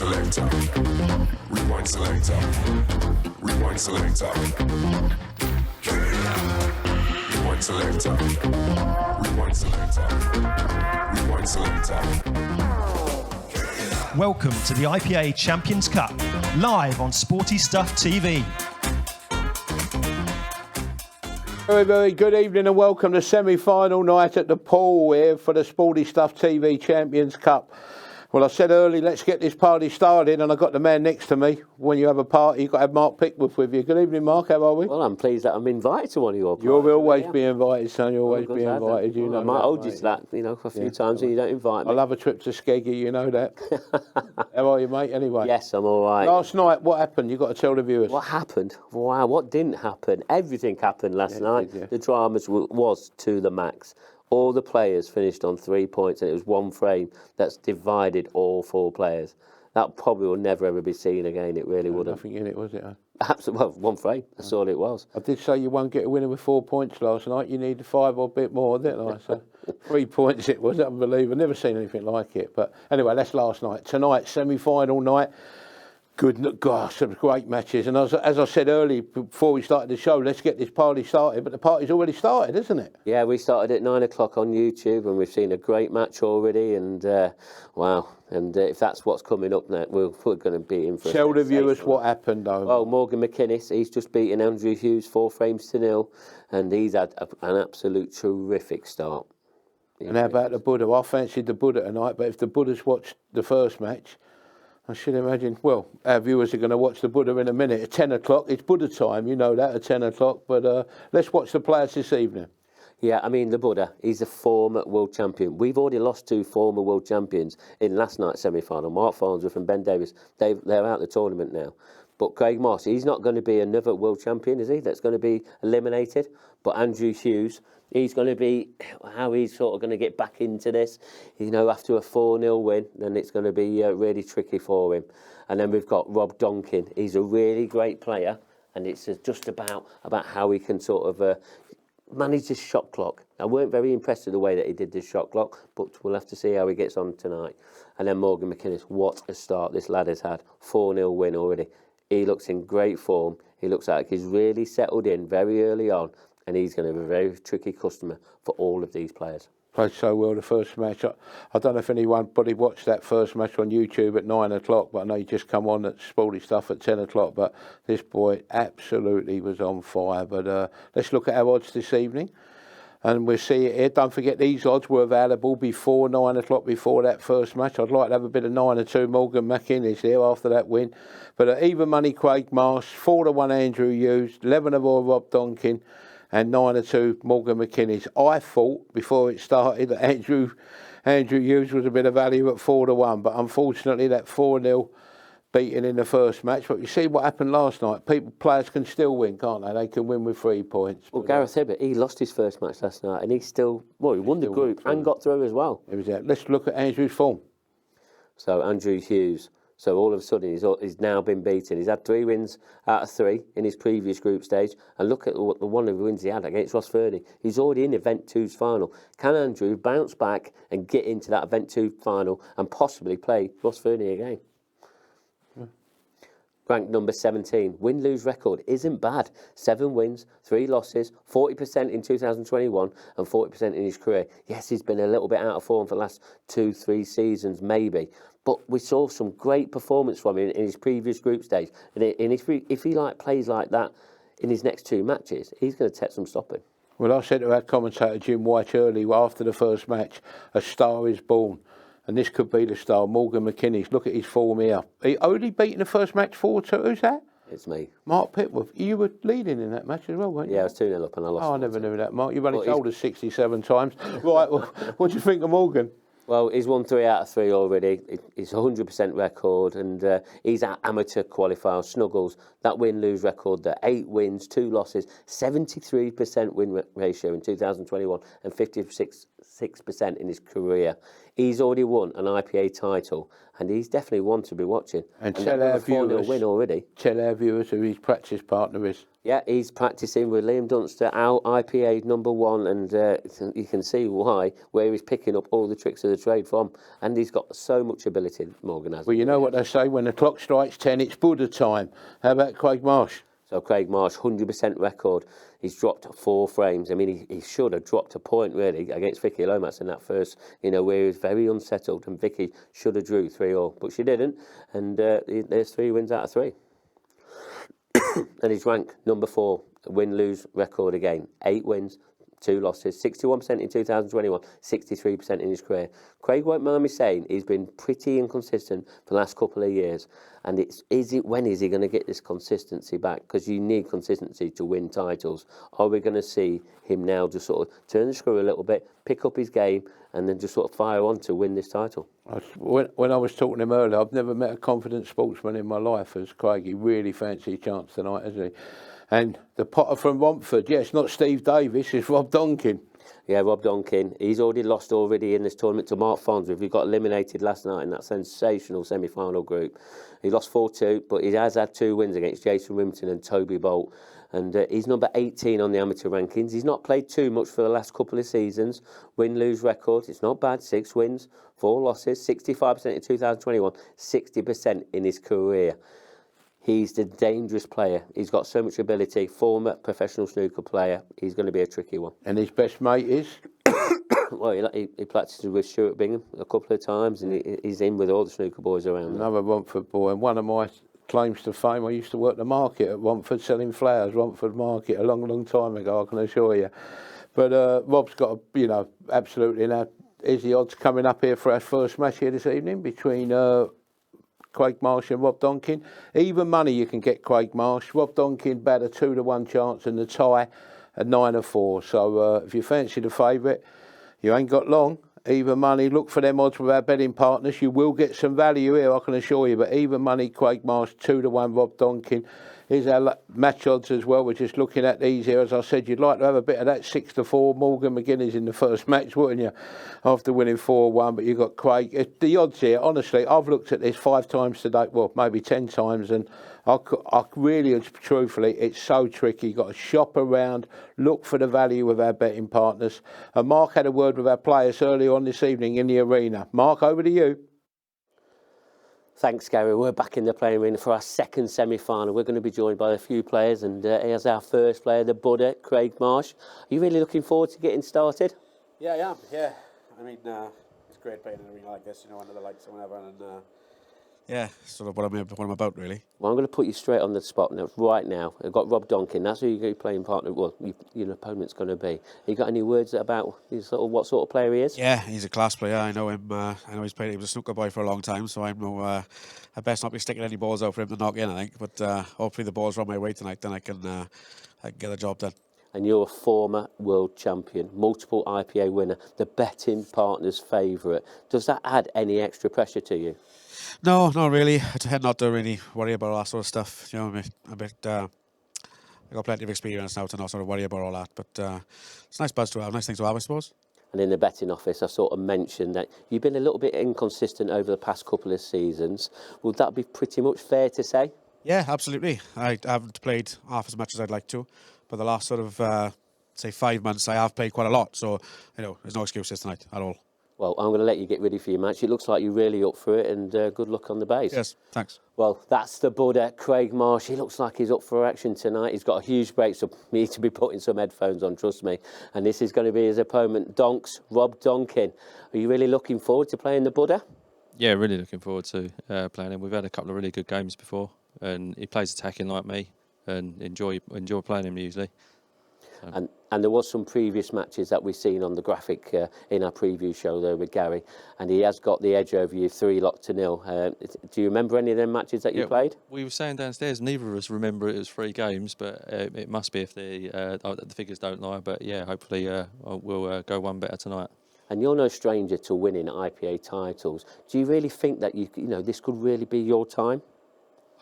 selector. Rewind selector. Rewind selector. Rewind selector. Rewind selector. Rewind selector. Welcome to the IPA Champions Cup, live on Sporty Stuff TV. Very, very good evening and welcome to semi-final night at the pool here for the Sporty Stuff TV Champions Cup. Well, I said earlier, let's get this party started, and I've got the man next to me. When you have a party, you've got to have Mark Pickworth with you. Good evening, Mark. How are we? Well, I'm pleased that I'm invited to one of your parties. You'll always be invited, son. You'll always be invited. You know I might hold you to that, a few times, and you don't invite me. I love a trip to Skeggy, you know that. How are you, mate, anyway? Yes, I'm all right. Last night, what happened? You've got to tell the viewers. What happened? Wow, what didn't happen? Everything happened last night. Did, yeah. The drama was to the max. All the players finished on 3 points, and it was one frame that's divided all four players. That probably will never ever be seen again. It really wouldn't. Nothing in it, was it? Absolutely, well, one frame. That's all it was. I did say you won't get a winner with 4 points last night. You needed 5 or a bit more, didn't I? So 3 points it was, unbelievable. Never seen anything like it. But anyway, that's last night. Tonight, semi-final night. Good, gosh, some great matches. And as I said earlier, before we started the show, let's get this party started. But the party's already started, isn't it? Yeah, we started at 9 o'clock on YouTube, and we've seen a great match already. And wow, and if that's what's coming up next, we're going to be in for. Tell the viewers what happened, though. Well, Morgan McInnes, he's just beaten Andrew Hughes 4 frames to 0, and he's had an absolute terrific start. And how about the Buddha? I fancied the Buddha tonight, but if the Buddha's watched the first match, I should imagine, well, our viewers are going to watch the Buddha in a minute. At 10 o'clock, it's Buddha time, you know that, at 10 o'clock. But let's watch the players this evening. Yeah, I mean, the Buddha, he's a former world champion. We've already lost 2 former world champions in last night's semi-final. Mark Farnsworth and Ben Davis, they're out of the tournament now. But Craig Moss, he's not going to be another world champion, is he? That's going to be eliminated. But Andrew Hughes, he's going to be, how he's sort of going to get back into this, after a 4-0 win, then it's going to be really tricky for him. And then we've got Rob Donkin. He's a really great player, and it's just about how he can sort of manage his shot clock. I weren't very impressed with the way that he did this shot clock, but we'll have to see how he gets on tonight. And then Morgan McInnes, what a start this lad has had. 4-0 win already. He looks in great form. He looks like he's really settled in very early on, and he's going to be a very tricky customer for all of these players. Played so well the first match. I don't know if anybody watched that first match on YouTube at 9 o'clock, but I know you just come on at Sporty Stuff at 10 o'clock. But this boy absolutely was on fire. But let's look at our odds this evening, and we'll see it here. Don't forget, these odds were available before 9 o'clock, before that first match. I'd like to have a bit of 9-2 Morgan McInnes here after that win. But even money Craig Marsh, 4-1 Andrew Hughes, 11-4 Rob Donkin, and 9-2 Morgan McInnes. I thought before it started that Andrew Hughes was a bit of value at 4-1, but unfortunately that 4-0 beating in the first match. But you see what happened last night. Players can still win, can't they? They can win with 3 points. Well, Gareth Hibbert, he lost his first match last night, and he won the group and got through as well. It was that. Let's look at Andrew's form. So Andrew Hughes. So all of a sudden he's now been beaten. He's had 3 wins out of 3 in his previous group stage. And look at the one of the wins he had against Ross Fernie. He's already in Event 2's final. Can Andrew bounce back and get into that Event 2 final and possibly play Ross Fernie again? Ranked number 17. Win-lose record isn't bad. 7 wins, 3 losses, 40% in 2021 and 40% in his career. Yes, he's been a little bit out of form for the last 2-3 seasons, maybe. But we saw some great performance from him in his previous group stage. And if he plays like that in his next 2 matches, he's going to take some stopping. Well, I said to our commentator Jim White earlier, after the first match, a star is born. And this could be the star, Morgan McInnes. Look at his form here. He only beaten the first match 4-2. Who's that? It's me. Mark Pickworth. You were leading in that match as well, weren't you? Yeah, I was 2-0 up and I lost. Oh, I never knew that, Mark. You've only told us 67 times. Right, well, what do you think of Morgan? Well, he's won 3 out of 3 already. He's 100% record, and he's our amateur qualifier. Snuggles, that win-lose record there. 8 wins, 2 losses, 73% win ratio in 2021 and 56% 6% in his career. He's already won an IPA title, and he's definitely one to be watching. And tell our viewers, win already. Tell our viewers who his practice partner is. Yeah, he's practicing with Liam Dunster, our IPA #1, and you can see where he's picking up all the tricks of the trade from. And he's got so much ability, Morgan has. Well, you know what they say, when the clock strikes 10, it's Buddha time. How about Craig Marsh? So Craig Marsh, 100% record. He's dropped 4 frames. I mean, he should have dropped a point, really, against Vicky Lomax in that first, where he was very unsettled, and Vicky should have drew 3-all, but she didn't. And there's 3 wins out of 3. And he's ranked #4, win-lose record again. 8 wins, 2 losses, 61% in 2021, 63% in his career. Craig won't mind me saying he's been pretty inconsistent for the last couple of years. And when is he going to get this consistency back? Because you need consistency to win titles. Are we going to see him now just sort of turn the screw a little bit, pick up his game, and then just sort of fire on to win this title? When I was talking to him earlier, I've never met a confident sportsman in my life as Craig. He really fancies a chance tonight, hasn't he? And the potter from Romford, yes, not Steve Davis, it's Rob Donkin. Yeah, Rob Donkin. He's lost in this tournament to Mark Farnsworth. He got eliminated last night in that sensational semi-final group. He lost 4-2, but he has had 2 wins against Jason Wimpton and Toby Bolt. And he's number 18 on the amateur rankings. He's not played too much for the last couple of seasons. Win-lose record, it's not bad. 6 wins, 4 losses, 65% in 2021, 60% in his career. He's the dangerous player. He's got so much ability. Former professional snooker player. He's going to be a tricky one. And his best mate is? Well, he practices with Stuart Bingham a couple of times, and he's in with all the snooker boys around. Another Romford boy. And one of my claims to fame, I used to work the market at Romford selling flowers, Romford Market, a long, long time ago, I can assure you. But Rob's got, absolutely now. Is the odds coming up here for our first match here this evening between Craig Marsh and Rob Donkin? Even money you can get Craig Marsh. Rob Donkin about a 2-1 chance, and the tie at 9-4. So if you fancy the favourite, you ain't got long. Even money, look for them odds with our betting partners. You will get some value here, I can assure you. But even money, Craig Marsh, 2-1, Rob Donkin. Here's our match odds as well. We're just looking at these here. As I said, you'd like to have a bit of that 6-4. Morgan McGuinness in the first match, wouldn't you? After winning 4-1, but you've got Craig. The odds here, honestly, I've looked at this 5 times today, well, maybe 10 times, and I really, truthfully, it's so tricky. You've got to shop around, look for the value with our betting partners. And Mark had a word with our players earlier on this evening in the arena. Mark, over to you. Thanks, Gary. We're back in the playing arena for our second semi-final. We're going to be joined by a few players, and here's our first player, the Buddha, Craig Marsh. Are you really looking forward to getting started? Yeah, I am. Yeah, I mean, it's great playing in an arena like this. Under the lights or whatever, and yeah, sort of what I'm about, really. Well, I'm going to put you straight on the spot now, right now. I've got Rob Donkin. That's who you're going to be playing partner. Well, your opponent's going to be. You got any words about what sort of player he is? Yeah, he's a class player. I know him. I know he was a snooker boy for a long time, so I know I best not be sticking any balls out for him to knock in, I think. But hopefully the balls are on my way tonight, then I can get the job done. And you're a former world champion, multiple IPA winner, the betting partner's favourite. Does that add any extra pressure to you? No, not really. I tend not to really worry about all that sort of stuff. I got plenty of experience now to not sort of worry about all that. But it's a nice buzz to have, nice thing to have, I suppose. And in the betting office, I sort of mentioned that you've been a little bit inconsistent over the past couple of seasons. Would that be pretty much fair to say? Yeah, absolutely. I haven't played half as much as I'd like to, but the last sort of, say 5 months, I have played quite a lot. So, there's no excuses tonight at all. Well, I'm going to let you get ready for your match. It looks like you're really up for it, and good luck on the base. Yes, thanks. Well, that's the Buddha, Craig Marsh. He looks like he's up for action tonight. He's got a huge break, so you need to be putting some headphones on, trust me. And this is going to be his opponent, Rob Donkin. Are you really looking forward to playing the Buddha? Yeah, really looking forward to playing him. We've had a couple of really good games before, and he plays attacking like me, and enjoy playing him usually. And there was some previous matches that we've seen on the graphic in our preview show there with Gary, and he has got the edge over you 3-0. Do you remember any of them matches that you played? We were saying downstairs, neither of us remember it was 3 games, but it must be if the figures don't lie. But yeah, hopefully we'll go one better tonight. And you're no stranger to winning IPA titles. Do you really think that this could really be your time?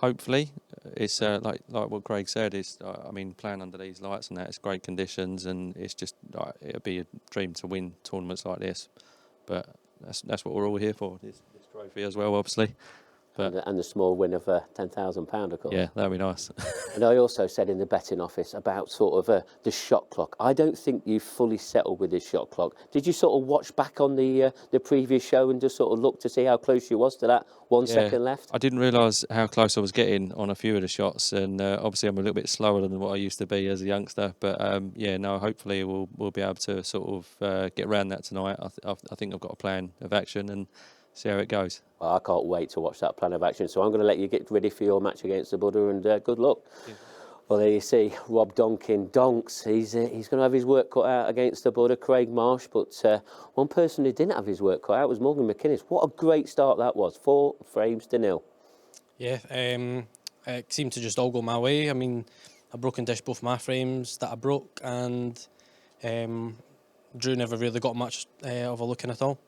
hopefully. It's like what Craig said. It's I mean, playing under these lights and that, it's great conditions, and it's just it'd be a dream to win tournaments like this. But that's what we're all here for. This trophy as well, obviously. But And the small win of £10,000, of course. yeah, that'd be nice. And I also said in the betting office about sort of the shot clock. I don't think you fully settled with this shot clock. Did you sort of watch back on the previous show and just sort of look to see how close you was to that 1 second left? I didn't realise how close I was getting on a few of the shots, and obviously I'm a little bit slower than what I used to be as a youngster. But hopefully we'll be able to sort of get around that tonight. I think I've got a plan of action and see how it goes. Well, I can't wait to watch that plan of action. So I'm going to let you get ready for your match against the Buddha, and good luck. Yeah. Well, there you see Rob Donks. He's going to have his work cut out against the Buddha, Craig Marsh. But one person who didn't have his work cut out was Morgan McInnes. What a great start that was, 4 frames to 0. Yeah, it seemed to just all go my way. I mean, I broke and dished both my frames that I broke, and Drew never really got much of a looking at all.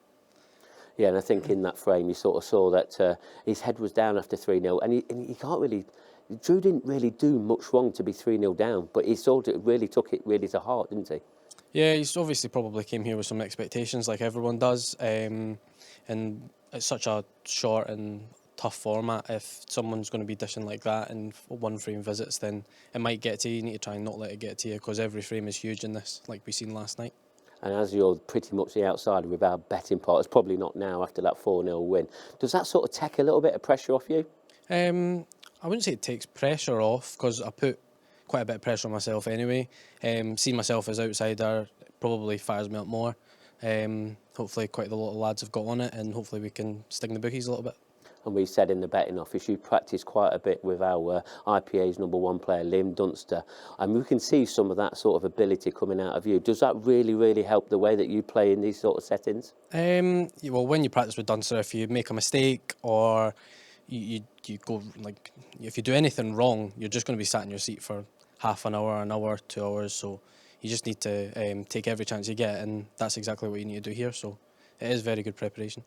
Yeah, and I think in that frame you sort of saw that his head was down after 3-0, and he can't really... Drew didn't really do much wrong to be 3-0 down, but he sort of really took it really to heart, didn't he? Yeah, he's obviously probably came here with some expectations, like everyone does, and it's such a short and tough format. If someone's going to be dishing like that in 1 frame visits, then it might get to you. You need to try and not let it get to you, because every frame is huge in this, like we seen last night. And as you're pretty much the outsider with our betting partners, probably not now after that 4-0 win, does that sort of take a little bit of pressure off you? I wouldn't say it takes pressure off, because I put quite a bit of pressure on myself anyway. Seeing myself as outsider probably fires me up more. Hopefully quite a lot of lads have got on it, and hopefully we can sting the bookies a little bit. And we said in the betting office, you practice quite a bit with our IPA's #1 player, Liam Dunster. And we can see some of that sort of ability coming out of you. Does that really, really help the way that you play in these sort of settings? Well, when you practice with Dunster, if you make a mistake or you go, like, if you do anything wrong, you're just going to be sat in your seat for half an hour, 2 hours. So you just need to take every chance you get, and that's exactly what you need to do here. So it is very good preparation.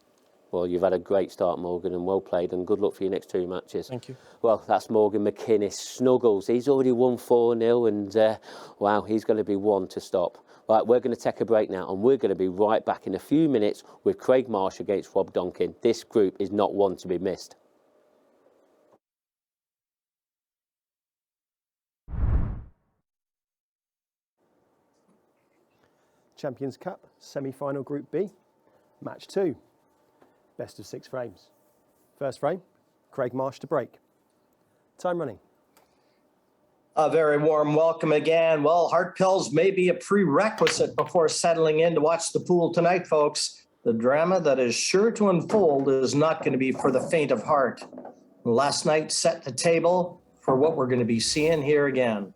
Well, you've had a great start, Morgan, and well played, and good luck for your next 2 matches. Thank you. Well, that's Morgan McInnes. Snuggles, he's already won 4-0, and wow, he's going to be one to stop. Right, we're going to take a break now, and we're going to be right back in a few minutes with Craig Marsh against Rob Donkin. This group is not one to be missed. Champions Cup, semi-final Group B, Match 2, best of 6 frames. First frame, Craig Marsh to break. Time running. A very warm welcome again. Well, heart pills may be a prerequisite before settling in to watch the pool tonight, folks. The drama that is sure to unfold is not going to be for the faint of heart. Last night set the table for what we're going to be seeing here again.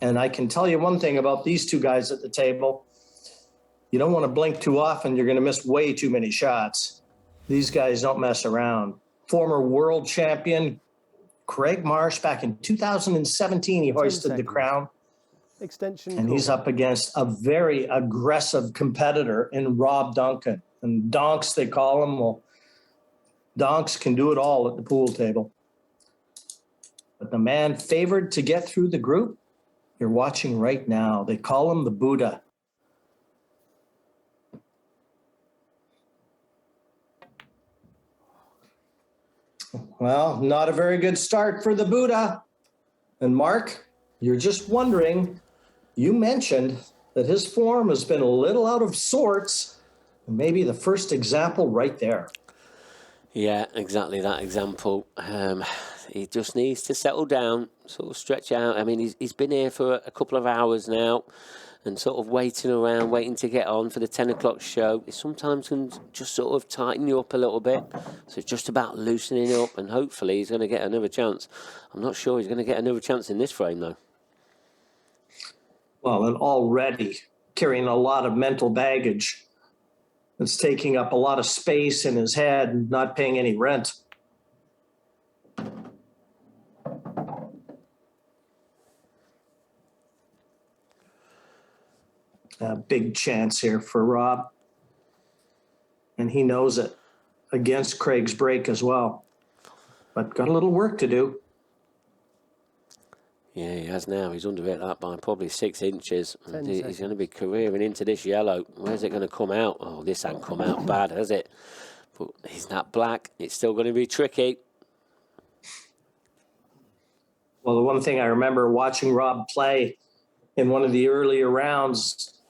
And I can tell you one thing about these 2 guys at the table. You don't want to blink too often. You're going to miss way too many shots. These guys don't mess around. Former world champion Craig Marsh, back in 2017, he hoisted the crown. Extension. And he's up against a very aggressive competitor in Rob Donkin. And Donks, they call him. Well, Donks can do it all at the pool table. But the man favored to get through the group, you're watching right now. They call him the Buddha. Well, not a very good start for the Buddha. And Mark, you're just wondering, you mentioned that his form has been a little out of sorts. Maybe the first example right there. Yeah, exactly that example. He just needs to settle down, sort of stretch out. I mean, he's been here for a couple of hours now, and sort of waiting around, waiting to get on for the 10 o'clock show. It sometimes can just sort of tighten you up a little bit. So it's just about loosening up, and hopefully he's going to get another chance. I'm not sure he's going to get another chance in this frame, though. Well, and already carrying a lot of mental baggage. It's taking up a lot of space in his head and not paying any rent. A big chance here for Rob. And he knows it, against Craig's break as well. but got a little work to do. Yeah, he has now. He's under it that by probably 6 inches. And 10 he's seconds. going to be careering into this yellow. Where's it going to come out? Oh, this ain't come out bad, has it? But he's that black. It's still going to be tricky. Well, the one thing I remember watching Rob play in one of the earlier rounds,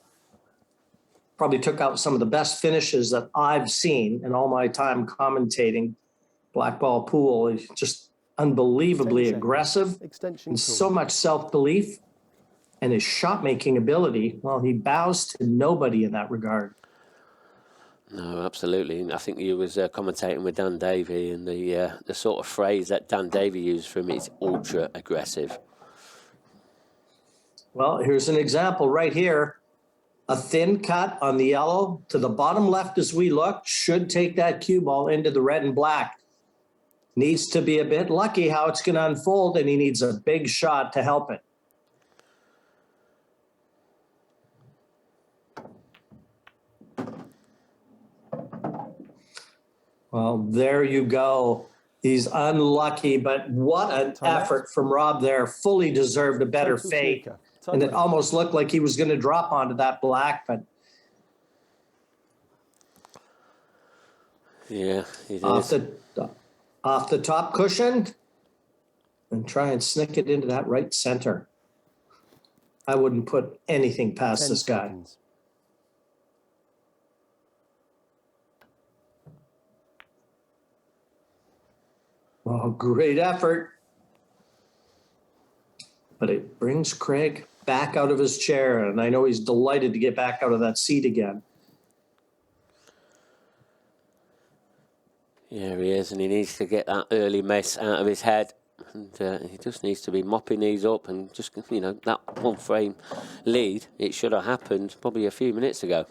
probably took out some of the best finishes that I've seen in all my time commentating black ball pool. He's just 10 unbelievably seconds. aggressive Extension and tool. so much self-belief, and his shot-making ability, well, he bows to nobody in that regard. No, absolutely. And I think you was commentating with Dan Davey, and the sort of phrase that Dan Davey used for him is ultra aggressive. Well, here's an example right here. A thin cut on the yellow to the bottom left as we look should take that cue ball into the red and black. Needs to be a bit lucky how it's going to unfold, and he needs a big shot to help it. Well, there you go. He's unlucky, but what an effort from Rob there. Fully deserved a better Total fate. snooker. Time And it running. almost looked like he was going to drop onto that black, but Yeah, it off is. the top cushion and try and snick it into that right center. I wouldn't put anything past 10 this guy. seconds. Oh, great effort. But it brings Craig back out of his chair, and I know he's delighted to get back out of that seat again. Yeah, he is, and he needs to get that early mess out of his head. And he just needs to be mopping these up, and just, you know, that 1 frame lead, it should have happened probably a few minutes ago.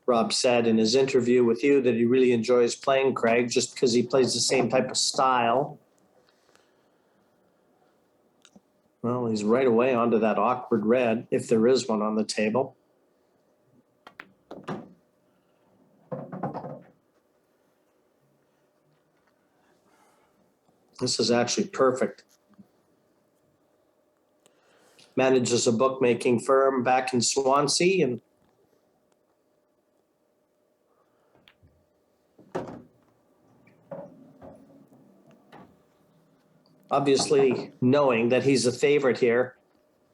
Rob said in his interview with you that he really enjoys playing Craig just because he plays the same type of style. Well, he's right away onto that awkward red, if there is one on the table. This is actually perfect. Manages a bookmaking firm back in Swansea, and obviously knowing that he's a favorite here,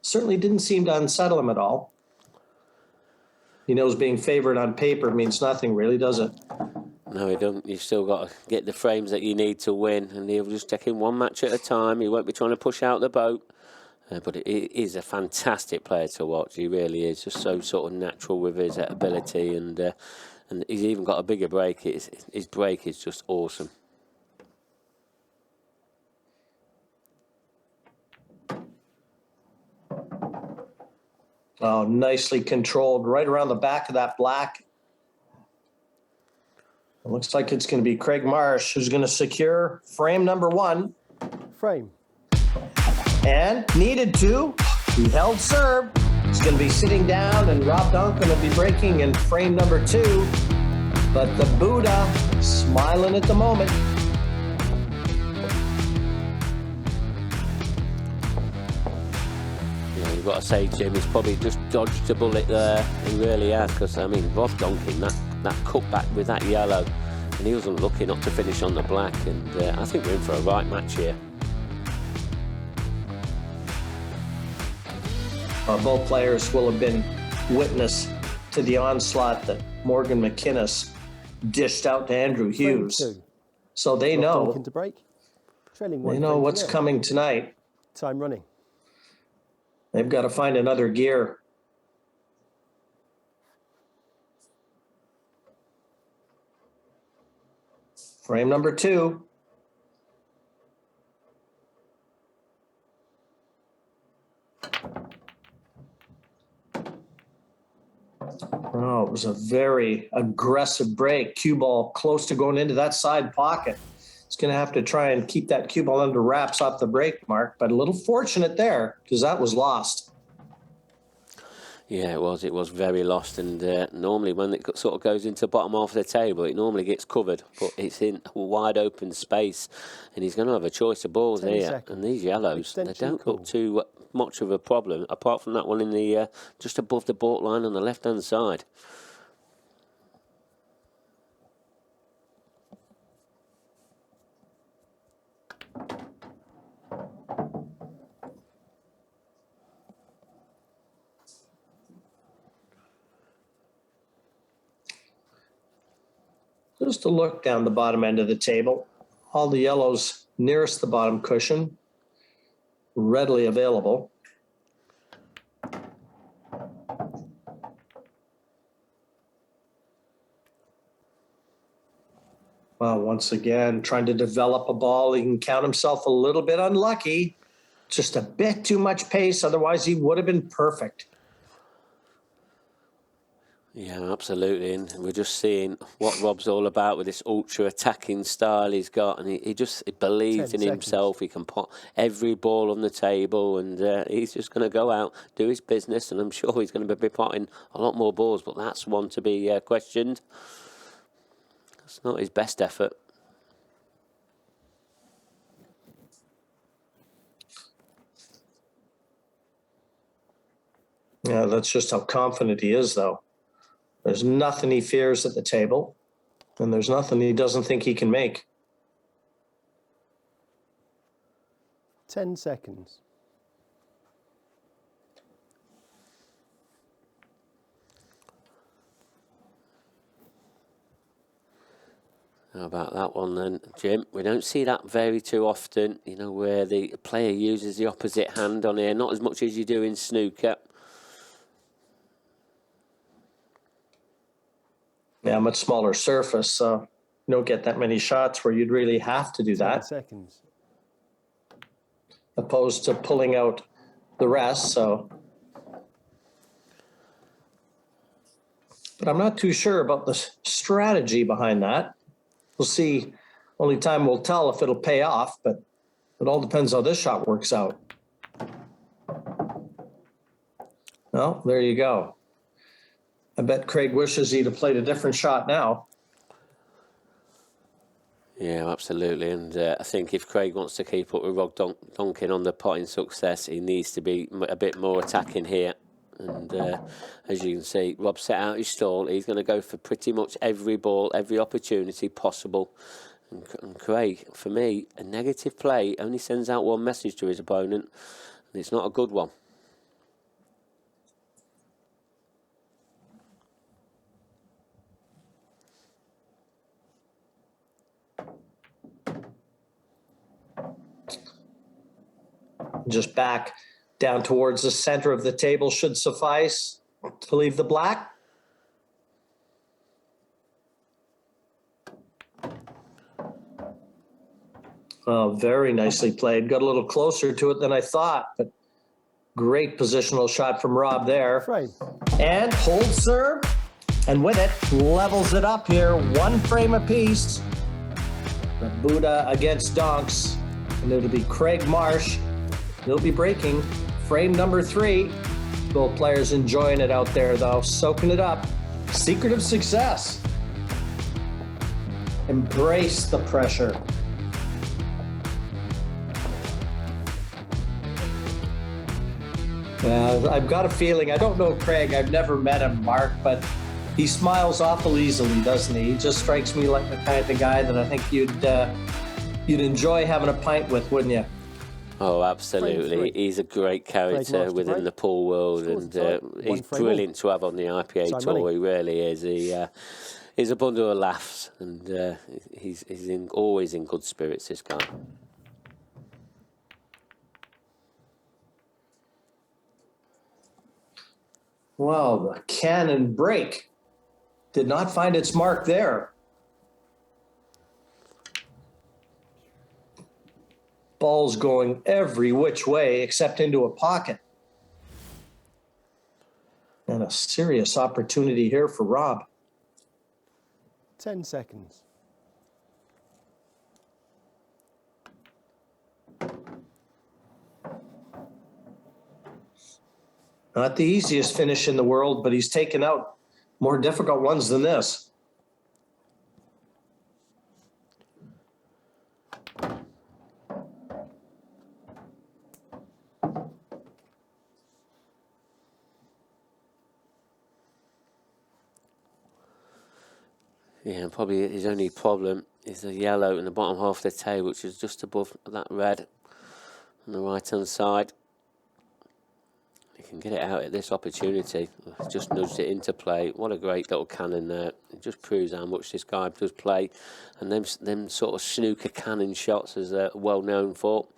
certainly didn't seem to unsettle him at all. He knows being favored on paper means nothing really, does it? No, he don't. You've still got to get the frames that you need to win, and he'll just take in one match at a time. He won't be trying to push out the boat. But it is a fantastic player to watch. He really is, just so sort of natural with his ability, and he's even got a bigger break. His break is just awesome. Oh, nicely controlled right around the back of that black. It looks like it's going to be Craig Marsh who's going to secure frame number 1. Frame. And needed to. He held serve. He's going to be sitting down, and Rob Duncan will be breaking in frame number 2. But the Buddha smiling at the moment. You've got to say, Jim, he's probably just dodged a bullet there. He really has, because, I mean, Rob Duncan, that cutback with that yellow, and he wasn't lucky not to finish on the black, and I think we're in for a right match here. Both players will have been witness to the onslaught that Morgan McInnes dished out to Andrew Frame Hughes. 2. So they Rob know, Duncan to break. Trailing 1 they know frame to what's 0. coming tonight. Time running. They've got to find another gear. Frame number 2. Oh, it was a very aggressive break. Cue ball close to going into that side pocket. He's going to have to try and keep that cue ball under wraps off the break mark, but a little fortunate there because that was lost. Yeah, it was. It was very lost, and normally when it sort of goes into the bottom half of the table, it normally gets covered, but it's in a wide open space, and he's going to have a choice of balls 10 here. seconds. And these yellows, Extension they don't call. look too much of a problem, apart from that one in the just above the baulk line on the left-hand side. Just a look down the bottom end of the table. All the yellows nearest the bottom cushion, readily available. Well, once again, trying to develop a ball. He can count himself a little bit unlucky. Just a bit too much pace. Otherwise, he would have been perfect. Yeah, absolutely. And we're just seeing what Rob's all about with this ultra attacking style he's got. And he believes 10 in seconds. himself. He can put every ball on the table, and he's just going to go out, do his business. And I'm sure he's going to be potting a lot more balls, but that's one to be questioned. It's not his best effort. Yeah, that's just how confident he is, though. There's nothing he fears at the table, and there's nothing he doesn't think he can make. 10 seconds. How about that one then, Jim? We don't see that very too often, you know, where the player uses the opposite hand on here, not as much as you do in snooker. Yeah, much smaller surface, so you don't get that many shots where you'd really have to do 10 that, seconds. opposed to pulling out the rest. So, but I'm not too sure about the strategy behind that. We'll see. Only time will tell if it'll pay off, but it all depends how this shot works out. Well, there you go. I bet Craig wishes he'd have played a different shot now. Yeah, absolutely. And I think if Craig wants to keep up with Rob Donkin on the potting success, he needs to be a bit more attacking here. And as you can see, Rob set out his stall. He's going to go for pretty much every ball, every opportunity possible. And Craig, for me, a negative play only sends out one message to his opponent, and it's not a good one. Just back down towards the center of the table should suffice to leave the black. Oh, very nicely played. Got a little closer to it than I thought, but great positional shot from Rob there. Frame. And hold serve, and with it, levels it up here. One frame apiece. The Buddha against Donks, and it'll be Craig Marsh. He'll be breaking frame number 3. Both players enjoying it out there, though, soaking it up. Secret of success. Embrace the pressure. I've got a feeling, I don't know Craig, I've never met him, Mark, but he smiles awful easily, doesn't he? He just strikes me like the kind of guy that I think you'd enjoy having a pint with, wouldn't you? Oh, absolutely. He's a great character within the pool world, and he's brilliant to have on the IPA tour. He really is. He's a bundle of laughs, and he's always in good spirits, this guy. Well, the cannon break did not find its mark there. Ball's going every which way except into a pocket. And a serious opportunity here for Rob. 10 seconds. Not the easiest finish in the world, but he's taken out more difficult ones than this. Yeah, probably his only problem is the yellow in the bottom half of the tail, which is just above that red on the right-hand side. He can get it out at this opportunity. Just nudged it into play. What a great little cannon there. It just proves how much this guy does play. And them sort of snooker cannon shots, as they're well known for.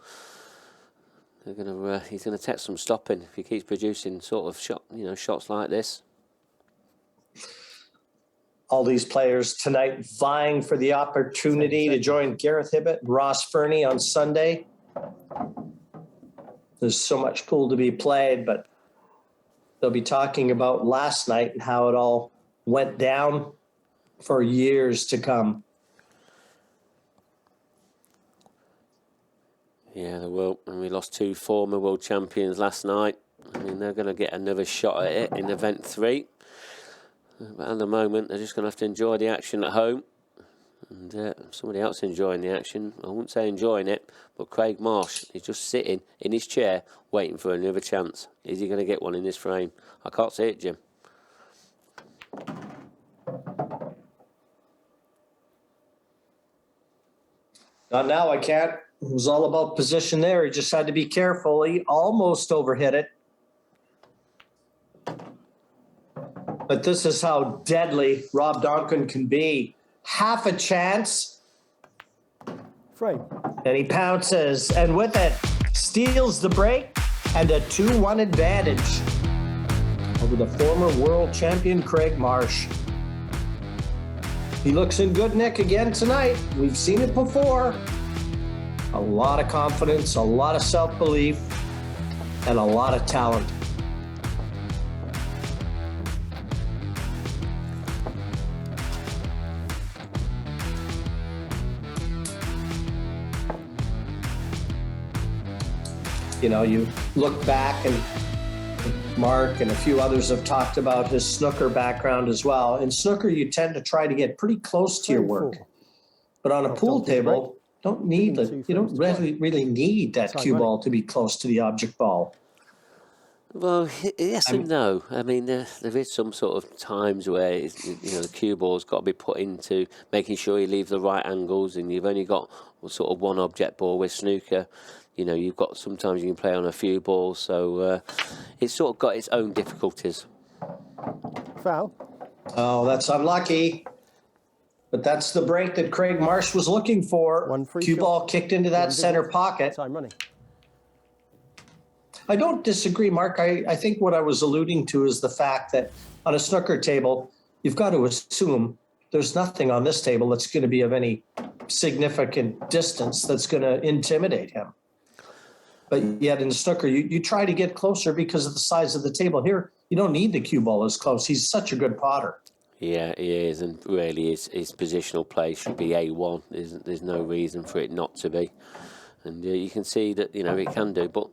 He's gonna take some stopping if he keeps producing sort of shots like this. All these players tonight vying for the opportunity to join Gareth Hibbett and Ross Fernie on Sunday. There's so much pool to be played, but they'll be talking about last night and how it all went down for years to come. Yeah, they will. And we lost 2 former world champions last night. I mean, they're going to get another shot at it in event 3. But at the moment, they're just going to have to enjoy the action at home. And somebody else enjoying the action. I wouldn't say enjoying it, but Craig Marsh is just sitting in his chair waiting for another chance. Is he going to get one in this frame? I can't see it, Jim. Not now, I can't. It was all about position there. He just had to be careful. He almost overhit it. But this is how deadly Rob Donkin can be. Half a chance. Frame. And he pounces. And with it, steals the break and a 2-1 advantage over the former world champion Craig Marsh. He looks in good nick again tonight. We've seen it before. A lot of confidence, a lot of self-belief, and a lot of talent. You know, you look back, and Mark and a few others have talked about his snooker background as well. In snooker, you tend to try to get pretty close to your work. But on a pool table, you don't really need that cue ball to be close to the object ball. Well, yes and no. I mean, there is some sort of times where the cue ball's got to be put into making sure you leave the right angles, and you've only got sort of one object ball with snooker. You've got sometimes you can play on a few balls, so it's sort of got its own difficulties. Foul. Oh, that's unlucky. But that's the break that Craig Marsh was looking for. One free cue shot. ball kicked into that center pocket. Time running. I don't disagree, Mark. I think what I was alluding to is the fact that on a snooker table, you've got to assume there's nothing on this table that's going to be of any significant distance that's going to intimidate him. But yet in snooker, you try to get closer because of the size of the table. Here, you don't need the cue ball as close. He's such a good potter. Yeah, he is, and really his positional play should be A1. There's no reason for it not to be. And you can see that, it can do. But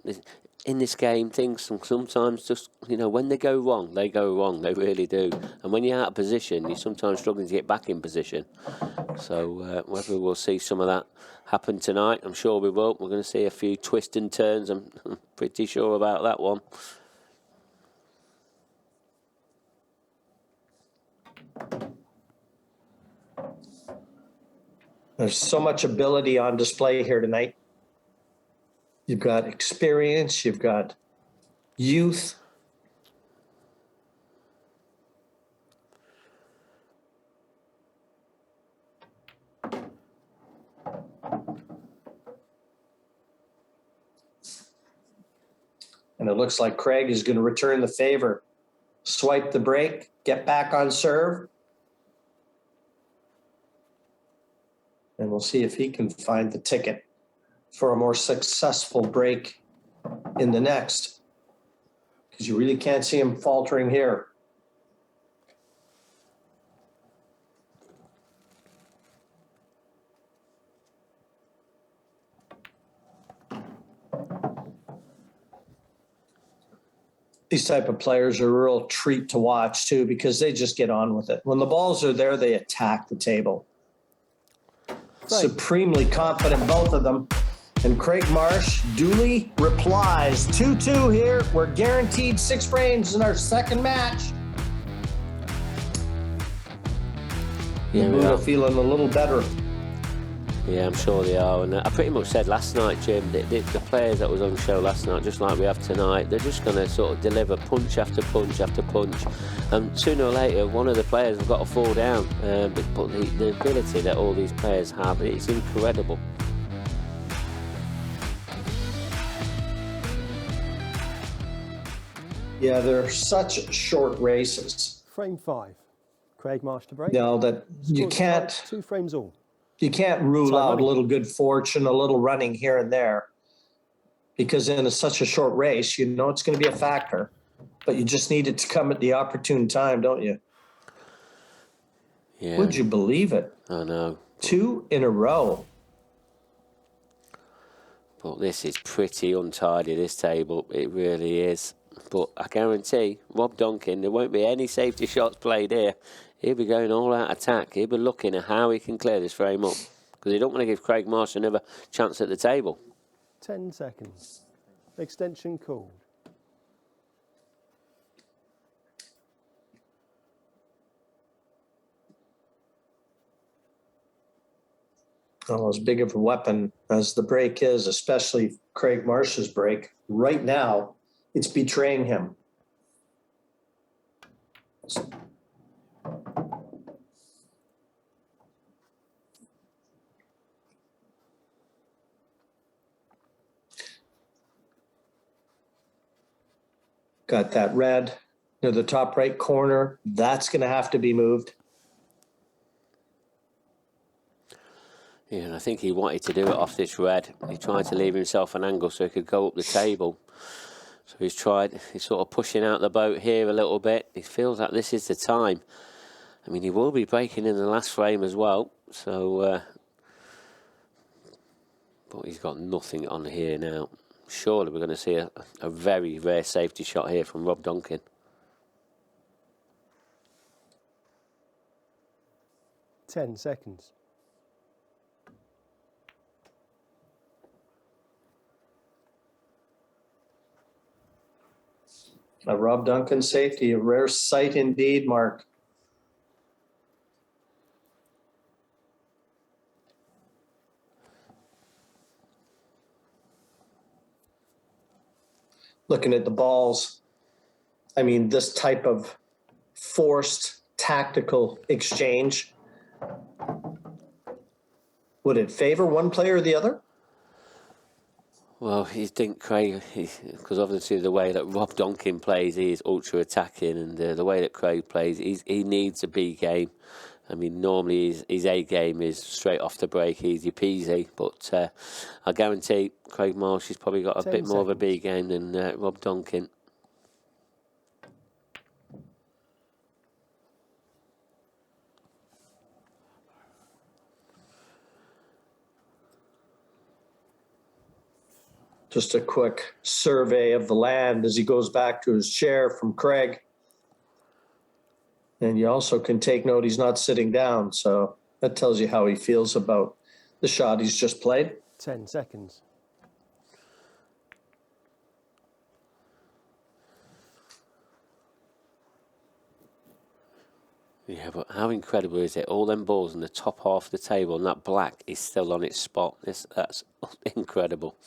in this game, things sometimes just, when they go wrong. They really do. And when you're out of position, you're sometimes struggling to get back in position. So whether we'll see some of that happen tonight, I'm sure we will. We're going to see a few twists and turns. I'm pretty sure about that one. There's so much ability on display here tonight. You've got experience, you've got youth. And it looks like Craig is going to return the favor. Swipe the break, get back on serve. And we'll see if he can find the ticket for a more successful break in the next. Because you really can't see him faltering here. These type of players are a real treat to watch too, because they just get on with it. When the balls are there, they attack the table. Supremely confident, both of them. And Craig Marsh duly replies. 2-2 here. We're guaranteed 6 frames in our second match. Yeah, we Buddha are. feeling a little better. Yeah, I'm sure they are. And I pretty much said last night, Jim, the players that was on show last night, just like we have tonight, they're just going to sort of deliver punch after punch after punch. And sooner or later, one of the players has got to fall down. But the ability that all these players have, it's incredible. Yeah, they're such short races. Frame 5. Craig Marsh to break. You know, that you Scores can't... tied, 2 frames all. You can't rule Tight out running. a little good fortune, a little running here and there, because in such a short race, you know it's going to be a factor. But you just need it to come at the opportune time, don't you? Yeah. Would you believe it? I know. 2 in a row. But this is pretty untidy, this table. It really is. But I guarantee, Rob Duncan, there won't be any safety shots played here. He'll be going all out attack. He'll be looking at how he can clear this frame up, because he don't want to give Craig Marsh another chance at the table. 10 seconds. Extension called. Well, as big of a weapon as the break is, especially Craig Marsh's break, right now, it's betraying him. Got that red near the top right corner. That's going to have to be moved. Yeah, and I think he wanted to do it off this red. He tried to leave himself an angle so he could go up the table. So he's sort of pushing out the boat here a little bit. He feels like this is the time. I mean, he will be breaking in the last frame as well. So, but he's got nothing on here now. Surely we're going to see a very rare safety shot here from Rob Duncan. Ten seconds. A Rob Duncan safety, a rare sight indeed, Mark. Looking at the balls, I mean, this type of forced tactical exchange, would it favor one player or the other? Well, you think Craig, because obviously the way that Rob Duncan plays, he is ultra attacking, and the way that Craig plays, he needs a B game. I mean, normally his A game is straight off the break, easy peasy. But I guarantee Craig Marsh has probably got a bit more of a B game than Rob Duncan. Just a quick survey of the land as he goes back to his chair from Craig. And you also can take note he's not sitting down, so that tells you how he feels about the shot he's just played. 10 seconds. Yeah, but how incredible is it? All them balls in the top half of the table, and that black is still on its spot. That's incredible.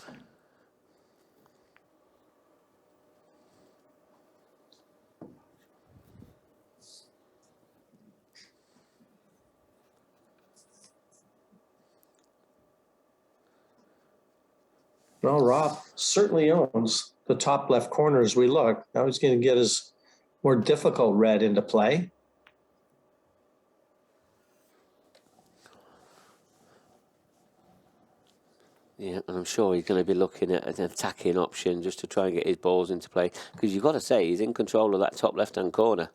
Well, Rob certainly owns the top left corner as we look. Now he's going to get his more difficult red into play. Yeah, and I'm sure he's going to be looking at an attacking option just to try and get his balls into play. Because you've got to say, he's in control of that top left-hand corner.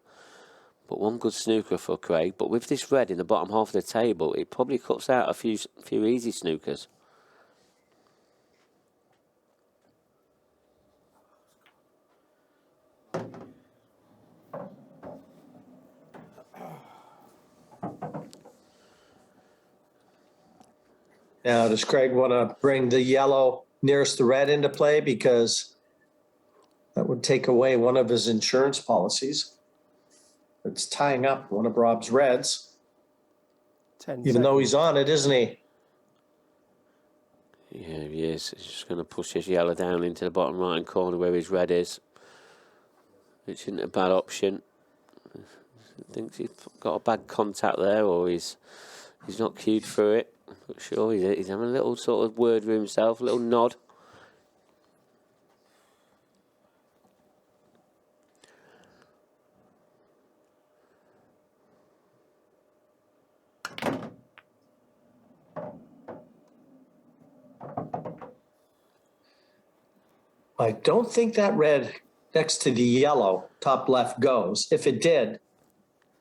But one good snooker for Craig. But with this red in the bottom half of the table, it probably cuts out a few easy snookers. Now, does Craig want to bring the yellow nearest the red into play? Because that would take away one of his insurance policies. It's tying up one of Rob's reds, 10 even though he's seconds. on it, isn't he? Yeah, he is. He's just going to push his yellow down into the bottom right-hand corner where his red is, which isn't a bad option. I think he's got a bad contact there, or he's not cued through it. I'm not sure. He's having a little sort of word with himself, a little nod. I don't think that red next to the yellow top left goes. If it did,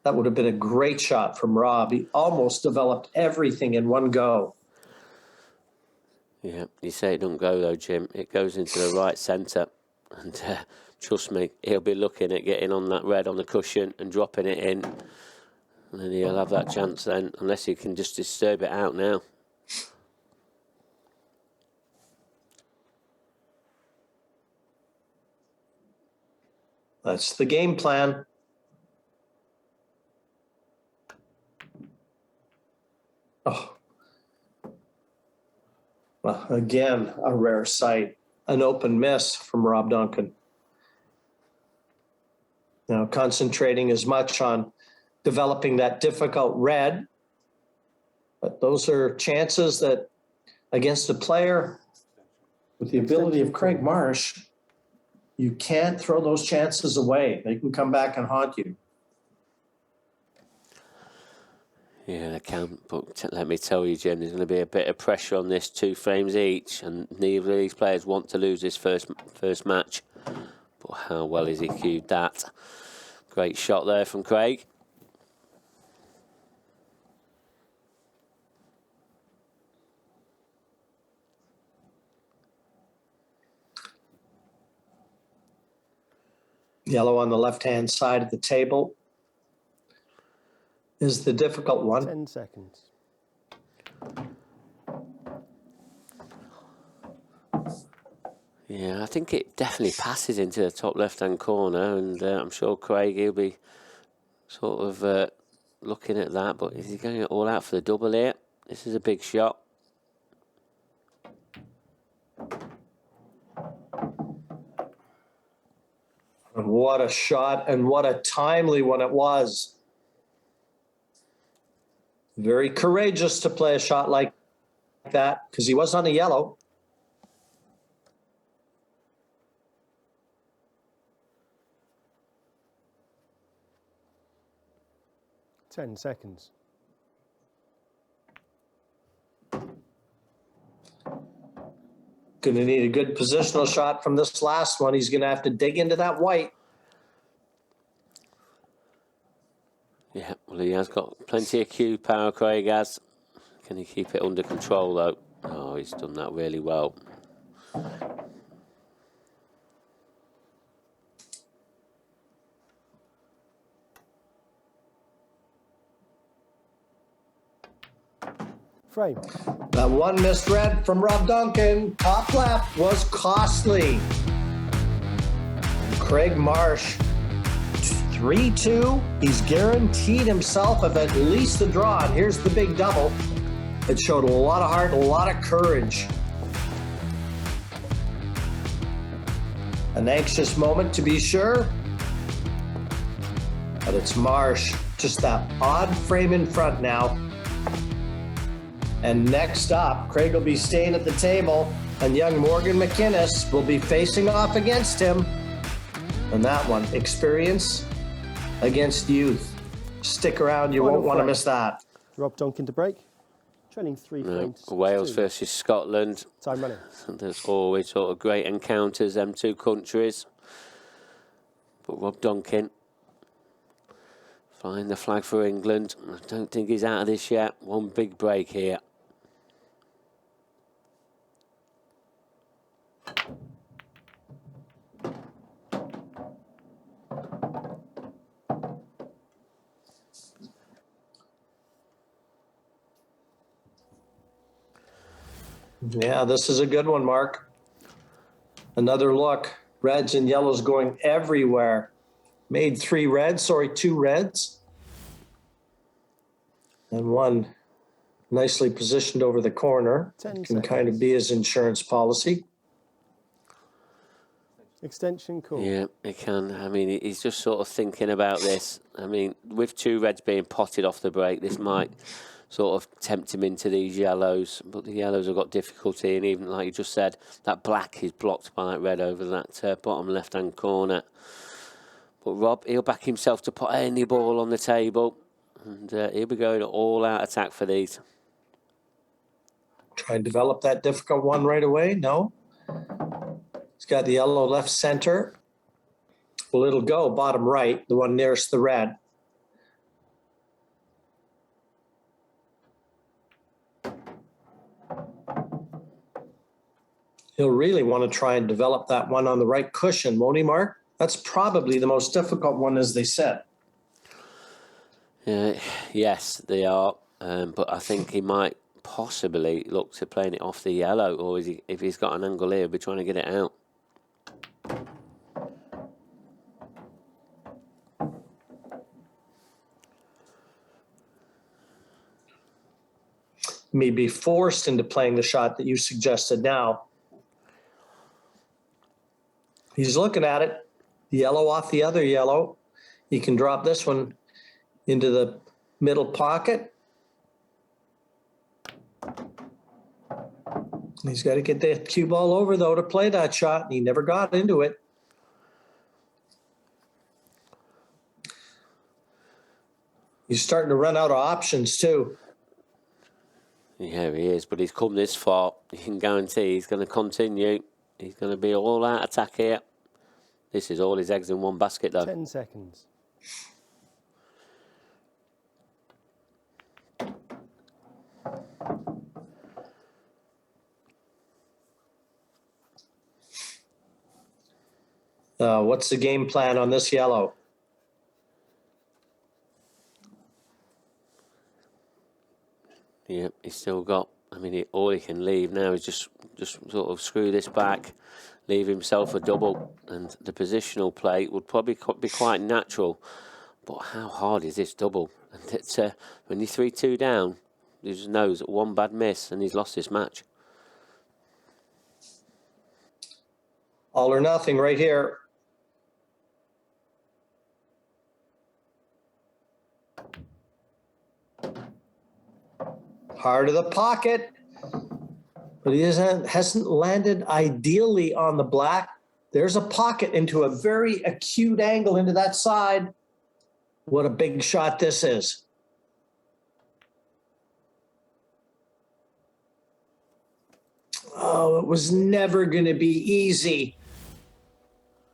that would have been a great shot from Rob. He almost developed everything in one go. Yeah, you say it don't go though, Jim. It goes into the right centre. And trust me, he'll be looking at getting on that red on the cushion and dropping it in. And then he'll have that chance then, unless he can just disturb it out now. That's the game plan. Oh. Well, again, a rare sight. An open miss from Rob Duncan. Now concentrating as much on developing that difficult red. But those are chances that against a player with the ability of Craig Marsh, you can't throw those chances away. They can come back and haunt you. Yeah, they can, but let me tell you, Jim, there's going to be a bit of pressure on this, 2 frames each, and neither of these players want to lose this first match. But how well has he cued that? Great shot there from Craig. Yellow on the left-hand side of the table is the difficult one. 10 seconds. Yeah, I think it definitely passes into the top left-hand corner, and I'm sure Craig, he'll be sort of looking at that, but is he going all out for the double here? This is a big shot. And what a shot, and what a timely one it was. Very courageous to play a shot like that, because he was on the yellow. Ten seconds. Going to need a good positional shot from this last one. He's going to have to dig into that white. Yeah, well, he has got plenty of cue power, Craig has. Can he keep it under control, though? Oh, he's done that really well. Frame. That one missed red from Rob Duncan, top left, was costly. Craig Marsh, 3-2. He's guaranteed himself of at least a draw. And here's the big double. It showed a lot of heart, a lot of courage. An anxious moment to be sure. But it's Marsh, just that odd frame in front now. And next up, Craig will be staying at the table, and young Morgan McInnes will be facing off against him. And that one, experience against youth. Stick around, you won't want to miss that. Rob Duncan to break. Trailing 3 frames. Wales 2. versus Scotland. Time running. There's always sort of great encounters, them two countries. But Rob Duncan flying the flag for England. I don't think he's out of this yet. One big break here. Yeah, this is a good one, Mark. Another look. Reds and yellows going everywhere. Made two reds. And one nicely positioned over the corner. 10 Can kind of seconds. be his insurance policy. Extension call. Yeah, he can. I mean, he's just sort of thinking about this. I mean, with two reds being potted off the break, this might sort of tempt him into these yellows. But the yellows have got difficulty, and even like you just said, that black is blocked by that red over that bottom left-hand corner. But Rob, he'll back himself to put any ball on the table, and he'll be going all-out attack for these. Try and develop that difficult one right away. No. He's got the yellow left center. Well, it'll go bottom right, the one nearest the red. He'll really want to try and develop that one on the right cushion, won't he, Mark? That's probably the most difficult one, as they said. Yes, they are. But I think he might possibly look to playing it off the yellow, or if he's got an angle here, he'll be trying to get it out. May be forced into playing the shot that you suggested now. He's looking at it. Yellow off the other yellow. He can drop this one into the middle pocket. He's got to get the cue ball over, though, to play that shot, and he never got into it. He's starting to run out of options, too. Yeah, he is, but he's come this far. You can guarantee he's going to continue. He's going to be all-out attack here. This is all his eggs in one basket, though. 10 seconds. What's the game plan on this yellow? Yep, he's still got. I mean, all he can leave now is just sort of screw this back, leave himself a double, and the positional play would probably be quite natural. But how hard is this double? And it's, when you're 3-2 down, he just knows that one bad miss and he's lost this match. All or nothing right here. Hard of the pocket, but he hasn't landed ideally on the black. There's a pocket into a very acute angle into that side. What a big shot this is. Oh, it was never going to be easy,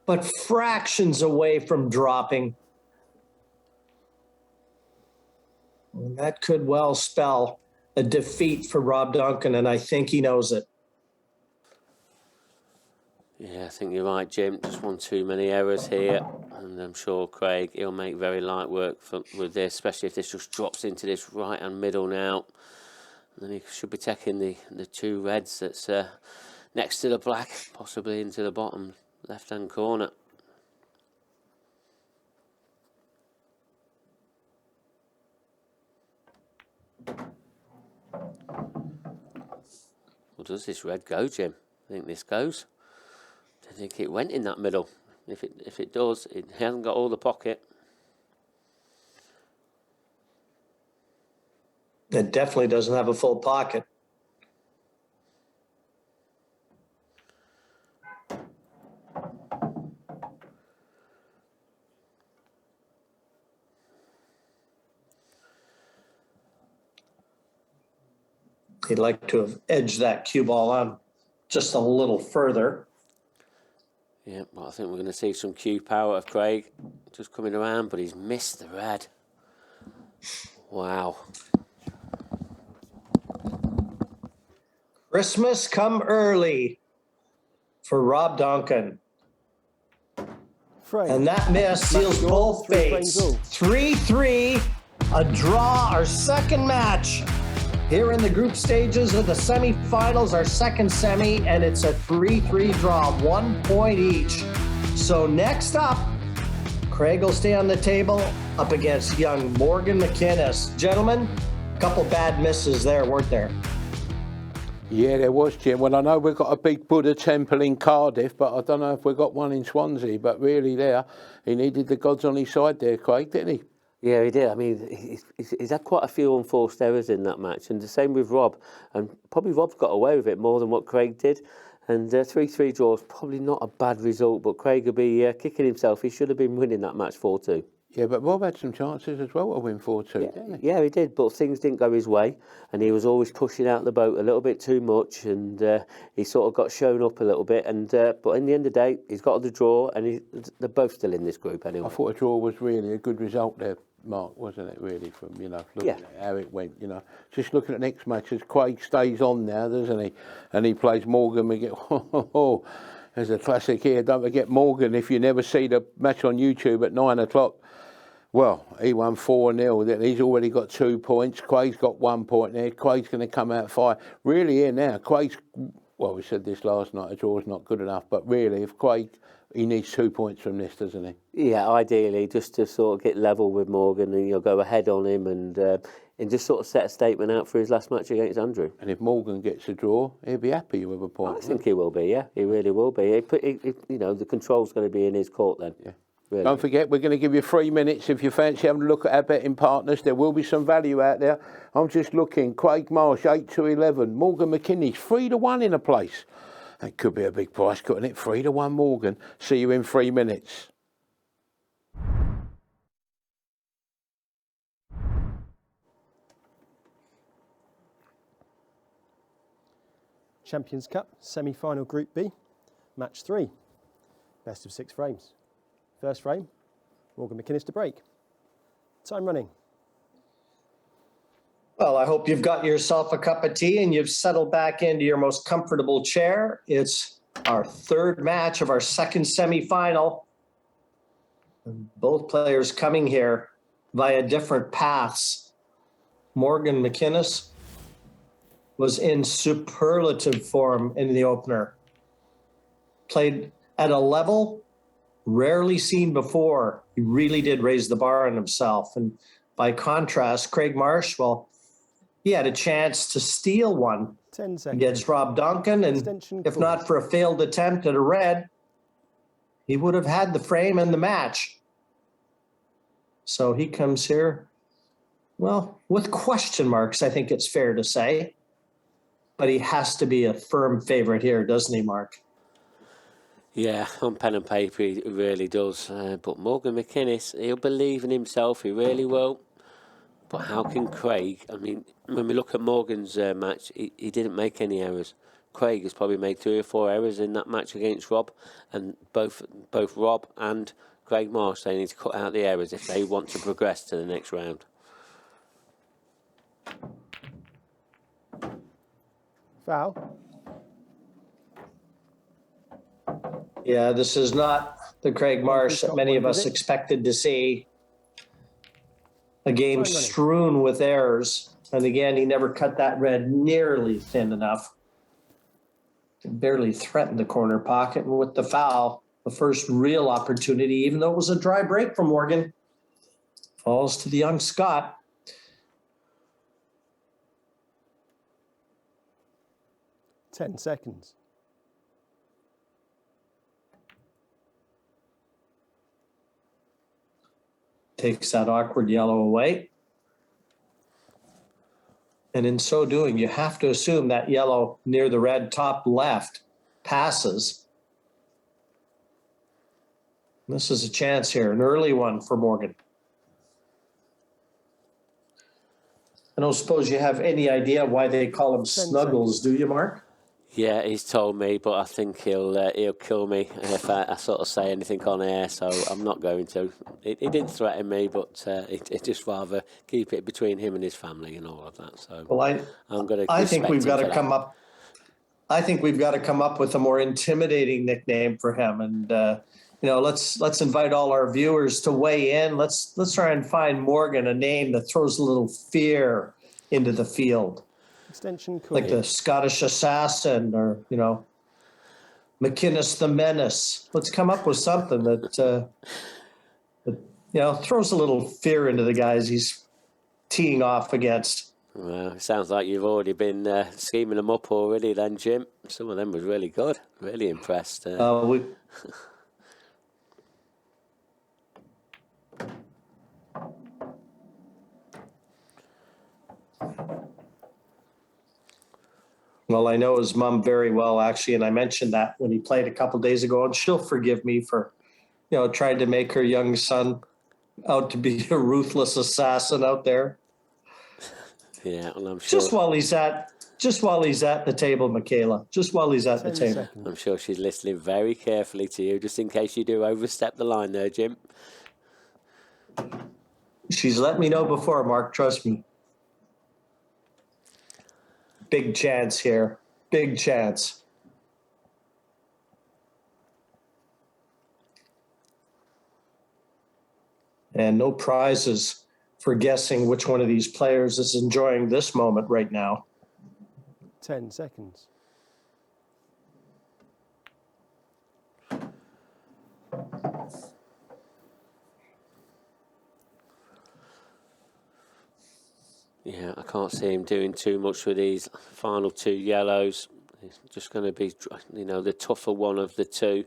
but fractions away from dropping. And that could well spell a defeat for Rob Duncan, and I think he knows it. Yeah, I think you're right, Jim. Just one too many errors here, and I'm sure Craig, he'll make very light work with this, especially if this just drops into this right-hand middle now. And then he should be taking the two reds that's next to the black, possibly into the bottom left-hand corner. Well, does this red go, Jim? I think this goes. I think it went in that middle. If it does, it hasn't got all the pocket. It definitely doesn't have a full pocket. He'd like to have edged that cue ball on just a little further. Yeah, well, I think we're going to see some cue power of Craig just coming around, but he's missed the red. Wow. Christmas come early for Rob Duncan. Frame. And that miss seals Match both draw, 3 frames fates. all. 3-3, a draw, our second match here in the group stages of the semifinals, our second semi, and it's a 3-3 draw, 1 point each. So next up, Craig will stay on the table up against young Morgan McInnes. Gentlemen, a couple bad misses there, weren't there? Yeah, there was, Jim. Well, I know we've got a big Buddha temple in Cardiff, but I don't know if we've got one in Swansea. But really there, he needed the gods on his side there, Craig, didn't he? Yeah, he did. I mean, he's had quite a few unforced errors in that match, and the same with Rob. And probably Rob's got away with it more than what Craig did. And 3-3 draw is probably not a bad result, but Craig will be kicking himself. He should have been winning that match 4-2. Yeah, but Rob had some chances as well to win 4-2, didn't he? Yeah, he did, but things didn't go his way, and he was always pushing out the boat a little bit too much, and he sort of got shown up a little bit. And but in the end of the day, he's got the draw, and they're both still in this group anyway. I thought a draw was really a good result there, Mark, wasn't it, really, from, looking at how it went, Just looking at next matches, Craig stays on now, doesn't he? And he plays Morgan McInnes. There's a classic here. Don't forget Morgan, if you never see the match on YouTube at 9 o'clock, well, he won 4-0. He's already got 2 points. Craig's got 1 point there. Craig's going to come out 5. Really here now, Craig's, well, we said this last night, a draw's not good enough, but really, if Craig, he needs 2 points from this, doesn't he? Yeah, ideally, just to sort of get level with Morgan and go ahead on him and just sort of set a statement out for his last match against Andrew. And if Morgan gets a draw, he'll be happy with a point. I think he will be, yeah. He really will be. The control's going to be in his court then. Yeah. Really. Don't forget, we're going to give you 3 minutes if you fancy having a look at our betting partners. There will be some value out there. I'm just looking. Craig Marsh, 8-11. Morgan McInnes, 3-1 in a place. That could be a big price, couldn't it? 3-1 Morgan. See you in 3 minutes. Champions Cup, semi-final Group B, match 3, best of 6 frames. First frame, Morgan McInnes to break. Time running. Well, I hope you've got yourself a cup of tea and you've settled back into your most comfortable chair. It's our third match of our second semifinal. Both players coming here via different paths. Morgan McInnes was in superlative form in the opener. Played at a level rarely seen before. He really did raise the bar on himself. And by contrast, Craig Marsh, well, he had a chance to steal one 10 seconds. against Rob Duncan. And Extension if course. not for a failed attempt at a red, he would have had the frame and the match. So he comes here, well, with question marks, I think it's fair to say. But he has to be a firm favorite here, doesn't he, Mark? Yeah, on pen and paper, he really does. But Morgan McInnes, he'll believe in himself, he really will. But how can Craig, I mean, when we look at Morgan's match, he didn't make any errors. Craig has probably made 3 or 4 errors in that match against Rob. And both Rob and Craig Marsh, they need to cut out the errors if they want to progress to the next round. Foul. Yeah, this is not the Craig Marsh that many of us expected to see. A game strewn with errors. And again, he never cut that red nearly thin enough. Barely threatened the corner pocket. And with the foul, the first real opportunity, even though it was a dry break from Morgan, falls to the young Scot. Ten seconds. Takes that awkward yellow away. And in so doing, you have to assume that yellow near the red top left passes. This is a chance here, an early one for Morgan. I don't suppose you have any idea why they call him Snuggles, do you, Mark? Yeah, he's told me, but I think he'll kill me if I sort of say anything on air, so I'm not going to. He did threaten me, but he'd just rather keep it between him and his family and all of that. So well, I'm going to. I think we've got to come up. I think we've got to come up with a more intimidating nickname for him, and let's invite all our viewers to weigh in. Let's try and find Morgan a name that throws a little fear into the field. Extension cool. like the Scottish Assassin or, McInnes the Menace. Let's come up with something that throws a little fear into the guys he's teeing off against. Well, it sounds like you've already been scheming them up already then, Jim. Some of them was really good. Really impressed. Well, I know his mom very well, actually, and I mentioned that when he played a couple days ago, and she'll forgive me for, trying to make her young son out to be a ruthless assassin out there. Yeah, well, I'm sure. Just while he's at the table, Michaela. Just while he's at the 10 table. seconds. I'm sure she's listening very carefully to you, just in case you do overstep the line there, Jim. She's let me know before, Mark. Trust me. Big chance here. Big chance. And no prizes for guessing which one of these players is enjoying this moment right now. 10 seconds. Yeah, I can't see him doing too much with these final two yellows. He's just going to be, the tougher one of the two.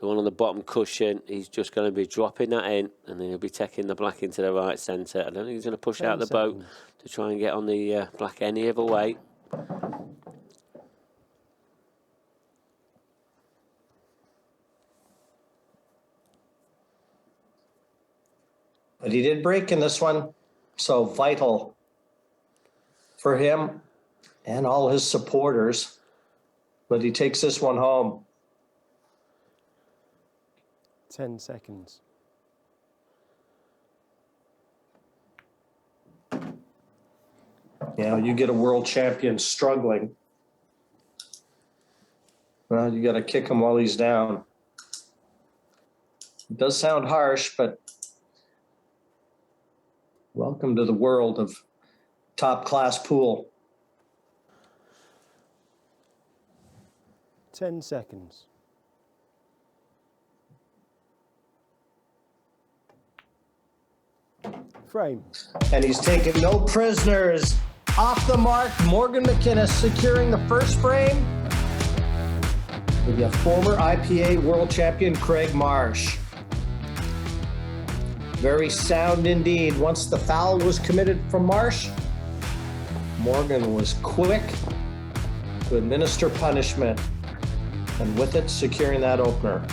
The one on the bottom cushion, he's just going to be dropping that in, and then he'll be taking the black into the right centre. I don't think he's going to push out the boat to try and get on the black any other way. But he did break in this one, so vital for him and all his supporters. But he takes this one home. 10 seconds. You get a world champion struggling. Well, you got to kick him while he's down. It does sound harsh, but welcome to the world of top-class pool. 10 seconds. Frame. And he's taken no prisoners. Off the mark, Morgan McInnes securing the first frame with the former IPA world champion Craig Marsh. Very sound indeed. Once the foul was committed from Marsh, Morgan was quick to administer punishment, and with it, securing that opener.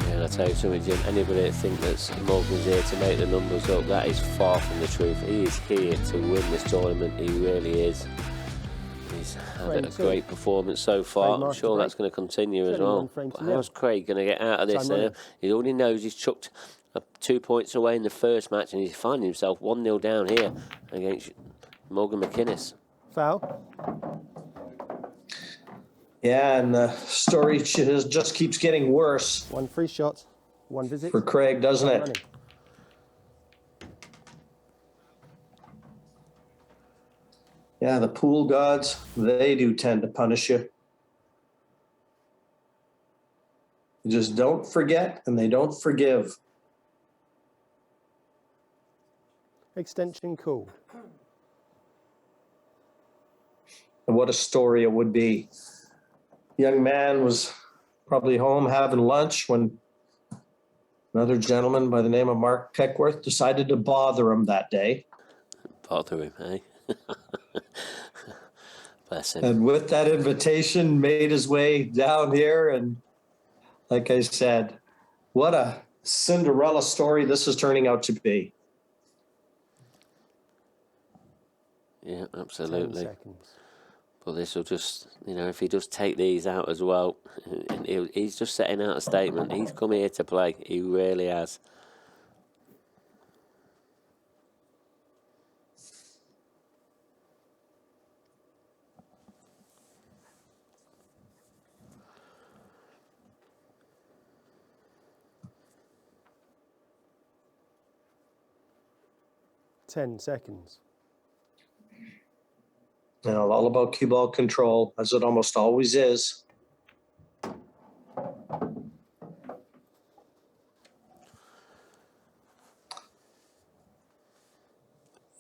Yeah, I'll tell you something, Jim. Anybody that thinks that Morgan's here to make the numbers up, that is far from the truth. He is here to win this tournament. He really is. He's had a great performance so far. I'm sure that's going to continue as well. But how's Craig going to get out of this now? He already knows he's chucked 2 points away in the first match, and he's finding himself 1-0 down here against Morgan McInnes. Foul. Yeah, and the story just keeps getting worse. One free shot, one visit. For Craig, doesn't it? Running. Yeah, the pool gods, they do tend to punish you. You just don't forget, and they don't forgive. Extension cool. And what a story it would be. Young man was probably home having lunch when another gentleman by the name of Mark Peckworth decided to bother him that day. Bother him, eh? Bless him. And with that invitation, made his way down here. And like I said, what a Cinderella story this is turning out to be. Yeah, absolutely. 10 seconds. But this will just, if he does take these out as well, he's just setting out a statement. He's come here to play. He really has. 10 seconds. Now, all about cue ball control, as it almost always is.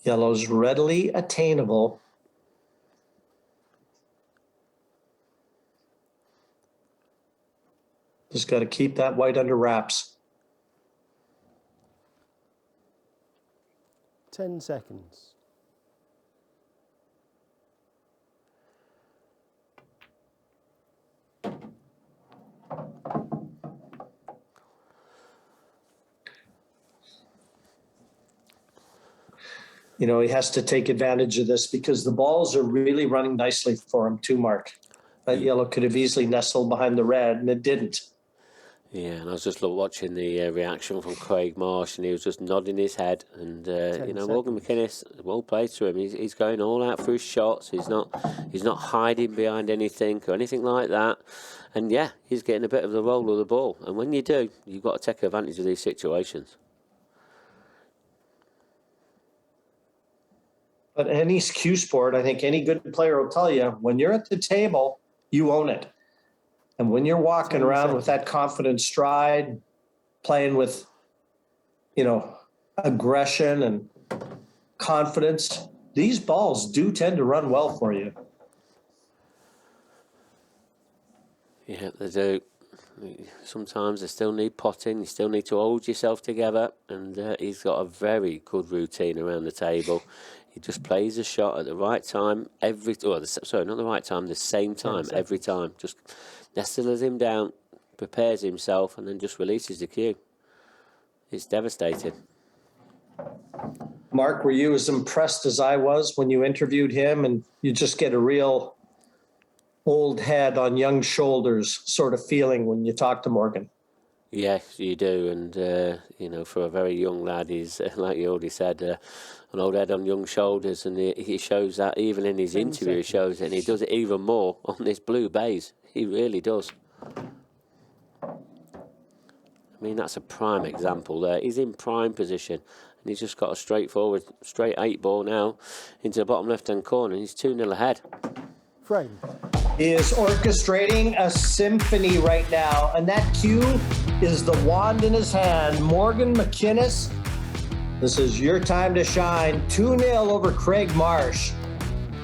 Yellow's readily attainable. Just got to keep that white under wraps. 10 seconds. You know, he has to take advantage of this because the balls are really running nicely for him too, Mark. That yellow could have easily nestled behind the red, and it didn't. Yeah, and I was just watching the reaction from Craig Marsh, and he was just nodding his head. And you know, Morgan McInnes, well played to him. He's going all out for his shots. He's not hiding behind anything or anything like that. And yeah, he's getting a bit of the roll of the ball. And when you do, you've got to take advantage of these situations. But any cue sport, I think any good player will tell you, when you're at the table, you own it. And when you're walking around with that confident stride, playing with, you know, aggression and confidence, these balls do tend to run well for you. Yeah, they do. Sometimes they still need potting. You still need to hold yourself together. And he's got a very good routine around the table. He just plays a shot at the right time not the right time, the same time every time. Just nestles him down, prepares himself, and then just releases the cue. It's devastating. Mark, were you as impressed as I was when you interviewed him, and you just get a real old head on young shoulders sort of feeling when you talk to Morgan? Yes, you do. And, you know, for a very young lad, he's, like you already said, an old head on young shoulders. And he shows that even in his interview, he shows it. And he does it even more on this blue baize. He really does. I mean, that's a prime example there. He's in prime position. And he's just got a straight 8 ball now into the bottom left-hand corner. And he's 2-0 ahead. Frame. He is orchestrating a symphony right now, and that cue is the wand in his hand. Morgan McInnes, this is your time to shine. 2-0 over Craig Marsh,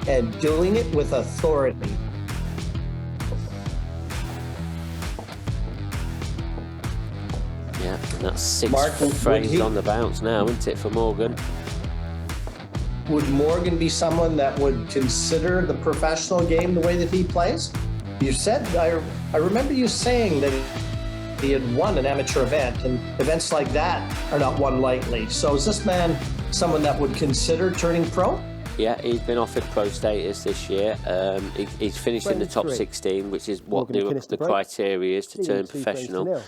and doing it with authority. Yeah, and that's 6 frames on the bounce now, isn't it, for Morgan? Would Morgan be someone that would consider the professional game the way that he plays? You said, I remember you saying that he had won an amateur event, and events like that are not won lightly. So is this man someone that would consider turning pro? Yeah, he's been offered pro status this year. He's finished in the top 16, which is what the criteria is to turn professional.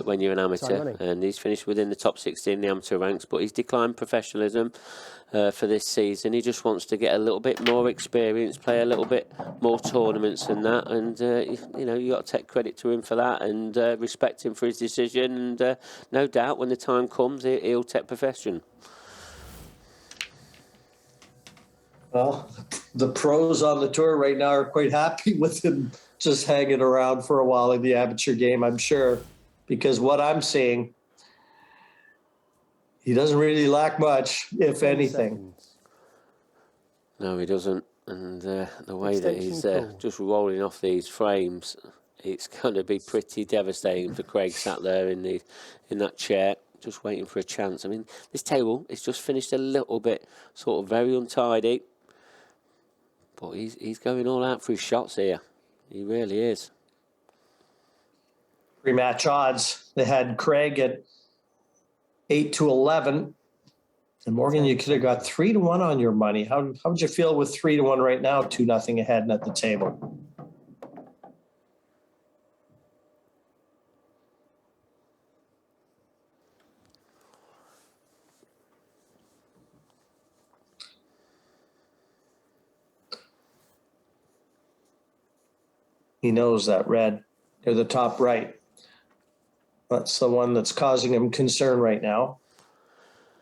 When you're an amateur, and he's finished within the top 16 in the amateur ranks, but he's declined professionalism for this season. He just wants to get a little bit more experience, play a little bit more tournaments than that, and you know, you got to take credit to him for that and respect him for his decision, and no doubt when the time comes he'll take profession. Well, the pros on the tour right now are quite happy with him just hanging around for a while in the amateur game, I'm sure. Because what I'm seeing, he doesn't really lack much, if anything. No, he doesn't. And the way that he's just rolling off these frames, it's going to be pretty devastating for Craig sat there in that chair, just waiting for a chance. I mean, this table is just finished a little bit sort of very untidy. But he's going all out for his shots here. He really is. Pre-match odds, they had Craig at 8-11, and Morgan, you could have got 3-1 on your money. How would you feel with 3-1 right now, 2-0 ahead and at the table? He knows that red near the top right. That's the one that's causing him concern right now.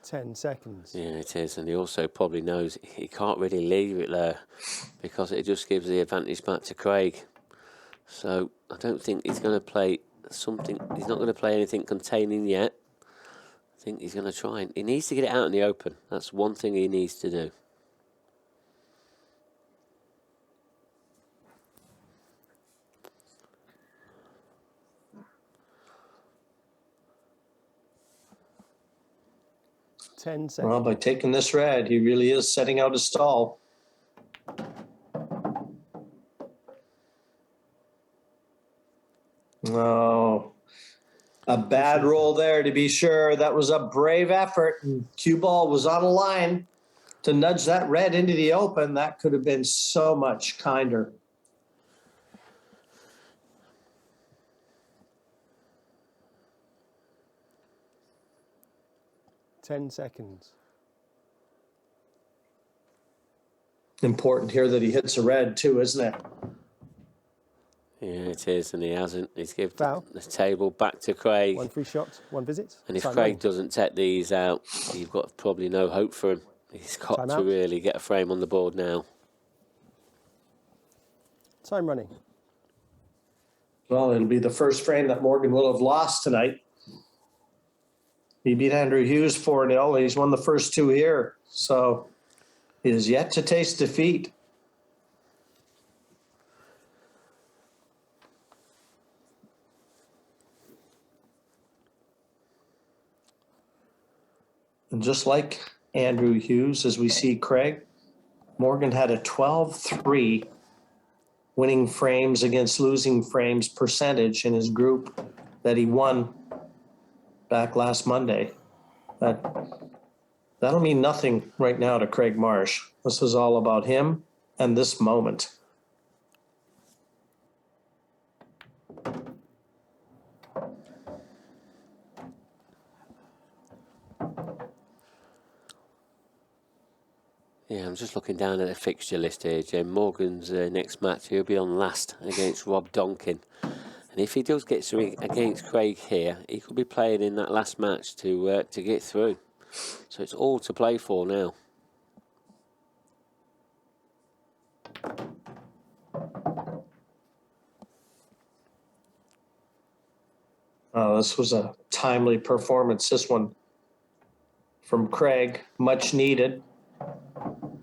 10 seconds. Yeah, it is, and he also probably knows he can't really leave it there because it just gives the advantage back to Craig. So I don't think he's going to play something. He's not going to play anything containing yet. I think he's going to try and he needs to get it out in the open. That's one thing he needs to do. Well, by taking this red, he really is setting out a stall. Oh, a bad roll there to be sure. That was a brave effort. Cue ball was on a line to nudge that red into the open. That could have been so much kinder. Ten seconds. Important here that he hits a red too, isn't it? Yeah, it is, and he hasn't. He's given Foul. the table back to Craig. One free shot, one visit. And if Time Craig running. doesn't take these out, you've got probably no hope for him. He's got Time to out. really get a frame on the board now. Time running. Well, it'll be the first frame that Morgan will have lost tonight. He beat Andrew Hughes 4-0. He's won the first two here. So he has yet to taste defeat. And just like Andrew Hughes, as we see Craig, Morgan had a 12-3 winning frames against losing frames percentage in his group that he won back last Monday. That'll mean nothing right now to Craig Marsh. This is all about him and this moment. Yeah, I'm just looking down at the fixture list here, Jim. Morgan's next match, he'll be on last against Rob Donkin. And if he does get something against Craig here, he could be playing in that last match to get through. So it's all to play for now. This was a timely performance, this one from Craig, much needed.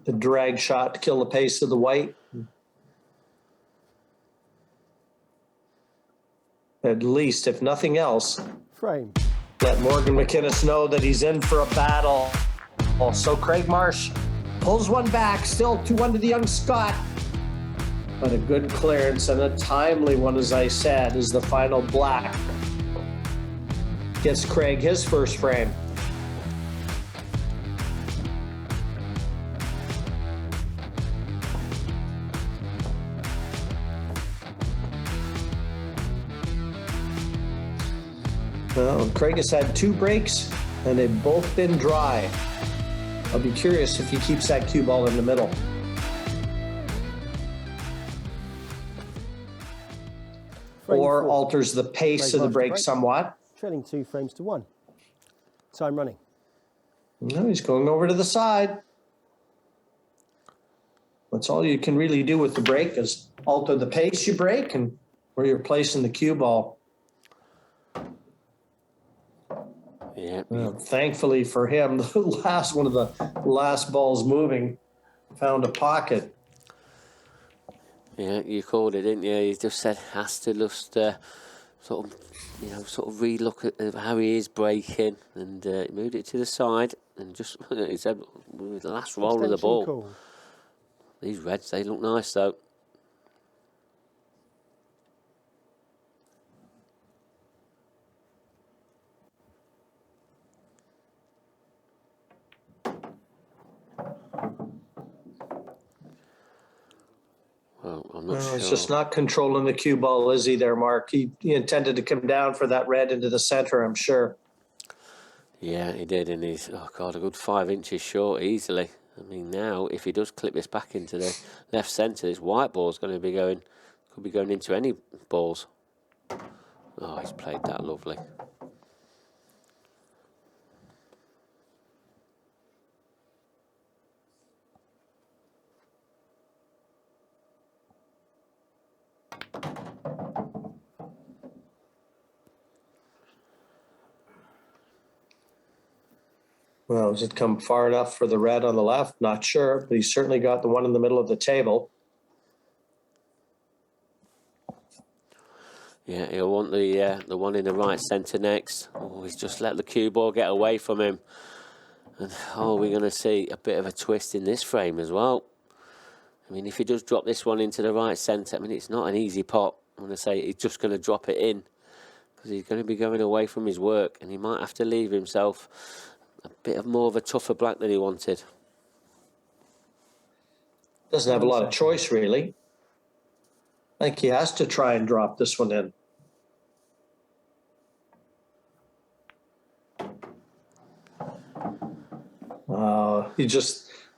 The drag shot to kill the pace of the white. At least, if nothing else, Frame. let Morgan McInnes know that he's in for a battle. Also, Craig Marsh pulls one back, still 2-1 to the young Scot. But a good clearance and a timely one, as I said, is the final black. Gets Craig his first frame. Well, Craig has had two breaks, and they've both been dry. I'll be curious if he keeps that cue ball in the middle. Frame Or four. alters the pace Craig of the Marsh to break break. somewhat. Trailing 2 frames to 1. Time running. No, he's going over to the side. That's all you can really do with the break is alter the pace you break and where you're placing the cue ball. Yeah. Thankfully for him, the last one of the last balls moving found a pocket. Yeah, you called it, didn't you? You just said has to just sort of relook at how he is breaking, and he moved it to the side, and just he said with the last roll of the Extension ball. call. These reds, they look nice though. Well, I'm not sure. It's just not controlling the cue ball, is he there, Mark? He intended to come down for that red into the center, I'm sure. Yeah, he did, and he's, oh God, a good 5 inches short easily. I mean, now, if he does clip this back into the left centre, this white ball's going to be going, could be going into any balls. Oh, he's played that lovely. Well, has it come far enough for the red on the left? Not sure, but he's certainly got the one in the middle of the table. Yeah, he'll want the one in the right centre next. Oh, he's just let the cue ball get away from him. And, oh, we're going to see a bit of a twist in this frame as well. I mean, if he does drop this one into the right centre, I mean, it's not an easy pot. I'm going to say he's just going to drop it in because he's going to be going away from his work and he might have to leave himself a bit of more of a tougher black than he wanted. Doesn't have a lot of choice, really. I think he has to try and drop this one in.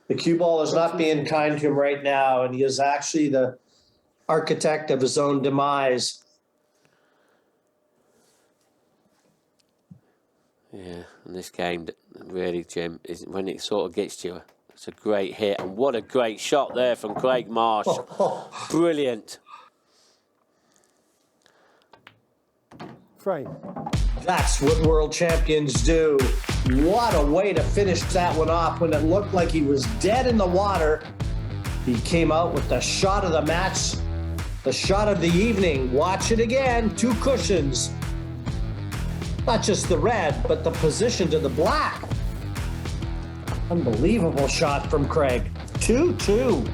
The cue ball is not being kind to him right now, and he is actually the architect of his own demise. Yeah, and this game, really, Jim, is when it sort of gets to you. It's a great hit, and what a great shot there from Craig Marsh. Brilliant. Frame. That's what world champions do. What a way to finish that one off when it looked like he was dead in the water. He came out with the shot of the match, the shot of the evening. Watch it again, 2 cushions. Not just the red, but the position to the black. Unbelievable shot from Craig. 2-2.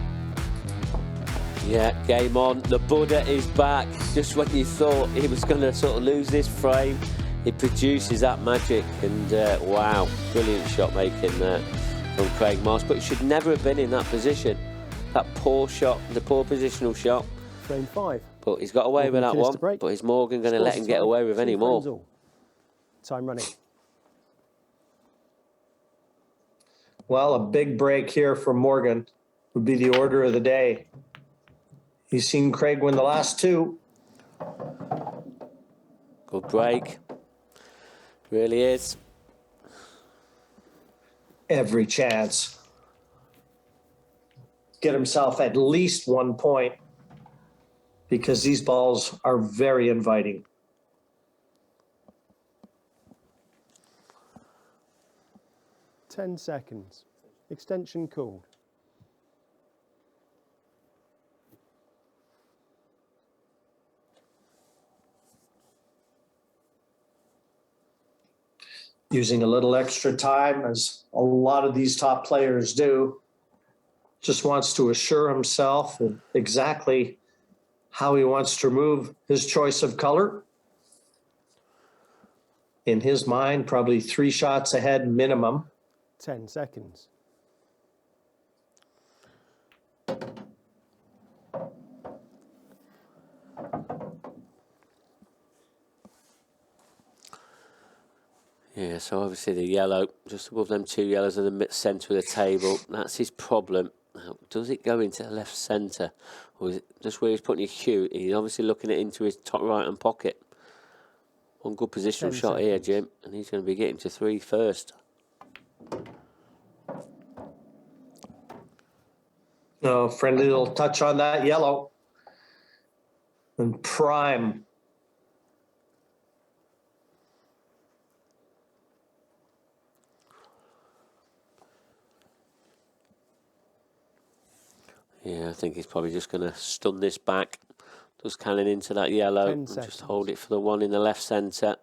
Yeah, game on. The Buddha is back. Just when you thought he was going to sort of lose this frame, it produces that magic. And wow, brilliant shot making there from Craig Marsh. But he should never have been in that position. That poor shot, the poor positional shot. Frame 5. But he's got away with that one. But is Morgan going to let him get away with any more? Time running. Well, a big break here for Morgan would be the order of the day. He's seen Craig win the last 2. Good break. Really is. Every chance. Get himself at least 1 point because these balls are very inviting. Ten seconds. Extension called. Using a little extra time, as a lot of these top players do. Just wants to assure himself of exactly how he wants to remove his choice of color. In his mind, probably 3 shots ahead minimum. 10 seconds. Yeah, so obviously the yellow, just above them 2 yellows in the centre of the table, that's his problem. Now, does it go into the left centre? Or is it just where he's putting his cue? He's obviously looking it into his top right-hand pocket. One good positional shot here, Jim, and he's going to be getting to 3 first. No, friendly little touch on that yellow. And prime. Yeah, I think he's probably just going to stun this back. Just cannon into that yellow. And just hold it for the one in the left centre.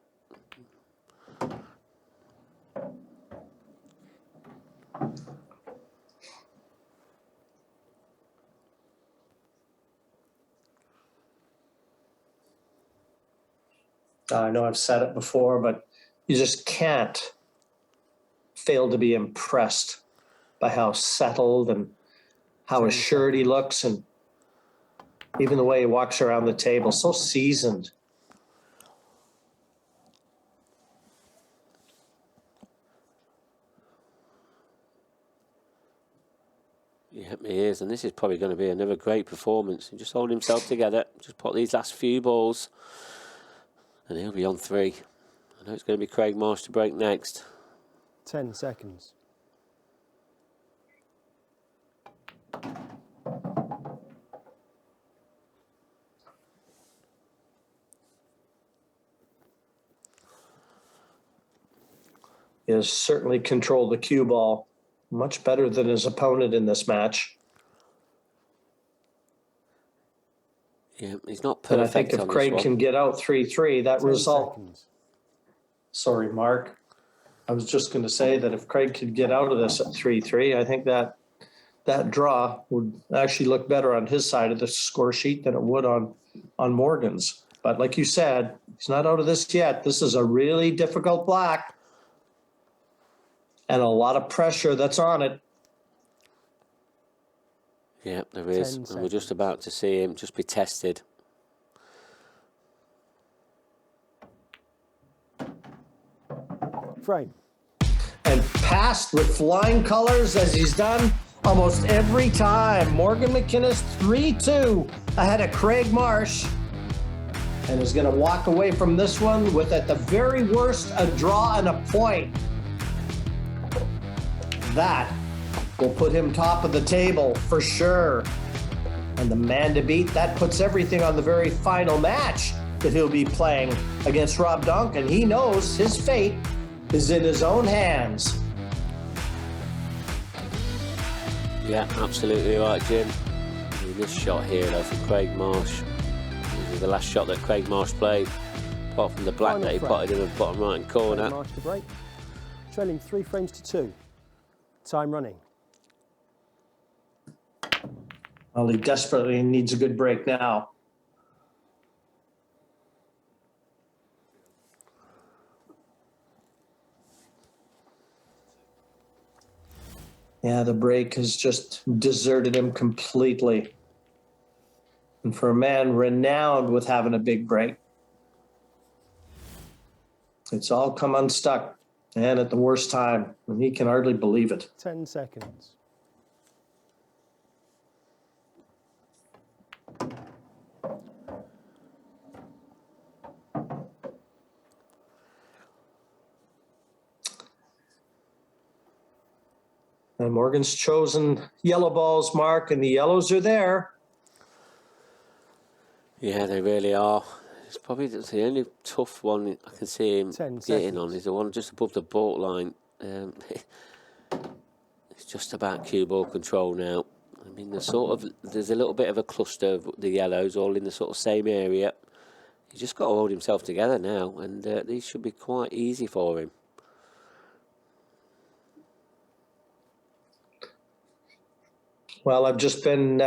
I know I've said it before, but you just can't fail to be impressed by how settled and how assured he looks, and even the way he walks around the table, so seasoned. Yeah, he is, and this is probably going to be another great performance. Just hold himself together, just put these last few balls, and he'll be on 3. I know it's going to be Craig Marsh to break next. 10 seconds. He has certainly controlled the cue ball much better than his opponent in this match. Yeah, he's not And perfect. I think if on this Craig one. can get out 3-3, that 10 result. seconds. Sorry, Mark. I was just going to say that if Craig could get out of this at 3-3, I think that draw would actually look better on his side of the score sheet than it would on Morgan's. But like you said, he's not out of this yet. This is a really difficult black and a lot of pressure that's on it. Yeah, there is. 10 And we're just seconds. about to see him just be tested. Frame. And passed with flying colors as he's done almost every time. Morgan McInnes 3-2 ahead of Craig Marsh, and is going to walk away from this one with, at the very worst, a draw and a point. That will put him top of the table for sure. And the man to beat, that puts everything on the very final match that he'll be playing against Rob Duncan. He knows his fate is in his own hands. Yeah, absolutely right, Jim. This shot here, though, from Craig Marsh. This is the last shot that Craig Marsh played, apart from the black Final that he frame. potted in the bottom right corner. Craig Marsh to break. Trailing 3 frames to 2. Time running. Well, he desperately needs a good break now. Yeah, the break has just deserted him completely. And for a man renowned with having a big break, it's all come unstuck, and at the worst time, and he can hardly believe it. 10 seconds. And Morgan's chosen yellow balls, Mark, and the yellows are there. Yeah, they really are. It's probably the only tough one I can see him 10 getting on seconds. is the one just above the baulk line. It's just about cue ball control now. I mean, there's a little bit of a cluster of the yellows all in the sort of same area. He's just got to hold himself together now, and these should be quite easy for him. Well, I've just been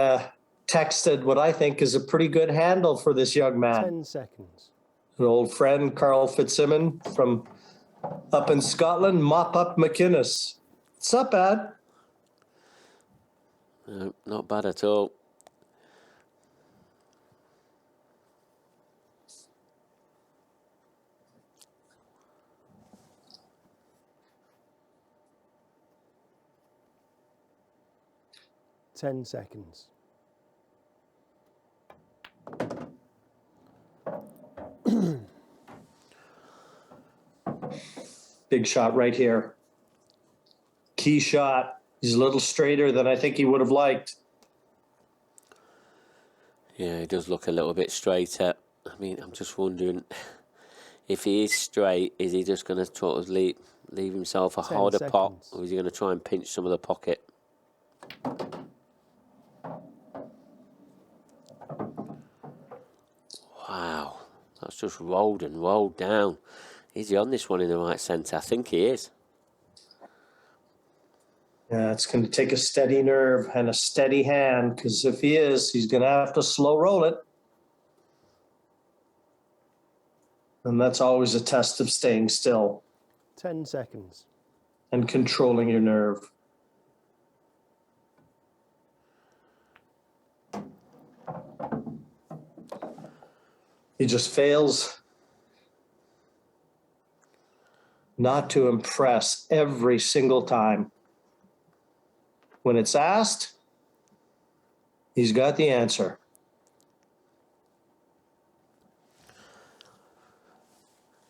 texted what I think is a pretty good handle for this young man. 10 seconds. An old friend, Carl Fitzsimmons from up in Scotland, Mop Up McInnes. It's not bad. No, not bad at all. Ten seconds. Big shot right here. Key shot. He's a little straighter than I think he would have liked. Yeah, he does look a little bit straighter. I mean, I'm just wondering if he is straight, is he just going to sort of leave himself a 10 harder pot, seconds. or is he going to try and pinch some of the pocket? Wow, that's just rolled and rolled down. Is he on this one in the right centre? I think he is. Yeah, it's going to take a steady nerve and a steady hand, because if he is, he's going to have to slow roll it. And that's always a test of staying still 10 seconds. and controlling your nerve. He just fails not to impress every single time. When it's asked, he's got the answer.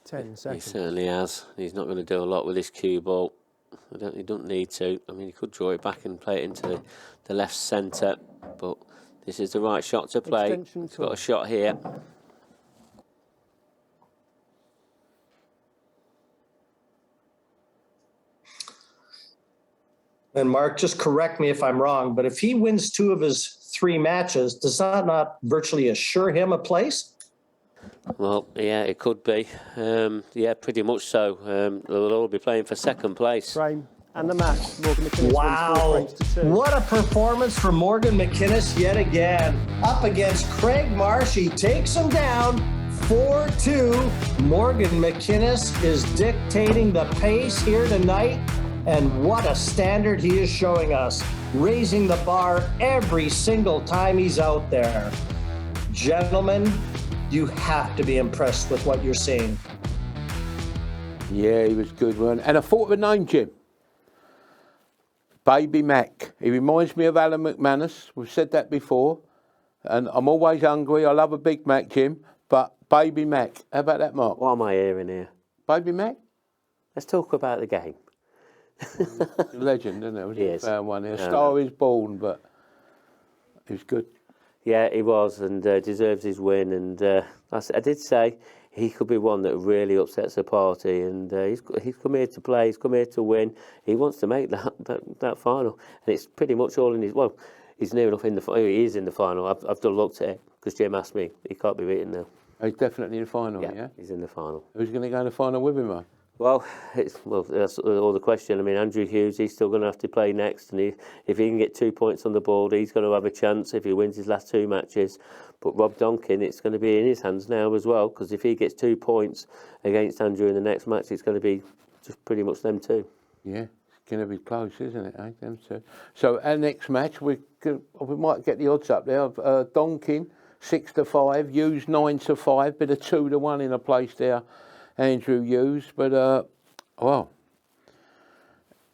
Ten He seconds. certainly has. He's not going to do a lot with his cue ball. He don't need to. I mean, he could draw it back and play it into the left centre, but this is the right shot to play. Extension He's got call. a shot here. And Mark, just correct me if I'm wrong, but if he wins 2 of his 3 matches, does that not virtually assure him a place? Well, yeah, it could be. Yeah, pretty much so. They'll all be playing for second place. Frame and the match. Morgan McInnes wins 4 Wow. frames to 2. What a performance from Morgan McInnes yet again. Up against Craig Marsh, he takes him down 4-2. Morgan McInnes is dictating the pace here tonight. And what a standard he is showing us, raising the bar every single time he's out there. Gentlemen, you have to be impressed with what you're seeing. Yeah, he was good, one. And I thought of a name, Jim. Baby Mac. He reminds me of Alan McManus. We've said that before. And I'm always hungry. I love a Big Mac, Jim. But Baby Mac. How about that, Mark? What am I hearing here? Baby Mac? Let's talk about the game. Legend, isn't it? He is. Found one here. Star is born, but he was good. Yeah, he was, and deserves his win. And I did say he could be one that really upsets the party. And he's come here to play. He's come here to win. He wants to make that final, and it's pretty much all in his. Well, he's near enough in the. He is in the final. I've just looked at it because Jim asked me. He can't be beaten now. He's definitely in the final. Yeah, he's in the final. Who's going to go in the final with him, mate? Well, that's all the question. I mean, Andrew Hughes, he's still going to have to play next, and if he can get 2 points on the board, he's going to have a chance if he wins his last 2 matches. But Rob Donkin, it's going to be in his hands now as well, because if he gets 2 points against Andrew in the next match, it's going to be just pretty much them 2. Yeah, it's going to be close, isn't it? Them 2. So our next match, we might get the odds up there. Donkin 6-5, Hughes 9-5, bit of 2-1 in a place there. Andrew Hughes, but well,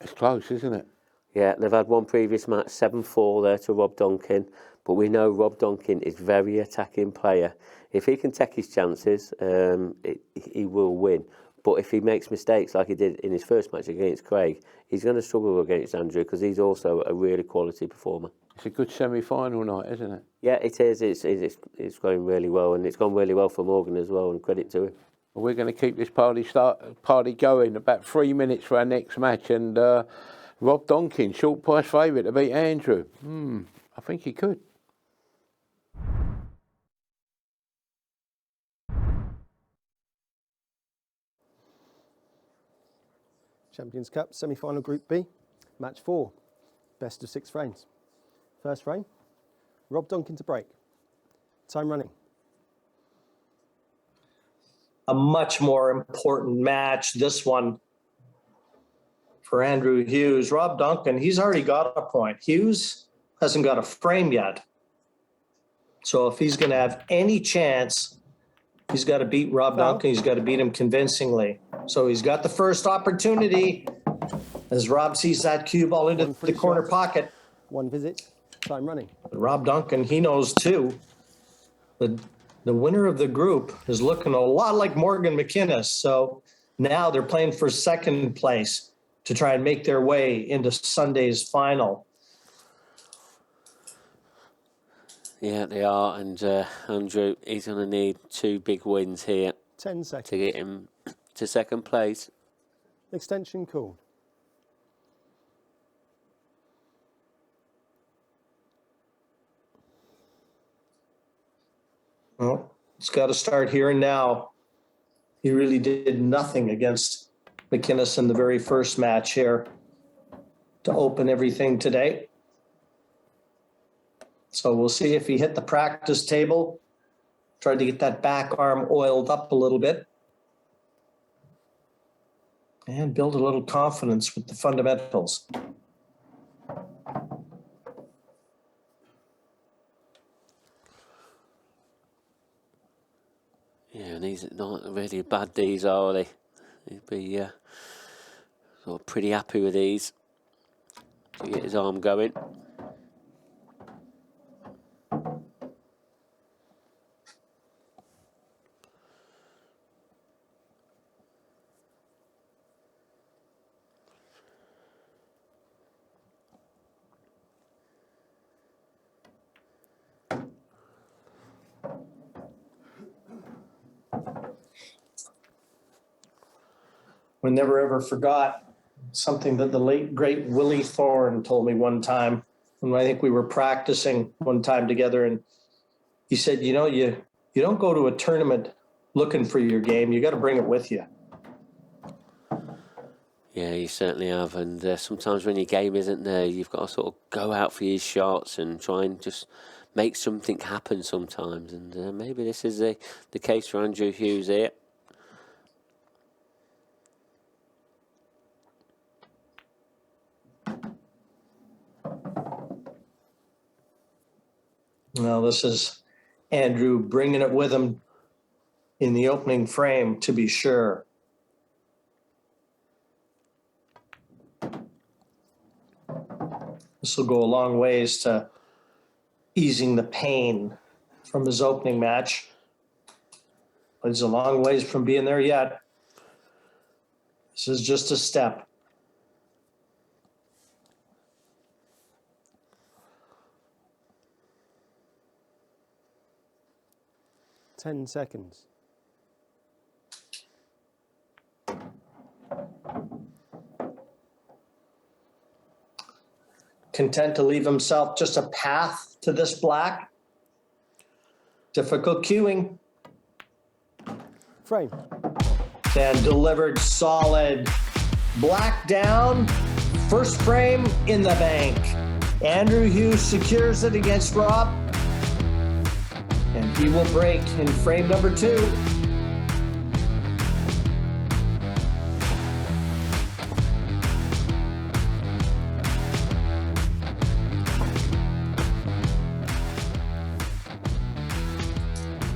it's close, isn't it? Yeah, they've had one previous match, 7-4 there to Rob Donkin, but we know Rob Donkin is a very attacking player. If he can take his chances, he will win. But if he makes mistakes like he did in his first match against Craig, he's going to struggle against Andrew because he's also a really quality performer. It's a good semi-final night, isn't it? Yeah, it is. It's going really well, and it's gone really well for Morgan as well, and credit to him. We're going to keep this party going. About 3 minutes for our next match, and Rob Donkin, short price favourite to beat Andrew. I think he could. Champions Cup semi-final Group B, match 4, best of 6 frames. First frame, Rob Donkin to break. Time running. A much more important match, this one, for Andrew Hughes. Rob Donkin, he's already got a point. Hughes hasn't got a frame yet. So if he's going to have any chance, he's got to beat Rob Donkin. He's got to beat him convincingly. So he's got the first opportunity as Rob sees that cue ball into the corner pocket. 1 visit, time running. Rob Donkin, he knows too. The winner of the group is looking a lot like Morgan McInnes. So now they're playing for second place to try and make their way into Sunday's final. Yeah, they are. And Andrew, he's going to need 2 big wins here 10 seconds. to get him to second place. Extension called. Well, it's got to start here and now. He really did nothing against McInnes in the very first match here to open everything today. So we'll see if he hit the practice table, tried to get that back arm oiled up a little bit, and build a little confidence with the fundamentals. Yeah, and these not really bad, these are they? He'd be sort of pretty happy with these to get his arm going. We never ever forgot something that the late, great Willie Thorne told me one time. And I think we were practicing one time together. And he said, you don't go to a tournament looking for your game. You got to bring it with you. Yeah, you certainly have. And sometimes when your game isn't there, you've got to sort of go out for your shots and try and just make something happen sometimes. And maybe this is the case for Andrew Hughes here. Well, this is Andrew bringing it with him in the opening frame, to be sure. This will go a long ways to easing the pain from his opening match. But he's a long ways from being there yet. This is just a step. Ten seconds. Content to leave himself just a path to this black. Difficult cueing. Frame. And delivered solid. Black down. First frame in the bank. Andrew Hughes secures it against Rob. And he will break in frame number 2.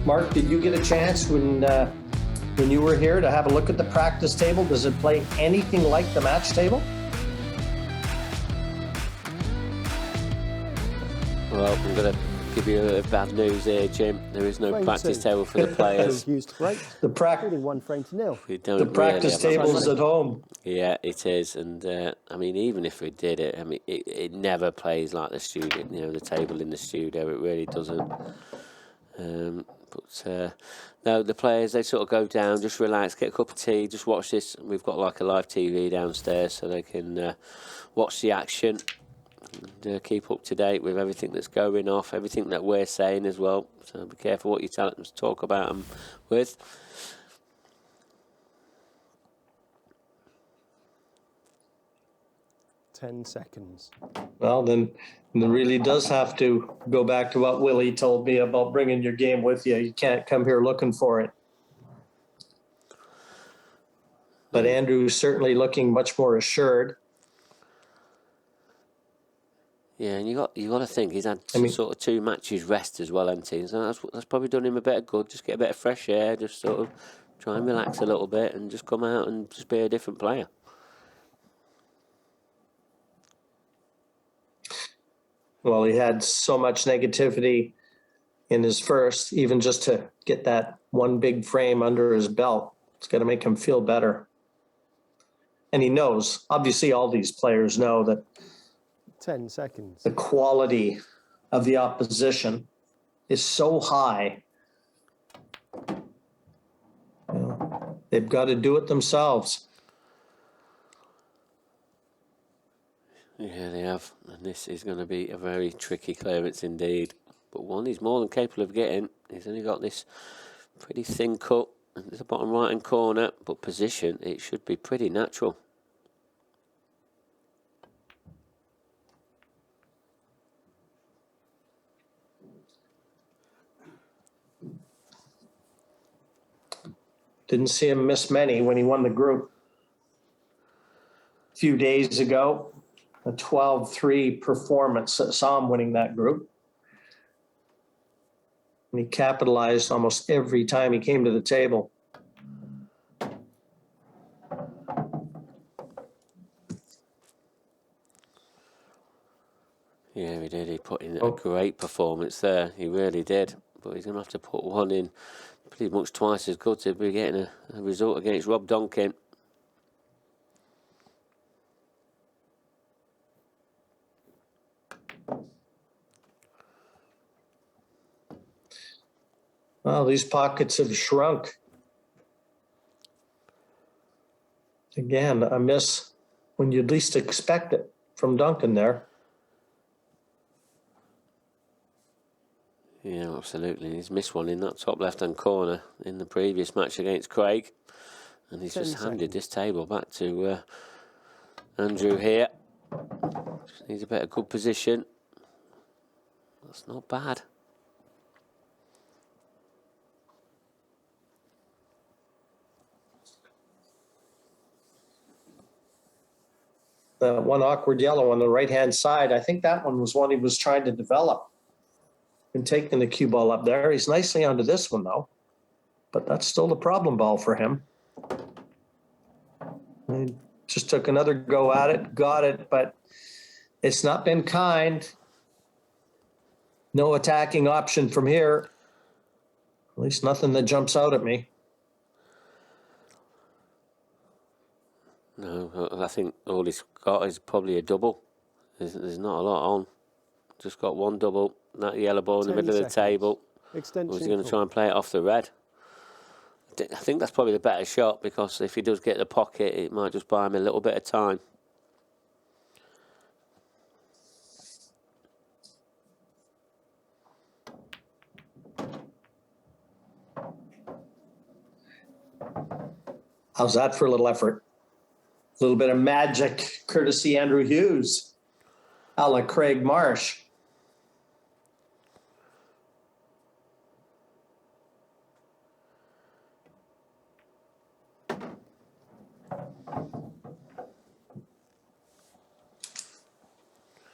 Mark, did you get a chance when you were here to have a look at the practice table? Does it play anything like the match table? Well, I'm going to give you a bad news here, Jim. There is no Frame practice 2. table for the players. Hughes to break. The Including 1-0. We don't The really practice have a table's at home. Yeah, it is, and I mean, even if we did it, I mean, it never plays like the studio. The table in the studio. It really doesn't. But no, the players, they sort of go down, just relax, get a cup of tea, just watch this. We've got like a live TV downstairs, so they can watch the action and keep up to date with everything that's going off, everything that we're saying as well. So be careful what you tell them to talk about them with. Ten seconds. Well, then it really does have to go back to what Willie told me about bringing your game with you. You can't come here looking for it. But Andrew's certainly looking much more assured. Yeah, and you got to think he's had sort of 2 matches rest as well, hasn't he? So that's probably done him a bit of good. Just get a bit of fresh air, just sort of try and relax a little bit, and just come out and just be a different player. Well, he had so much negativity in his first, even just to get that one big frame under his belt. It's got to make him feel better. And he knows, obviously all these players know that 10 seconds. the quality of the opposition is so high. They've got to do it themselves. Yeah, they have. And this is going to be a very tricky clearance indeed. But one he's more than capable of getting. He's only got this pretty thin cut at the bottom right-hand corner. But position, it should be pretty natural. Didn't see him miss many when he won the group. A few days ago, a 12-3 performance that saw him winning that group. And he capitalized almost every time he came to the table. Yeah, he did. He put in a great performance there. He really did. But he's going to have to put one in pretty much twice as good to be getting a result against Rob Donkin. Well, these pockets have shrunk. Again, I miss when you'd least expect it from Duncan there. Yeah, absolutely. He's missed one in that top left-hand corner in the previous match against Craig. And he's 10 just handed seconds. this table back to Andrew here. Just needs a bit of good position. That's not bad. The one awkward yellow on the right-hand side, I think that one was one he was trying to develop and taking the cue ball up there. He's nicely onto this one, though. But that's still the problem ball for him. He just took another go at it, got it, but it's not been kind. No attacking option from here. At least nothing that jumps out at me. No, I think all he's got is probably a double. There's not a lot on. Just got one double. That yellow ball in the 10 middle of the seconds. table. Extension. Or is he going to call. try and play it off the red? I think that's probably the better shot, because if he does get the pocket, it might just buy him a little bit of time. How's that for a little effort? A little bit of magic, courtesy Andrew Hughes, a la Craig Marsh.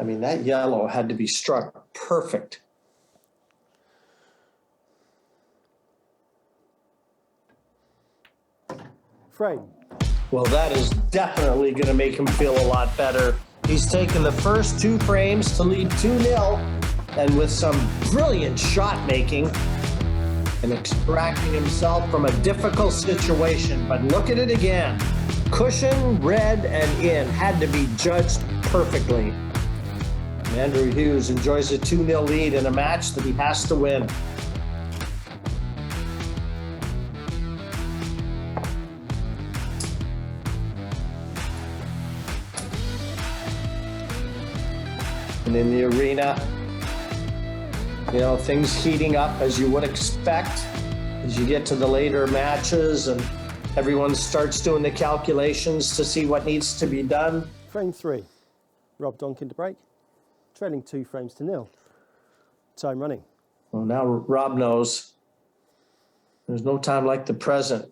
I mean, that yellow had to be struck perfect. Frame. Well, that is definitely going to make him feel a lot better. He's taken the first 2 frames to lead 2-0, and with some brilliant shot making and extracting himself from a difficult situation. But look at it again. Cushion, red, and in had to be judged perfectly. And Andrew Hughes enjoys a 2-0 lead in a match that he has to win. And in the arena, you know, things heating up as you would expect as you get to the later matches and everyone starts doing the calculations to see what needs to be done. Frame 3. Rob Donkin to break. Trailing 2 frames to 0. Time running. Well, now Rob knows there's no time like the present.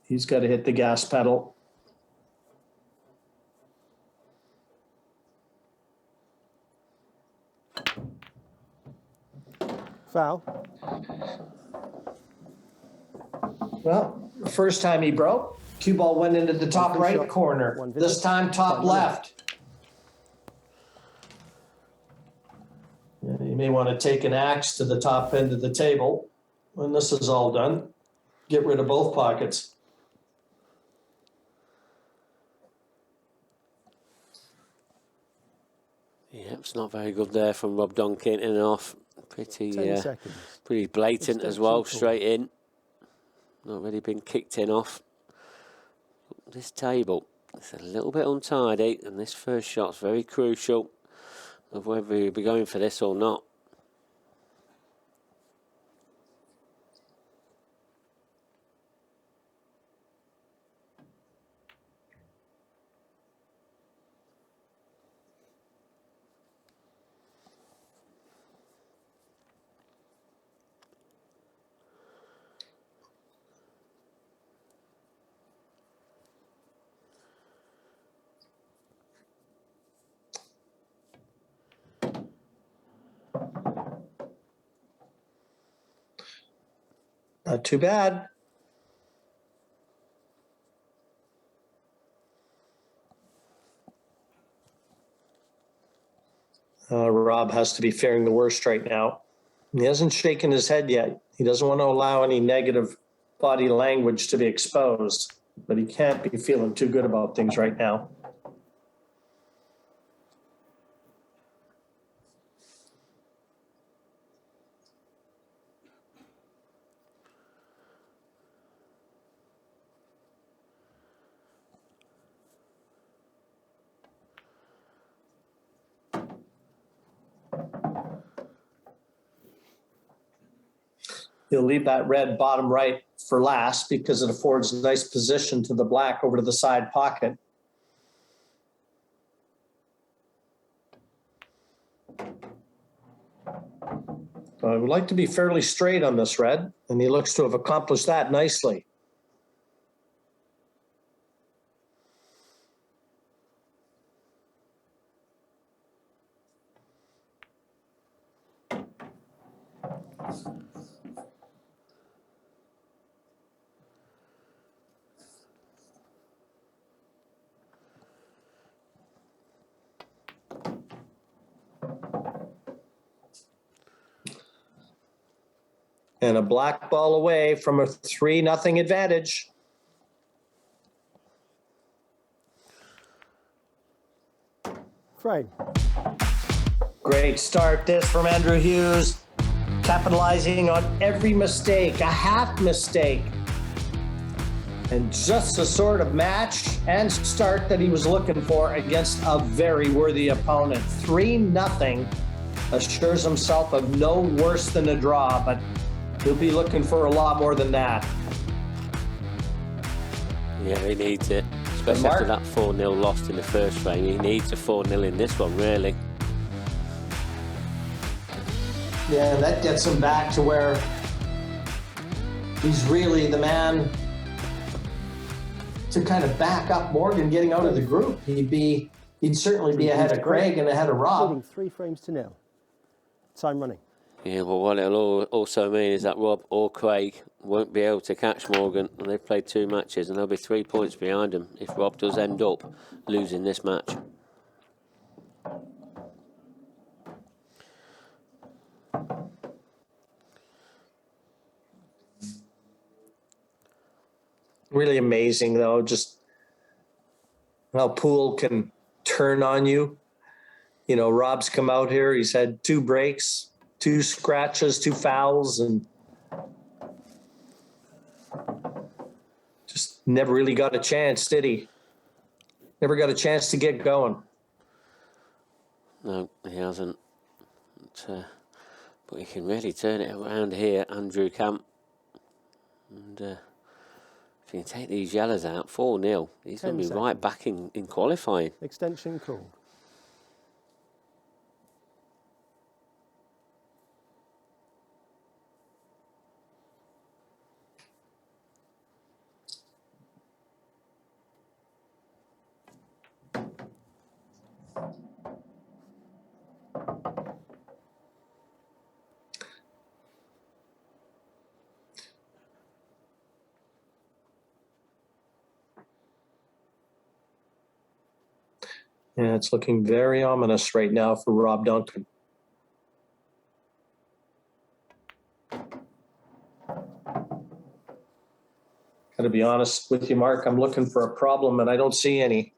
He's got to hit the gas pedal. Foul. Well, the first time he broke, cue ball went into the top right shot, corner. one visit, This time top time left. Yeah, you may want to take an axe to the top end of the table when this is all done. Get rid of both pockets. Yeah, it's not very good there from Rob Donkin, in and off. 10 seconds. Pretty blatant as well, Extension straight in. Not really been kicked in off. This table, it's a little bit untidy, and this first shot's very crucial of whether you'll be going for this or not. Not too bad. Rob has to be fearing the worst right now. He hasn't shaken his head yet. He doesn't want to allow any negative body language to be exposed, but he can't be feeling too good about things right now. He'll leave that red bottom right for last because it affords nice position to the black over to the side pocket. I would like to be fairly straight on this red, and he looks to have accomplished that nicely. And a black ball away from a 3-0 advantage. Frame. Great start this from Andrew Hughes, capitalizing on every mistake, a half mistake. And just the sort of match and start that he was looking for against a very worthy opponent. 3-0 assures himself of no worse than a draw, but he'll be looking for a lot more than that. Yeah, he needs it, especially after that 4-0 loss in the first frame. He needs a 4-0 in this one, really. Yeah, that gets him back to where he's really the man to kind of back up Morgan getting out of the group. He'd certainly be ahead of Craig and ahead of Rob. Leading 3-0. Time running. Yeah, well, what it'll also mean is that Rob or Craig won't be able to catch Morgan, and they've played 2 matches, and they'll be 3 points behind him if Rob does end up losing this match. Really amazing, though, just how pool can turn on you. You know, Rob's come out here, he's had 2 breaks, 2 scratches, 2 fouls, and just never really got a chance, did he? Never got a chance to get going. No, he hasn't. But he can really turn it around here, Andrew Camp. And if he can take these yellows out, 4-0, he's going to be right back in qualifying. Extension called. Yeah, it's looking very ominous right now for Rob Duncan. Got to be honest with you, Mark. I'm looking for a problem, and I don't see any.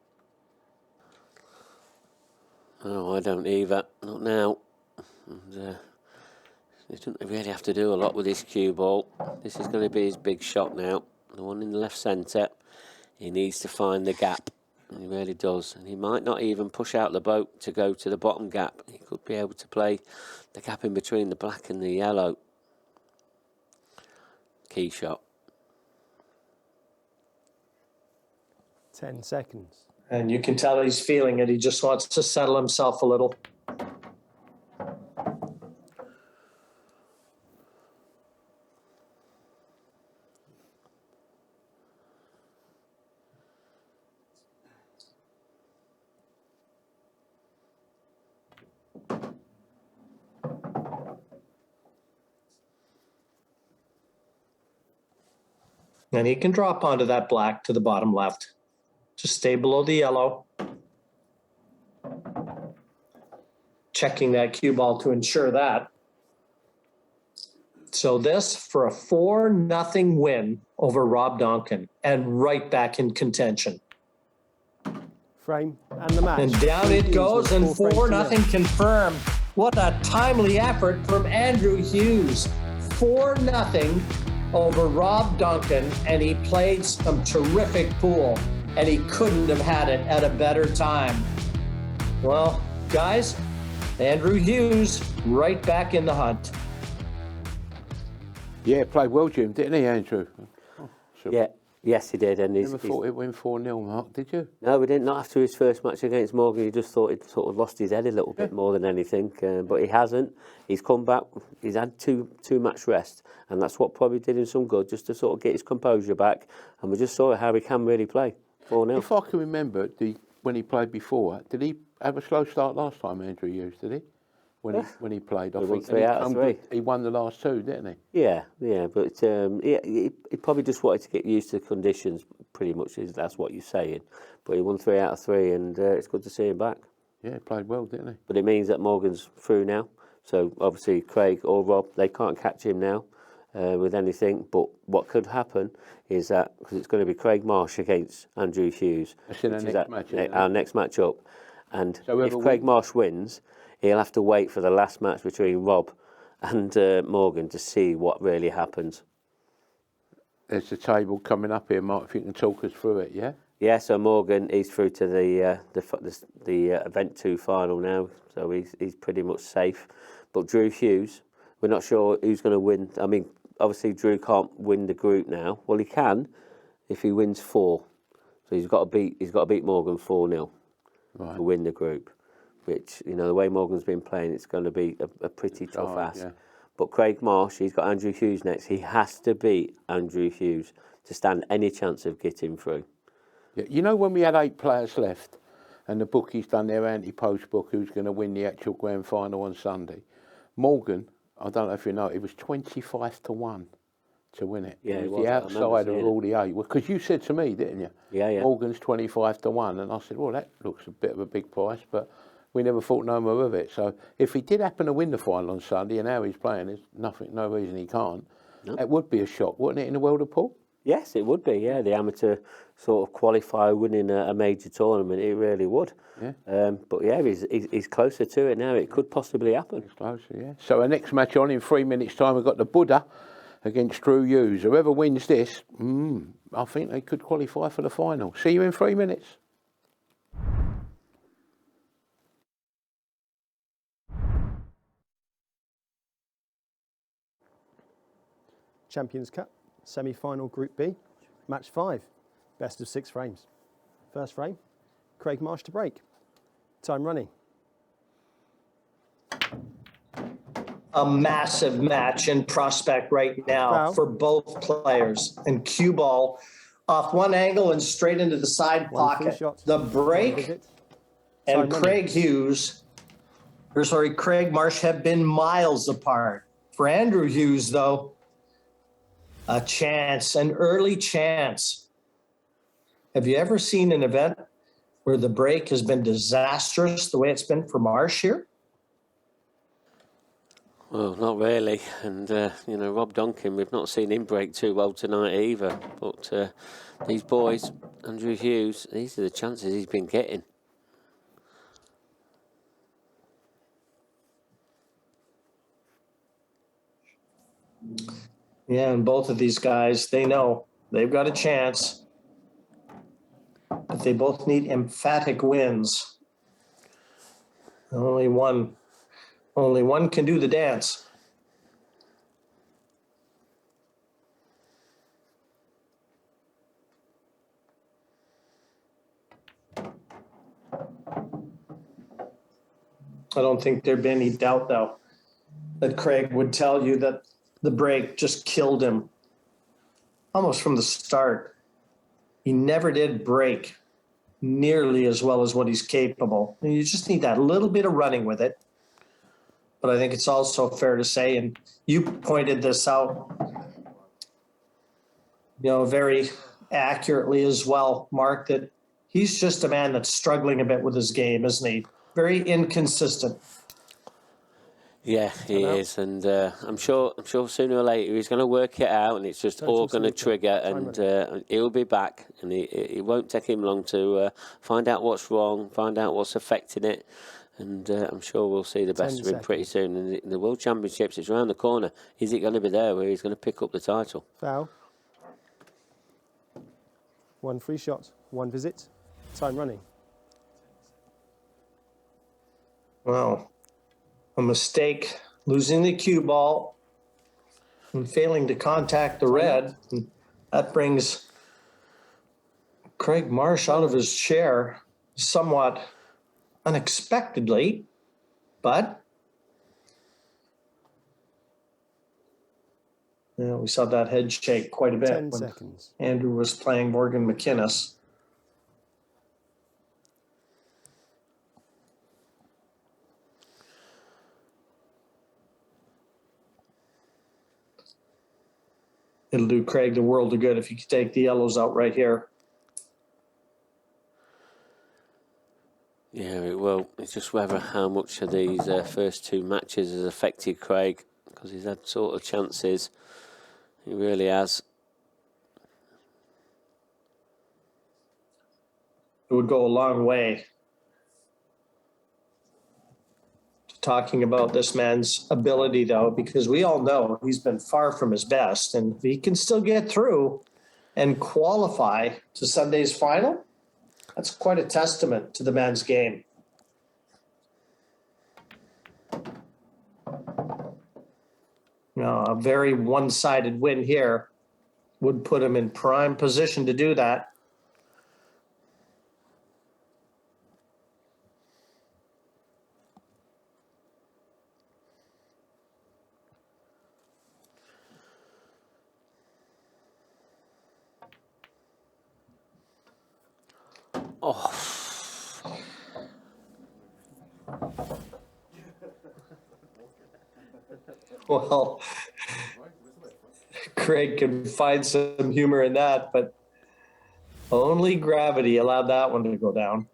Oh, I don't either. Not now. And, he doesn't really have to do a lot with his cue ball. This is going to be his big shot now. The one in the left centre. He needs to find the gap. And he really does. And he might not even push out the boat to go to the bottom gap. He could be able to play the gap in between the black and the yellow. Key shot. 10 seconds. And you can tell he's feeling it. He just wants to settle himself a little. And he can drop onto that black to the bottom left. Just stay below the yellow. Checking that cue ball to ensure that. So this for a 4-0 win over Rob Duncan and right back in contention. Frame and the match. And down it goes, and 4-0 confirmed. What a timely effort from Andrew Hughes. 4-0 over Rob Duncan, and he played some terrific pool, and he couldn't have had it at a better time. Well, guys, Andrew Hughes right back in the hunt. Yeah, played well, Jim, didn't he, Andrew? Oh, so Yeah, yes, he did. And never thought he'd win 4-0, Mark, did you? no, we didn't. Not after his first match against Morgan. He just thought he'd sort of lost his head a little bit more than anything, but he hasn't. He's come back. He's had two match rest, and that's what probably did him some good, just to sort of get his composure back. And we just saw how he can really play 4-0. If I can remember, when he played before, did he have a slow start last time, Andrew Hughes, did he? When he played, I He won think 3 out of 3. He won the last 2, didn't he? Yeah, but he probably just wanted to get used to the conditions. Pretty much, that's what you're saying. But he won 3 out of 3, and it's good to see him back. Yeah, he played well, didn't he? But it means that Morgan's through now. So obviously Craig or Rob, they can't catch him now with anything. But what could happen is that, because it's going to be Craig Marsh against Andrew Hughes, That's in our next match, isn't it? our next match up. And So if whoever Craig wins- Marsh wins, he'll have to wait for the last match between Rob and Morgan to see what really happens. There's the table coming up here, Mark, if you can talk us through it, yeah? Yeah, so Morgan, he's through to the Event 2 final now, so he's pretty much safe. But Drew Hughes, we're not sure who's going to win. I mean, obviously Drew can't win the group now. Well, he can if he wins 4. So he's got to beat Morgan 4-0 to win the group. Which, you know, the way Morgan's been playing, it's going to be a pretty tough ask. Yeah. But Craig Marsh, he's got Andrew Hughes next. He has to beat Andrew Hughes to stand any chance of getting through. Yeah. You know, when we had 8 players left and the bookies done their anti-post book who's going to win the actual grand final on Sunday, Morgan, I don't know if you know, it was 25 to 1 to win it. Yeah, it it was was. the I remember outside of seeing all the 8. Because you said to me, didn't you? Yeah. Morgan's 25 to 1. And I said, well, that looks a bit of a big price, but we never thought no more of it. So if he did happen to win the final on Sunday and how he's playing, there's no reason he can't. No. It would be a shock, wouldn't it, in the world of pool? Yes, it would be, yeah. The amateur sort of qualifier winning a major tournament, it really would. Yeah. But yeah, he's closer to it now. It could possibly happen. It's closer, yeah. So our next match on in 3 minutes' time, we've got the Buddha against Drew Hughes. Whoever wins this, I think they could qualify for the final. See you in 3 minutes. Champions Cup, semi-final Group B, match 5, best of 6 frames. First frame, Craig Marsh to break. Time running. A massive match in prospect right now Foul. for both players. And cue ball off one angle and straight into the side One free pocket. shot. The One break visit. and Time Craig Marsh have been miles apart. For Andrew Hughes, though, a chance, an early chance. Have you ever seen an event where the break has been disastrous the way it's been for Marsh here? Well, not really. And, Rob Duncan, we've not seen him break too well tonight either. But these boys, Andrew Hughes, these are the chances he's been getting. Yeah, and both of these guys, they know they've got a chance. But they both need emphatic wins. Only one can do the dance. I don't think there'd be any doubt, though, that Craig would tell you that the break just killed him almost from the start. He never did break nearly as well as what he's capable. And you just need that little bit of running with it. But I think it's also fair to say, and you pointed this out, very accurately as well, Mark, that he's just a man that's struggling a bit with his game, isn't he? Very inconsistent. Yeah, he is, and I'm sure sooner or later he's going to work it out, and it's just all going to trigger, and he'll be back, and it won't take him long to find out what's wrong, find out what's affecting it, and I'm sure we'll see the best of him pretty soon. And the World Championships is around the corner. Is it going to be there where he's going to pick up the title? Foul. One free shot, one visit. Time running. Wow. A mistake, losing the cue ball. and failing to contact the red. And that brings Craig Marsh out of his chair somewhat unexpectedly, but we saw that head shake quite a bit 10 when seconds. Andrew was playing Morgan McInnes. It'll do Craig the world of good if you could take the yellows out right here. Yeah, it will. It's just whether how much of these first two matches has affected Craig, because he's had sort of chances. He really has. It would go a long way to talking about this man's ability, though, because we all know he's been far from his best, and if he can still get through and qualify to Sunday's final, that's quite a testament to the man's game. A very one-sided win here would put him in prime position to do that. Oh. Well, Craig can find some humor in that, but only gravity allowed that one to go down.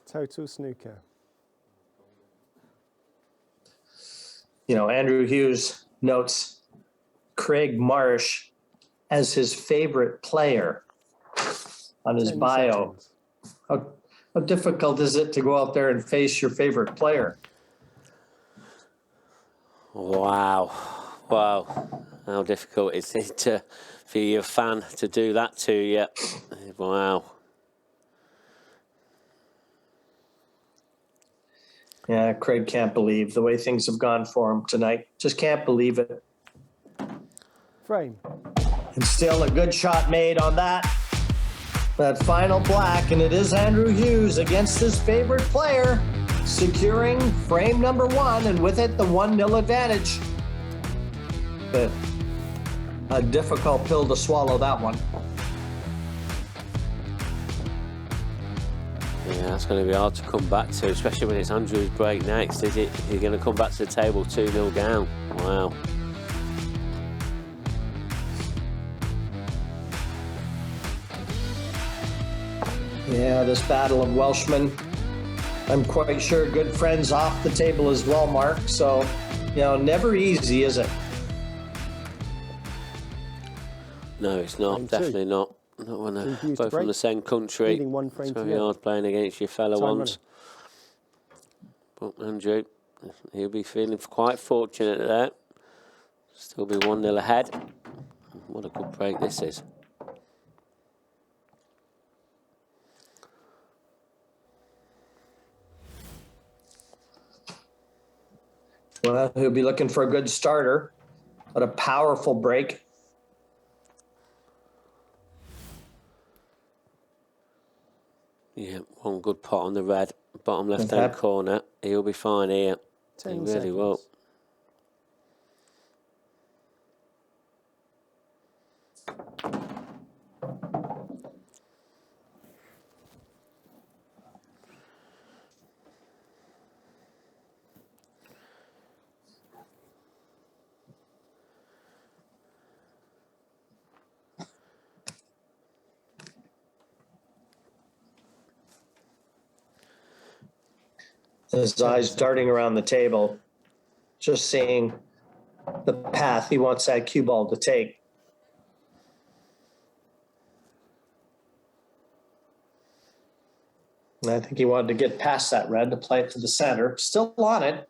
Total snooker. Andrew Hughes notes Craig Marsh as his favorite player on his 10 bio. seconds. How difficult is it to go out there and face your favorite player? Wow. How difficult is it for your fan to do that to you? Wow. Yeah, Craig can't believe the way things have gone for him tonight. Just can't believe it. Frame. And still a good shot made on that final black, and it is Andrew Hughes against his favorite player, securing frame number one, and with it the 1-0 advantage. But a difficult pill to swallow, that one. Yeah, that's going to be hard to come back to, especially when it's Andrew's break next, is it? You're going to come back to the table 2-0 down. Wow. Yeah, this battle of Welshmen, I'm quite sure good friends off the table as well, Mark. So, never easy, is it? No, it's not. Frame Definitely two. not. Not when they're Hughes to both from break. the same country. Leading one frame It's to very nil. hard playing against your fellow Time ones. But Andrew, he'll be feeling quite fortunate there. Still be 1-0 ahead. What a good break this is. Well, he'll be looking for a good starter, but a powerful break. Yeah, one good pot on the red, bottom left-hand corner. He'll be fine here. 10 He really seconds. will. His eyes darting around the table, just seeing the path he wants that cue ball to take. And I think he wanted to get past that red to play it to the center. Still on it.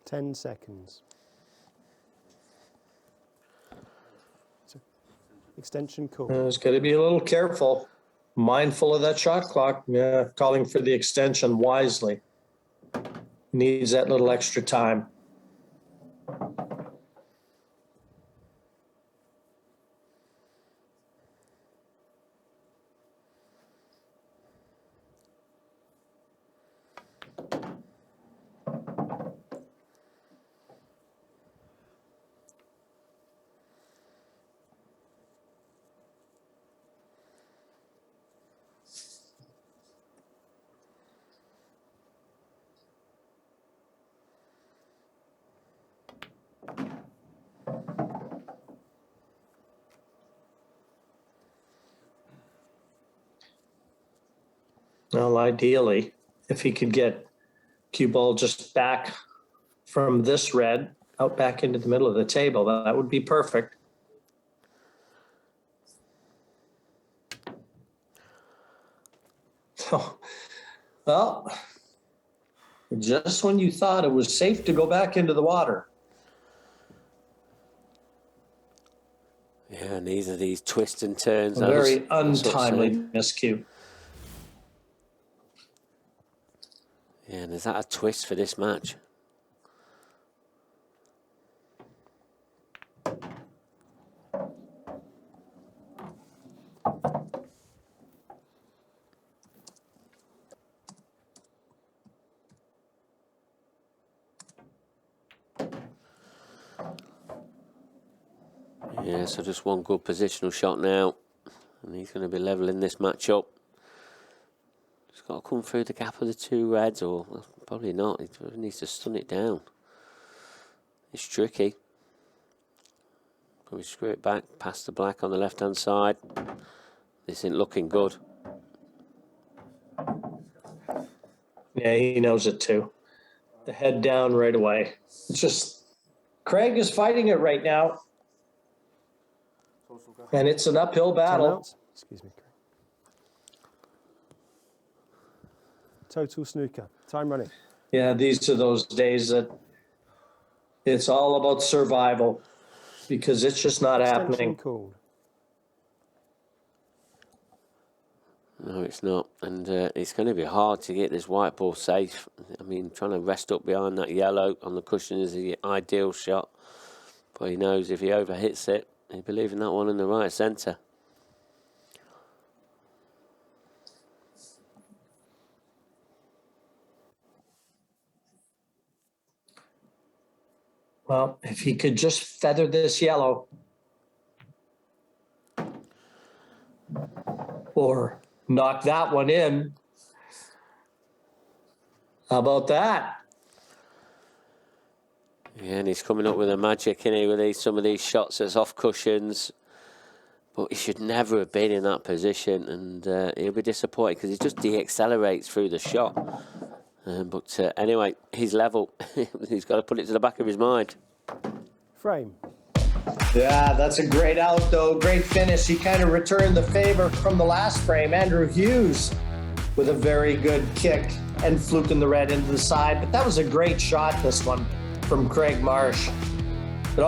10 seconds. So, extension call. He's got to be a little careful, mindful of that shot clock. Yeah, calling for the extension wisely. Needs that little extra time. Well, ideally, if he could get cue ball just back from this red out back into the middle of the table, that would be perfect. So, well, just when you thought it was safe to go back into the water. Yeah, and these are these twists and turns. A very untimely miscue. Yeah, and is that a twist for this match? Yeah, so just one good positional shot now, and he's going to be levelling this match up. He's got to come through the gap of the two reds, or well, probably not. He needs to stun it down. It's tricky. Probably screw it back past the black on the left-hand side. This isn't looking good. Yeah, he knows it too. The head down right away. It's just, Craig is fighting it right now. And it's an uphill battle. Timeout. Excuse me, Craig. Total snooker. Time running. Yeah, these are those days that it's all about survival because it's just not Extension happening. called. No, it's not. And it's going to be hard to get this white ball safe. I mean, trying to rest up behind that yellow on the cushion is the ideal shot. But he knows if he overhits it, he'll be leaving that one in the right centre. Well, if he could just feather this yellow or knock that one in. How about that? Yeah, and he's coming up with a magic in here with some of these shots that's off cushions. But he should never have been in that position, and he'll be disappointed because he just de-accelerates through the shot. But anyway, he's level. He's got to put it to the back of his mind. Frame. Yeah, that's a great out, though. Great finish. He kind of returned the favor from the last frame. Andrew Hughes with a very good kick and fluking the red into the side. But that was a great shot, this one, from Craig Marsh. It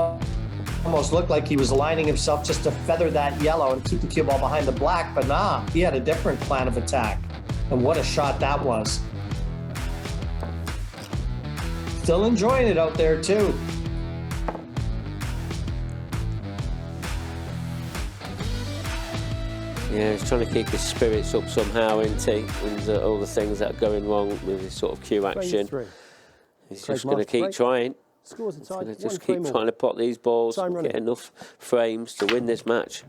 almost looked like he was aligning himself just to feather that yellow and keep the cue ball behind the black. But nah, he had a different plan of attack. And what a shot that was. Still enjoying it out there, too. Yeah, he's trying to keep his spirits up somehow, isn't he? With all the things that are going wrong with his sort of cue action. He's Craig just going to Marsh keep break. trying. Scores He's are going tied. to just 1 frame keep all. trying to pot these balls Time and running. get enough frames to win this match.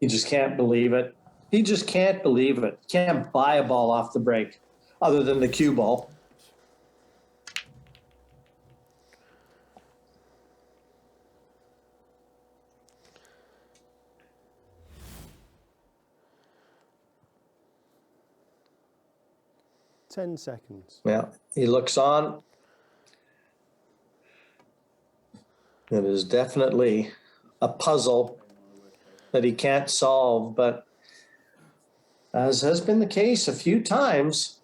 He just can't believe it. He just can't believe it. Can't buy a ball off the break other than the cue ball. Ten seconds. Yeah, he looks on. It is definitely a puzzle that he can't solve, but As has been the case a few times,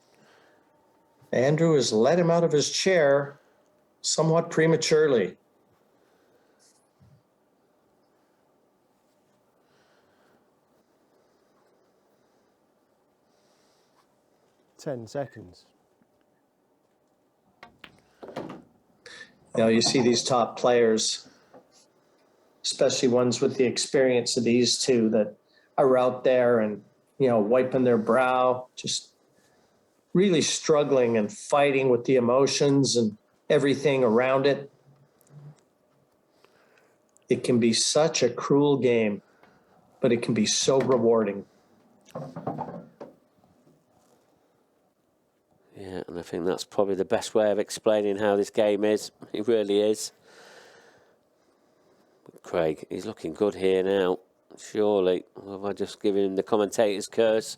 Andrew has let him out of his chair somewhat prematurely. Ten seconds. You know, you see these top players, especially ones with the experience of these two that are out there and, you know, wiping their brow, just really struggling and fighting with the emotions and everything around it. It can be such a cruel game, but it can be so rewarding. Yeah, and I think that's probably the best way of explaining how this game is. It really is. But Craig, he's looking good here now. Surely. Or have I just given him the commentator's curse?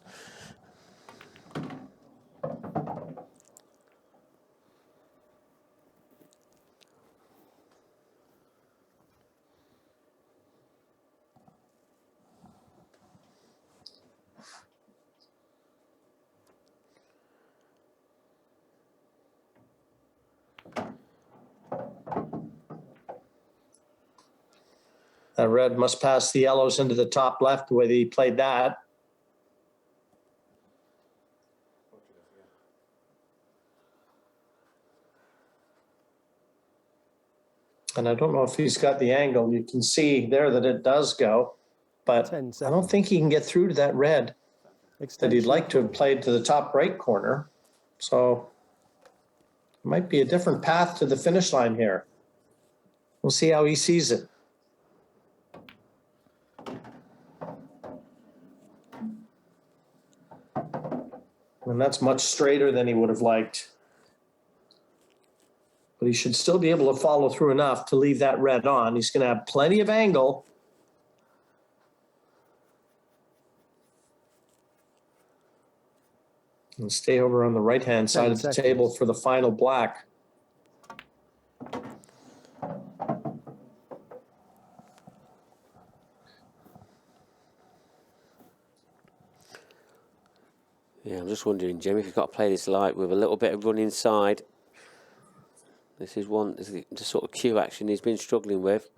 That red must pass the yellows into the top left the way that he played that. And I don't know if he's got the angle. You can see there that it does go, but 10 I don't seconds. think he can get through to that red that he'd Extension. like to have played to the top right corner. So it might be a different path to the finish line here. We'll see how he sees it. And that's much straighter than he would have liked. But he should still be able to follow through enough to leave that red on. He's going to have plenty of angle. And stay over on the right-hand side 10 of the seconds. table for the final black. Yeah, I'm just wondering, Jim, if you've got to play this light with a little bit of run inside. This is the sort of cue action he's been struggling with.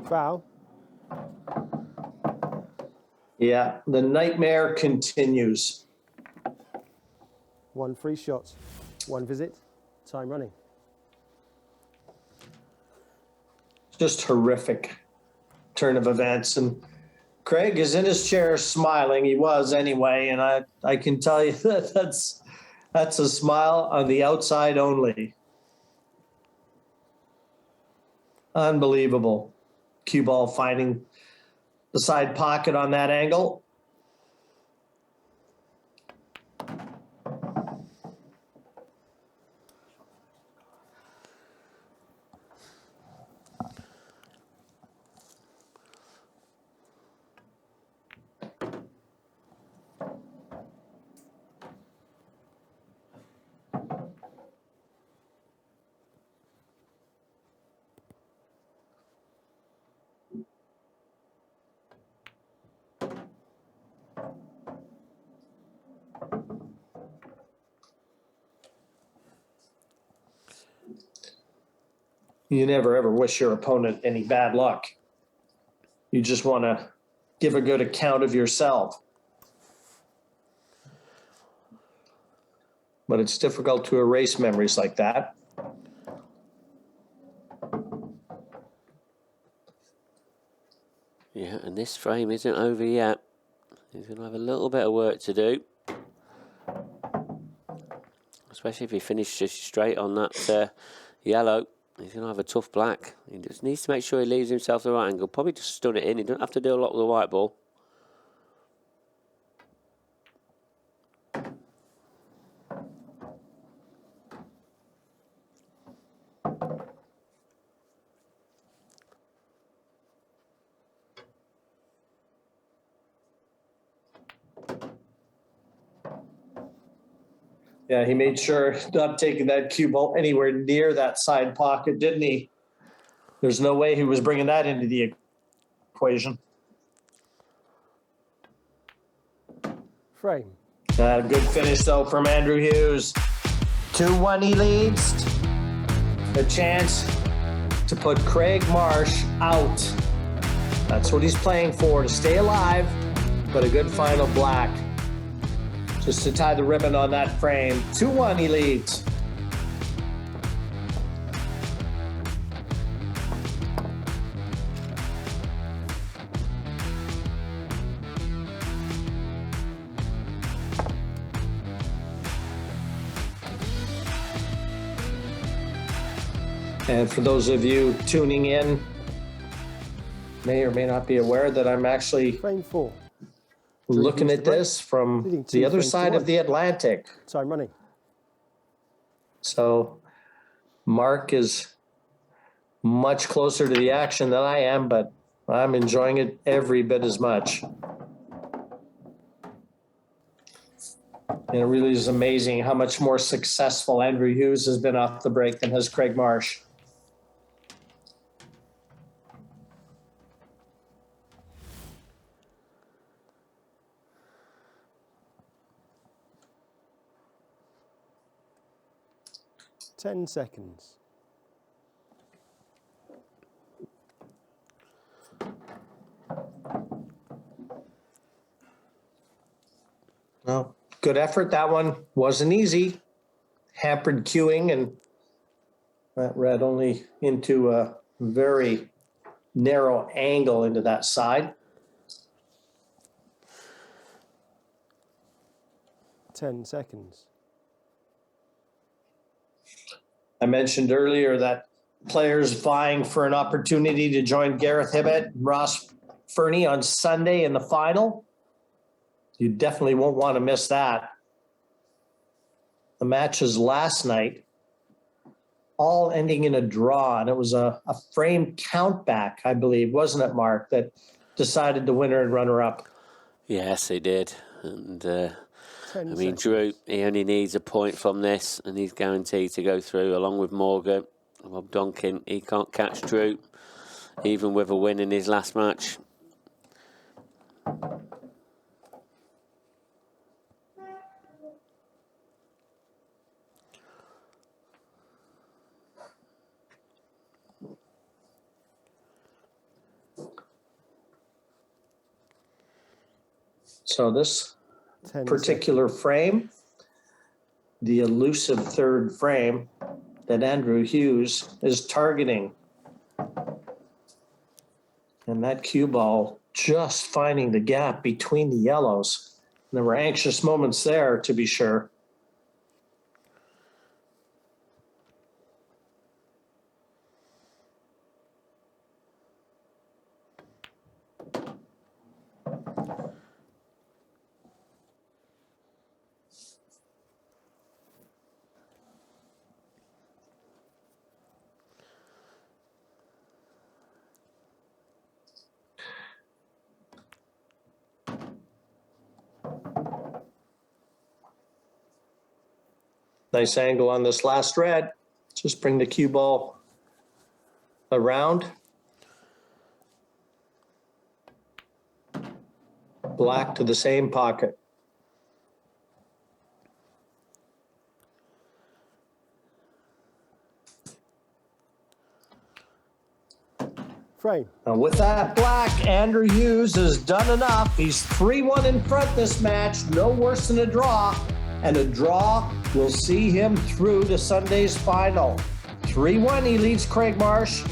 Foul. Yeah, the nightmare continues. 1 free shot. 1 visit. Time running. Just horrific turn of events. And Craig is in his chair smiling. He was anyway, and I can tell you that that's a smile on the outside only. Unbelievable. Cue ball finding the side pocket on that angle. You never ever wish your opponent any bad luck. You just want to give a good account of yourself. But it's difficult to erase memories like that. Yeah, and this frame isn't over yet. He's going to have a little bit of work to do. Especially if he finishes straight on that yellow. He's going to have a tough black. He just needs to make sure he leaves himself the right angle. Probably just stun it in. He doesn't have to do a lot with the white ball. Yeah, he made sure not taking that cue ball anywhere near that side pocket, didn't he? There's no way he was bringing that into the equation. frame. A good finish, though, from Andrew Hughes. 2-1 he leads. A chance to put Craig Marsh out. That's what he's playing for, to stay alive, but a good final black. Just to tie the ribbon on that frame. 2-1 he leads. And for those of you tuning in, may or may not be aware that I'm actually Frame 4. looking at this from the other side of the Atlantic. Time running. So Mark is much closer to the action than I am, but I'm enjoying it every bit as much. And it really is amazing how much more successful Andrew Hughes has been off the break than has Craig Marsh. Ten seconds. Well, good effort. That one wasn't easy. Hampered queuing, and that read only into a very narrow angle into that side. 10 seconds. I mentioned earlier that players vying for an opportunity to join Gareth Hibbett and Ross Fernie on Sunday in the final. You definitely won't want to miss that. The matches last night all ending in a draw, and it was a frame count back, I believe, wasn't it, Mark, that decided the winner and runner-up? Yes, he did. And I mean, seconds. Drew, he only needs a point from this, and he's guaranteed to go through, along with Morgan. Rob Donkin, he can't catch Drew, even with a win in his last match. So this 10 particular frame, the elusive third frame that Andrew Hughes is targeting. And that cue ball just finding the gap between the yellows. There were anxious moments there, to be sure. Nice angle on this last red. Just bring the cue ball around. Black to the same pocket. Frame. Now with that black, Andrew Hughes has done enough. He's 3-1 in front this match, no worse than a draw. And a draw will see him through to Sunday's final. 3-1, he leads Craig Marsh.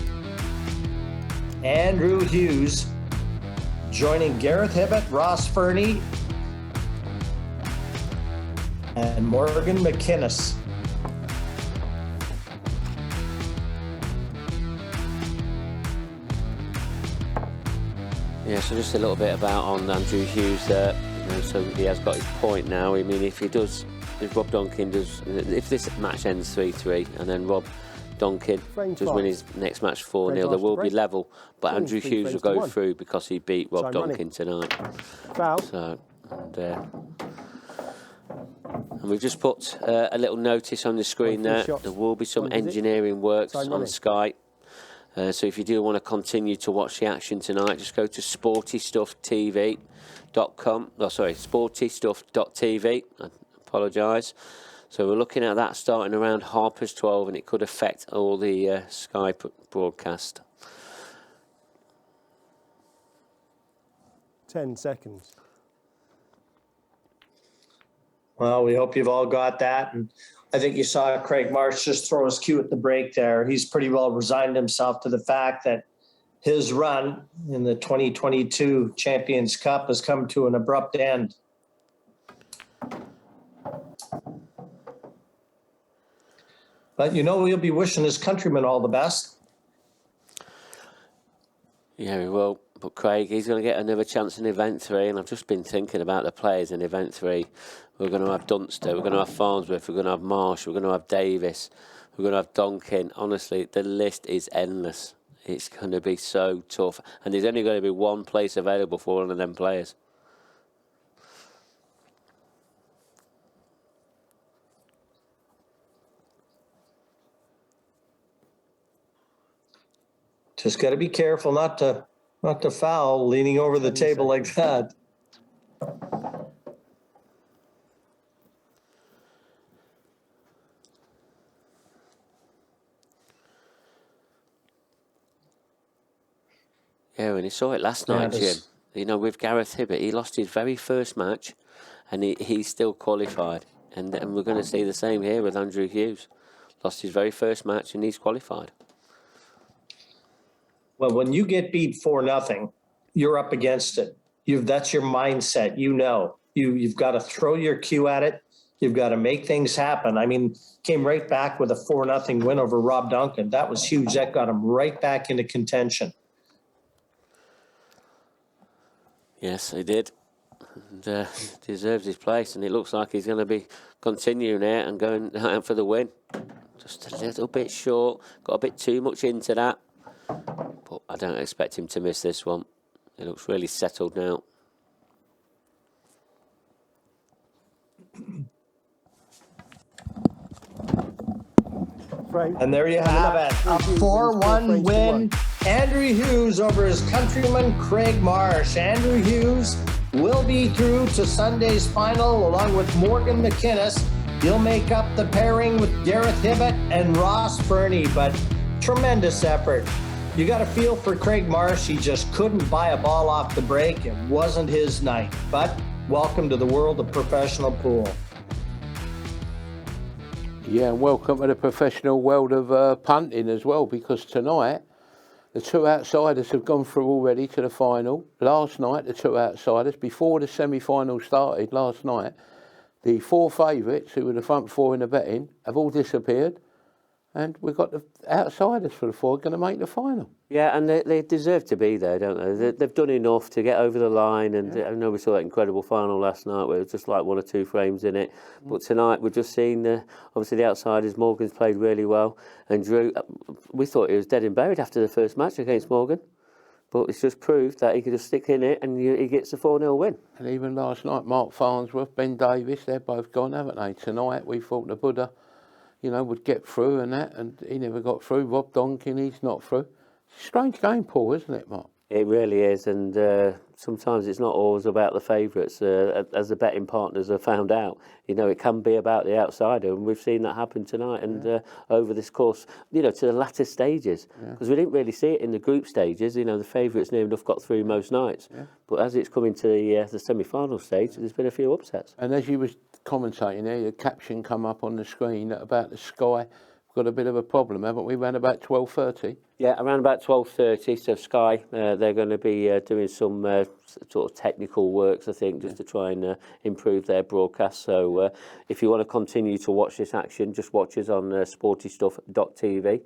Andrew Hughes joining Gareth Hibbett, Ross Fernie, and Morgan McInnes. Yeah, so just a little bit about on Andrew Hughes there. So he has got his point now. I mean, if Rob Donkin does, if this match ends 3-3 and then Rob Donkin does win his next match 4-0, there will be level. But Andrew Hughes will go through because he beat Rob Donkin tonight. Foul. So, and we've just put a little notice on the screen there. There will be some engineering works on Sky. So if you do want to continue to watch the action tonight, just go to sportystufftv.com. Oh, sorry, sportystuff.tv. I apologise. So we're looking at that starting around 12:30, and it could affect all the Sky broadcast. 10 seconds. Well, we hope you've all got that. And I think you saw Craig Marsh just throw his cue at the break there. He's pretty well resigned himself to the fact that his run in the 2022 Champions Cup has come to an abrupt end. But you know, he'll be wishing his countrymen all the best. Yeah, we will. But Craig, he's going to get another chance in Event 3, and I've just been thinking about the players in Event 3. We're going to have Dunster, we're going to have Farnsworth, we're going to have Marsh, we're going to have Davis, we're going to have Donkin. Honestly, the list is endless. It's going to be so tough. And there's only going to be one place available for one of them players. Just got to be careful not to foul leaning over the table like that. Yeah, and he saw it last night, Jim. You know, with Gareth Hibbert, he lost his very first match, and he still qualified. And we're going to see the same here with Andrew Hughes. Lost his very first match, and he's qualified. Well, when you get beat 4-0, you're up against it. That's your mindset. You know, you've got to throw your cue at it. You've got to make things happen. I mean, came right back with a 4-0 win over Rob Duncan. That was huge. That got him right back into contention. Yes, he did. And deserves his place, and it looks like he's going to be continuing it and going out for the win. Just a little bit short. Got a bit too much into that. But I don't expect him to miss this one. He looks really settled now. And there you have it. A 4-1 win. Andrew Hughes over his countryman Craig Marsh. Andrew Hughes will be through to Sunday's final along with Morgan McInnes. He'll make up the pairing with Gareth Hibbert and Ross Burney, but tremendous effort. You got a feel for Craig Marsh. He just couldn't buy a ball off the break. It wasn't his night. But welcome to the world of professional pool. Yeah, and welcome to the professional world of punting as well, because tonight the two outsiders have gone through already to the final. Last night, the two outsiders, before the semi-final started last night, the four favourites, who were the front four in the betting, have all disappeared. And we've got the outsiders for the four going to make the final. Yeah, and they deserve to be there, don't they? They've done enough to get over the line. And I know we saw that incredible final last night where it was just like 1 or 2 frames in it. But tonight we've just seen, obviously, the outsiders. Morgan's played really well. And Drew, we thought he was dead and buried after the first match against Morgan. But it's just proved that he could just stick in it and he gets a 4-0 win. And even last night, Mark Farnsworth, Ben Davis, they're both gone, haven't they? Tonight we thought the Buddha, would get through and that, and he never got through. Rob Donkin, he's not through. Strange game, Paul, isn't it, Mark? It really is, and sometimes it's not always about the favourites. As the betting partners have found out, it can be about the outsider, and we've seen that happen tonight and over this course, to the latter stages. Because we didn't really see it in the group stages. The favourites near enough got through most nights. Yeah. But as it's coming to the semi-final stage, there's been a few upsets. And as you was commentating there, the caption come up on the screen about the Sky. Got a bit of a problem, haven't we? Around about 12:30. Yeah, around about 12:30. So Sky, they're going to be doing some sort of technical works, I think, just to try and improve their broadcast. So if you want to continue to watch this action, just watch us on sportystuff.tv,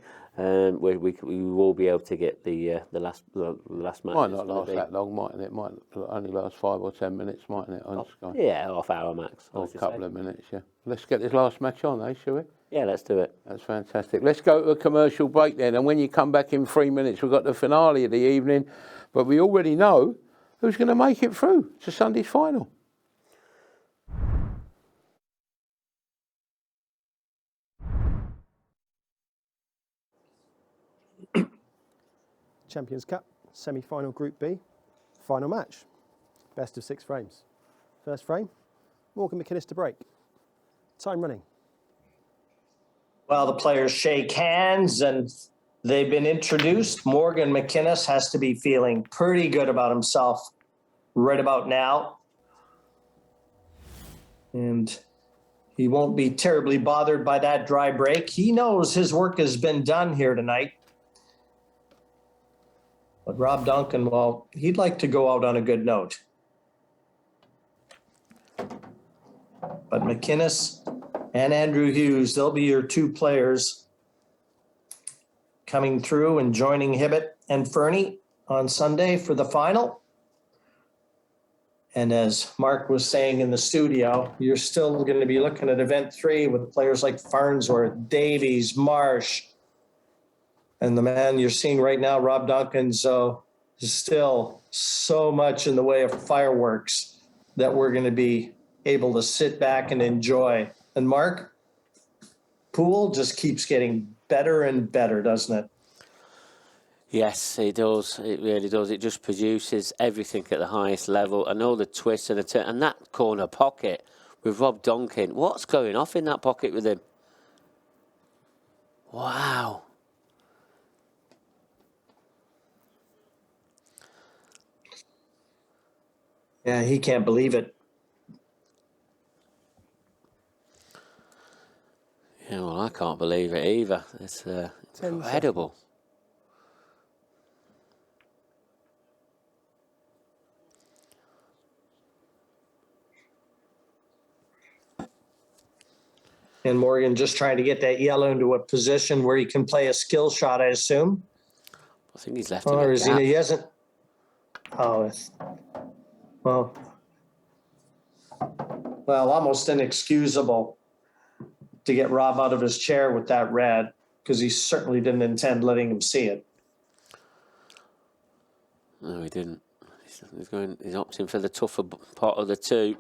where we will be able to get the last match. Might not last that long, mightn't it? Might only last 5 or 10 minutes, mightn't it? On Sky. Yeah, half hour max. Or a couple of minutes. Yeah. Let's get this last match on, shall we? Yeah, let's do it. That's fantastic. Let's go to a commercial break then, and when you come back in 3 minutes, we've got the finale of the evening, but we already know who's going to make it through to Sunday's final. Champions Cup semi-final Group B, final match, best of 6 frames. First frame, Morgan McInnes to break. Time running. Well, the players shake hands and they've been introduced. Morgan McInnes has to be feeling pretty good about himself right about now. And he won't be terribly bothered by that dry break. He knows his work has been done here tonight. But Rob Duncan, well, he'd like to go out on a good note. But McInnes and Andrew Hughes, they'll be your 2 players coming through and joining Hibbett and Fernie on Sunday for the final. And as Mark was saying in the studio, you're still going to be looking at event 3 with players like Farnsworth, Davies, Marsh. And the man you're seeing right now, Rob Duncan's still so much in the way of fireworks that we're going to be able to sit back and enjoy. And Mark, pool just keeps getting better and better, doesn't it? Yes, it does. It really does. It just produces everything at the highest level, and all the twists and the turn. And that corner pocket with Rob Duncan. What's going off in that pocket with him? Wow. Yeah, he can't believe it. Yeah, well, I can't believe it either. It's incredible. And Morgan just trying to get that yellow into a position where he can play a skill shot, I assume. I think he's left him Or a is gap. he hasn't. Oh, well, almost inexcusable to get Rob out of his chair with that red, because he certainly didn't intend letting him see it. No, he didn't. He's opting for the tougher part of the 2.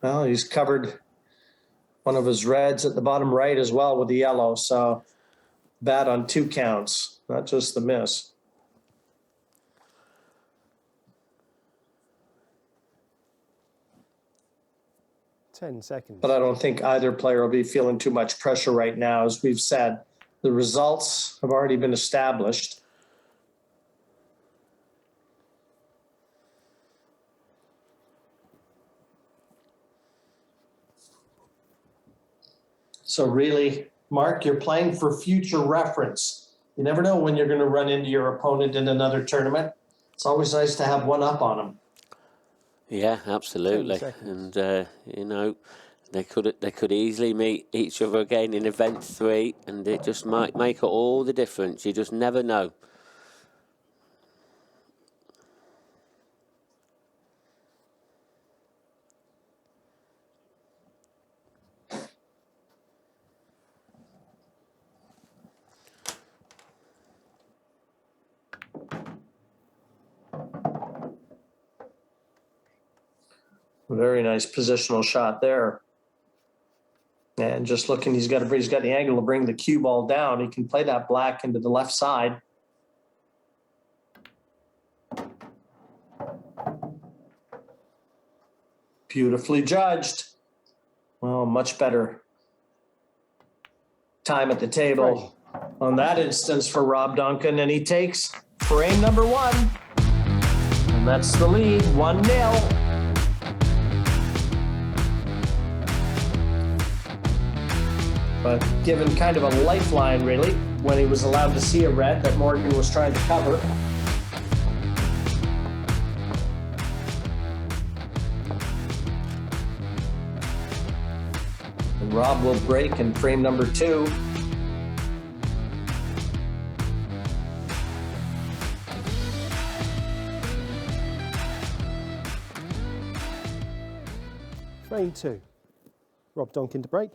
Well, he's covered one of his reds at the bottom right as well with the yellow. So bad on 2 counts, not just the miss. 10 seconds. But I don't think either player will be feeling too much pressure right now. As we've said, the results have already been established. So really, Mark, you're playing for future reference. You never know when you're going to run into your opponent in another tournament. It's always nice to have one up on them. Yeah, absolutely. And you know, they could easily meet each other again in event 3, and it just might make all the difference. You just never know. Very nice positional shot there. And just looking, he's got the angle to bring the cue ball down. He can play that black into the left side. Beautifully judged. Well, much better time at the table on that instance for Rob Duncan, and he takes frame number 1. And that's the lead, 1-0. But given kind of a lifeline, really, when he was allowed to see a red that Morgan was trying to cover. And Rob will break in frame number 2. Frame 2. Rob Duncan to break,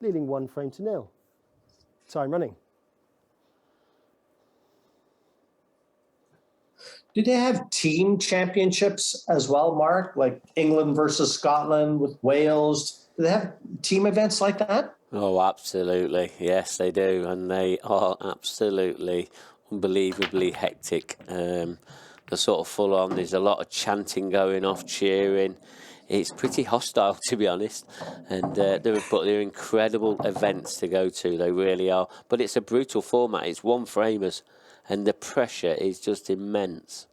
leading 1 frame to 0. Time running. Do they have team championships as well, Mark? Like England versus Scotland with Wales? Do they have team events like that? Oh, absolutely. Yes, they do. And they are absolutely unbelievably hectic. They're sort of full on. There's a lot of chanting going off, cheering. It's pretty hostile, to be honest. And they're incredible events to go to. They really are. But it's a brutal format. It's one framers. And the pressure is just immense.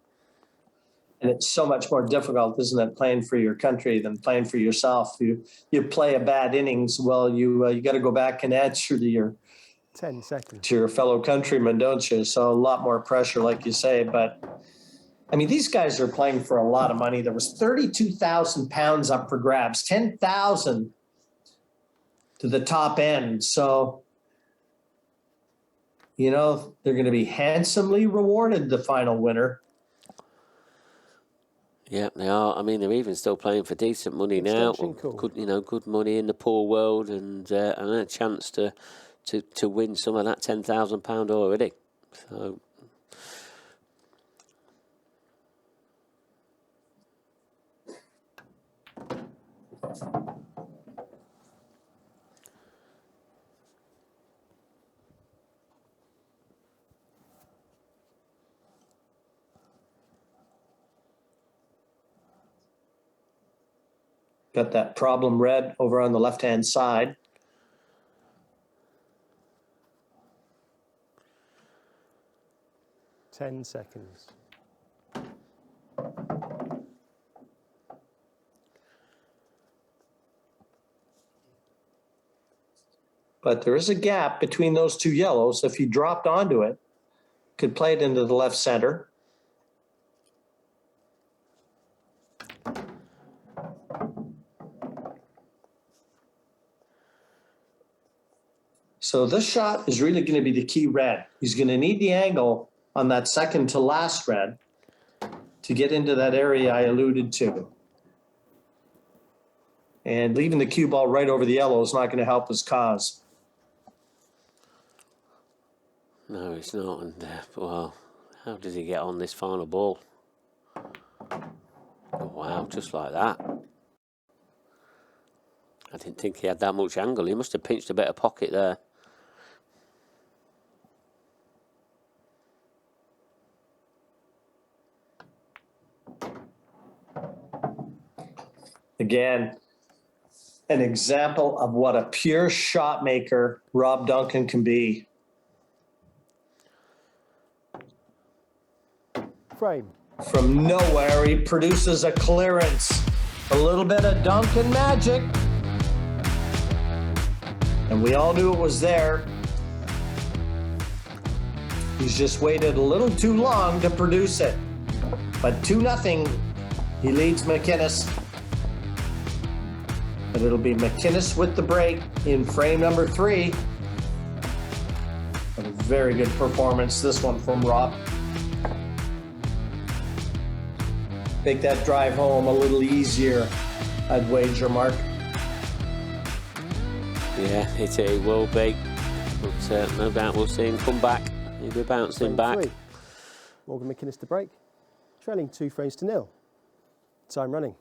And it's so much more difficult, isn't it, playing for your country than playing for yourself? You play a bad innings, well, you got to go back and answer to 10 seconds. your fellow countrymen, don't you? So a lot more pressure, like you say. But I mean, these guys are playing for a lot of money. There was 32,000 pounds up for grabs, 10,000 to the top end. So, you know, they're going to be handsomely rewarded, the final winner. Yeah, they are. I mean, they're even still playing for decent money now. Extension call. Good money in the pool world, and a chance to win some of that £10,000 already. So. Got that problem red over on the left-hand side. Ten seconds. But there is a gap between those two yellows. If you dropped onto it, could play it into the left center. So this shot is really going to be the key red. He's going to need the angle on that second to last red to get into that area I alluded to. And leaving the cue ball right over the yellow is not going to help his cause. No, it's not. And, well, how does he get on this final ball? Oh, wow, just like that. I didn't think he had that much angle. He must have pinched a bit of pocket there. Again, an example of what a pure shot maker Rob Duncan can be. Frame. From nowhere, he produces a clearance. A little bit of Duncan magic. And we all knew it was there. He's just waited a little too long to produce it. But 2-0, he leads McInnes. But it'll be McInnes with the break in frame number 3. A very good performance, this one from Rob. Make that drive home a little easier, I'd wager, Mark. Yeah, it will be. But no doubt we'll see him come back. He'll be bouncing back. 3. Morgan McInnes to break. Trailing 2 frames to 0. Time running.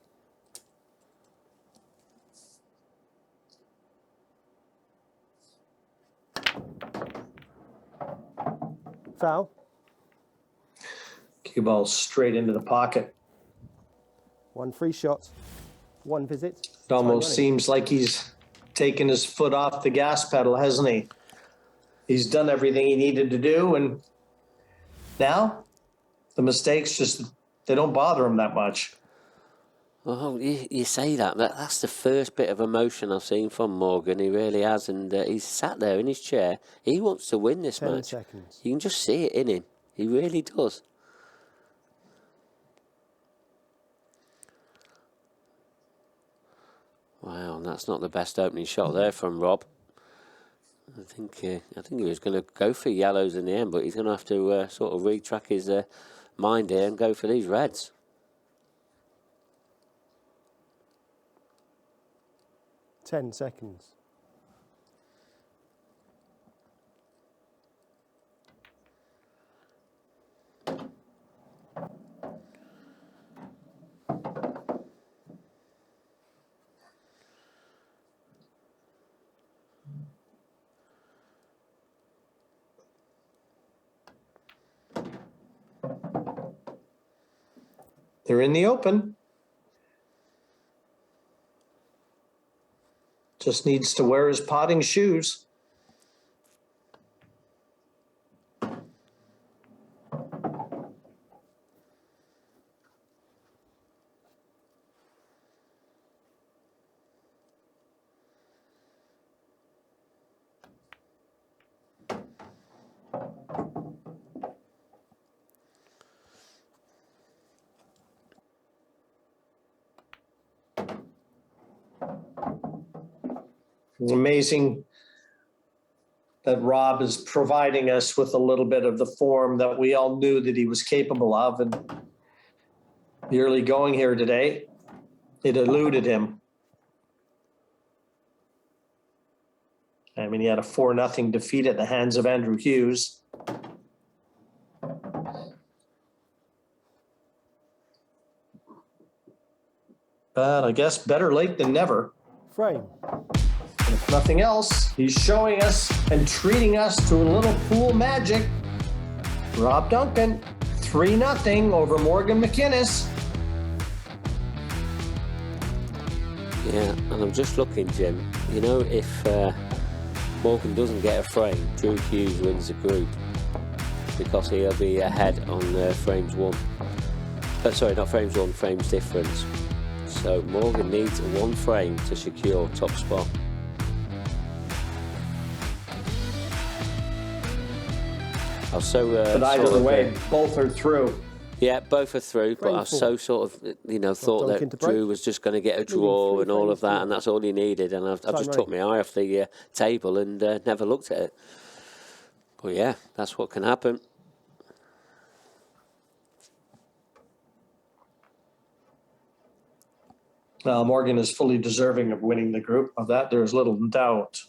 Foul. Cue ball straight into the pocket. 1 free shot. 1 visit. It almost seems like he's taken his foot off the gas pedal, hasn't he? He's done everything he needed to do, and now the mistakes they don't bother him that much. Well, you say that, but that's the first bit of emotion I've seen from Morgan. He really has, and he's sat there in his chair. He wants to win this 10 match. seconds. You can just see it in him. He really does. Wow, and that's not the best opening shot there from Rob. I think he was going to go for yellows in the end, but he's going to have to sort of retrack his mind here and go for these reds. 10 seconds. They're in the open. Just needs to wear his potting shoes. It's amazing that Rob is providing us with a little bit of the form that we all knew that he was capable of. And the early going here today, it eluded him. I mean, he had a 4-0 defeat at the hands of Andrew Hughes. But I guess better late than never. Frame. And if nothing else, he's showing us and treating us to a little pool magic. Rob Duncan, 3-0 over Morgan McInnes. Yeah, and I'm just looking, Jim. You know, if Morgan doesn't get a frame, Drew Hughes wins the group because he'll be ahead on frames one. Sorry, not frames one, frames difference. So Morgan needs one frame to secure top spot. But either way, both are through. Yeah, both are through, but I Frame so sort of, thought Duncan that to break. Drew was just going to get a Leading draw 3 and all of frames that, forward. and that's all he needed. And I've Time just took my eye off the table and never looked at it. But yeah, that's what can happen. Well, Morgan is fully deserving of winning the group. Of that, there's little doubt.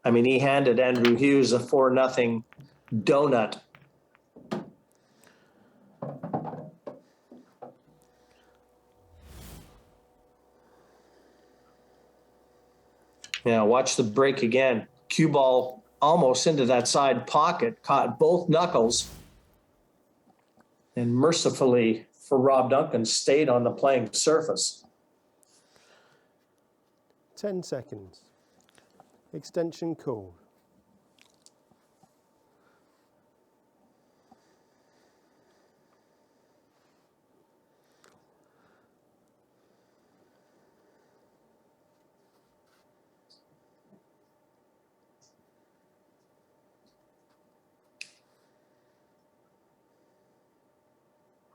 I mean, he handed Andrew Hughes a 4-0 donut. Now, watch the break again. Cue ball almost into that side pocket, caught both knuckles, and mercifully for Rob Duncan, stayed on the playing surface. 10 seconds. Extension called.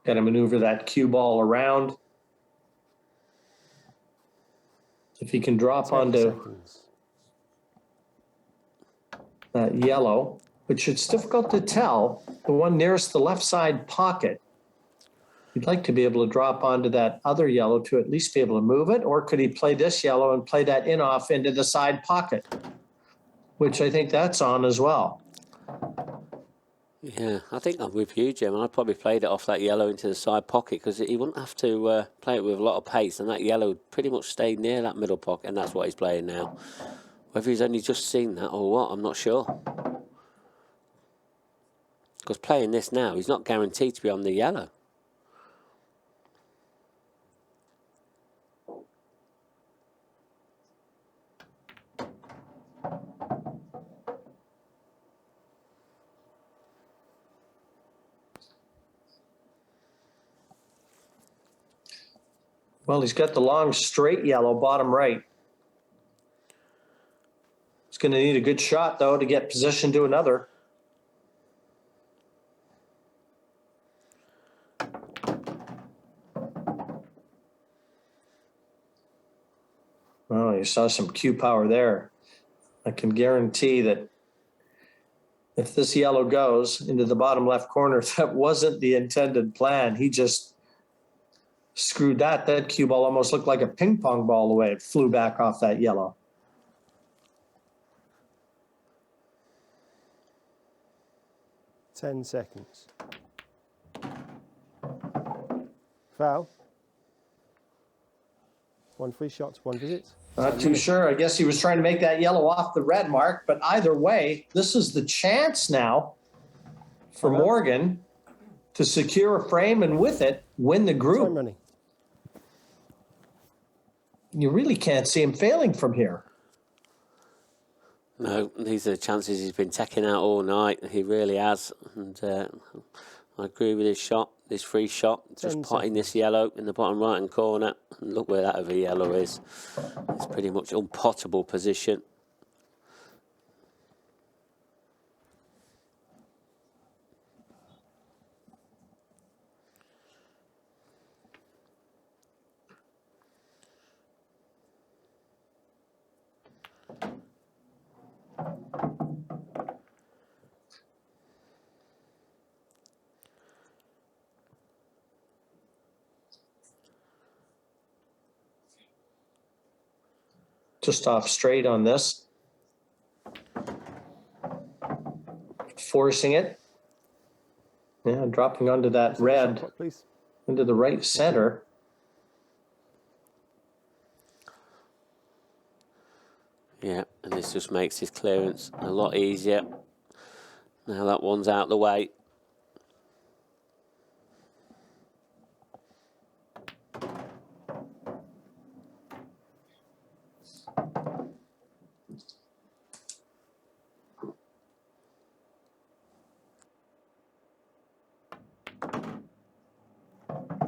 Got to maneuver that cue ball around. If he can drop 10 onto seconds. that yellow, which it's difficult to tell, the one nearest the left side pocket. You'd like to be able to drop onto that other yellow to at least be able to move it, or could he play this yellow and play that in off into the side pocket, which I think that's on as well. Yeah, I think I'm with you, Jim. I'd probably played it off that yellow into the side pocket because he wouldn't have to play it with a lot of pace, and that yellow pretty much stayed near that middle pocket, and that's what he's playing now. Whether he's only just seen that or what, I'm not sure. Because playing this now, he's not guaranteed to be on the yellow. Well, he's got the long straight yellow bottom right. He's going to need a good shot, though, to get position to another. Oh, you saw some cue power there. I can guarantee that if this yellow goes into the bottom left corner, that wasn't the intended plan. He just screwed that. That cue ball almost looked like a ping pong ball the way it flew back off that yellow. Ten seconds. Foul. 1 free shot, 1 visit. Not too sure. I guess he was trying to make that yellow off the red mark, but either way, this is the chance now for Morgan to secure a frame and with it, win the Time group. running. You really can't see him failing from here. No, these are the chances he's been taking out all night. He really has. And I agree with his shot, his free shot. Just 10 potting this yellow in the bottom right-hand corner. And look where that other yellow is. It's pretty much unpottable position. Just off straight on this. Forcing it. Yeah, dropping onto that Shot red, clock, please. into the right center. Yeah, and this just makes his clearance a lot easier. Now that one's out the way.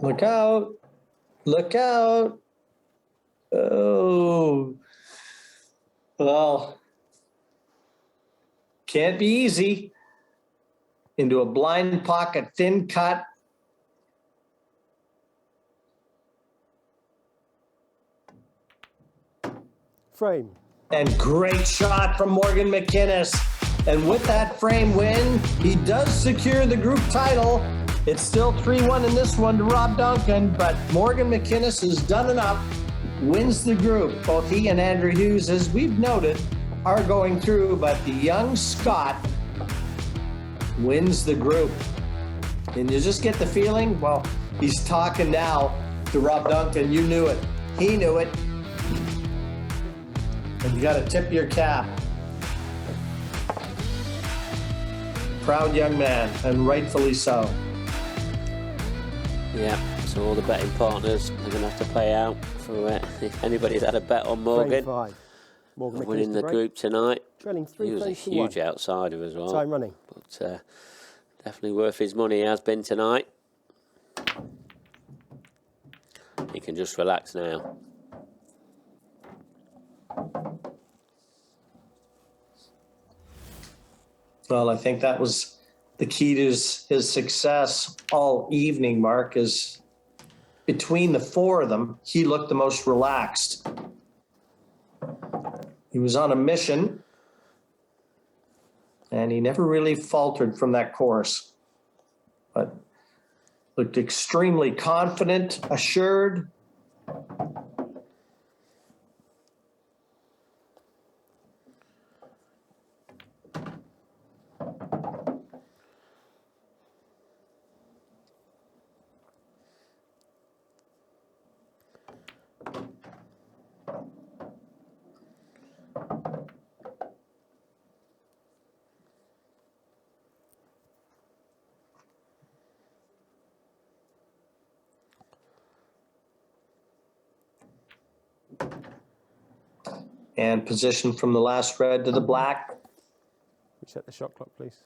Look out. Look out. Oh. Well, can't be easy. Into a blind pocket, thin cut. Frame. And great shot from Morgan McInnes. And with that frame win, he does secure the group title. It's still 3-1 in this one to Rob Duncan, but Morgan McInnes has done enough, wins the group. Both he and Andrew Hughes, as we've noted, are going through, but the young Scot wins the group. And you just get the feeling, well, he's talking now to Rob Duncan. You knew it. He knew it. And you got to tip your cap. Proud young man, and rightfully so. Yeah, so all the betting partners are going to have to pay out for if anybody's had a bet on Frame Morgan 5. Morgan McInnes winning to the break. group tonight. Trailing 3 He was a frames to huge 1. outsider as well. Time running. But definitely worth his money, he has been tonight. He can just relax now. Well, I think that was the key to his success all evening, Mark, is between the four of them, he looked the most relaxed. He was on a mission, and he never really faltered from that course, but looked extremely confident, assured. And position from the last red to the black. Reset the shot clock, please.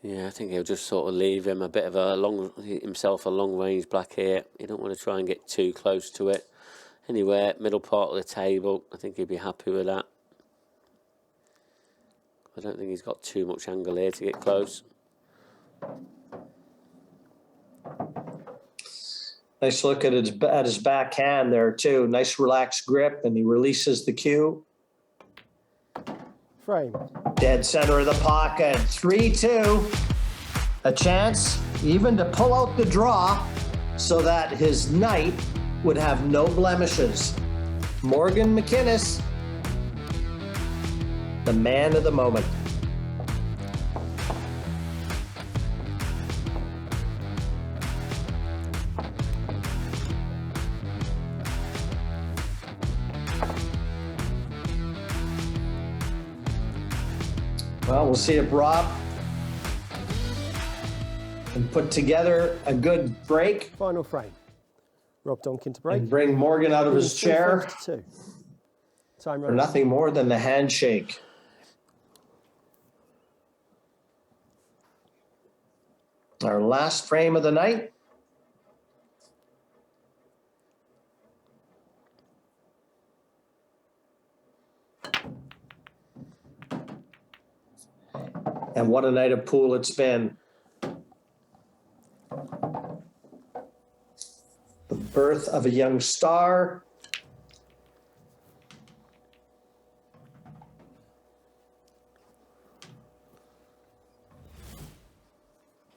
Yeah, I think he'll just sort of leave him a bit of a long range black here. You don't want to try and get too close to it. Anywhere, middle part of the table, I think he'd be happy with that. I don't think he's got too much angle here to get close. Nice look at his backhand there too. Nice relaxed grip, and he releases the cue. Frame. Dead center of the pocket. 3-2. A chance even to pull out the draw so that his night would have no blemishes. Morgan McInnes, the man of the moment. Well, we'll see if Rob and put together a good break Final frame. Rob Donkin to break. and bring Morgan out of his chair 3-2. Time for running. nothing more than the handshake. Our last frame of the night. And what a night of pool it's been. The birth of a young star.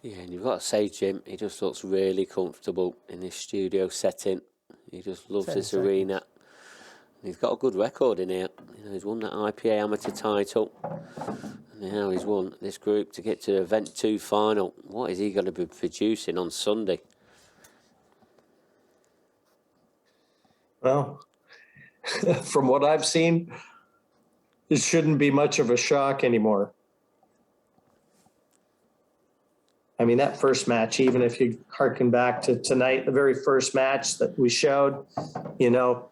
Yeah, and you've got to say, Jim, he just looks really comfortable in this studio setting. He just loves 10 this seconds. arena. He's got a good record in here. You know, he's won that IPA amateur title. And now he's won this group to get to the Event 2 final. What is he going to be producing on Sunday? Well, from what I've seen, it shouldn't be much of a shock anymore. I mean, that first match, even if you harken back to tonight, the very first match that we showed, you know,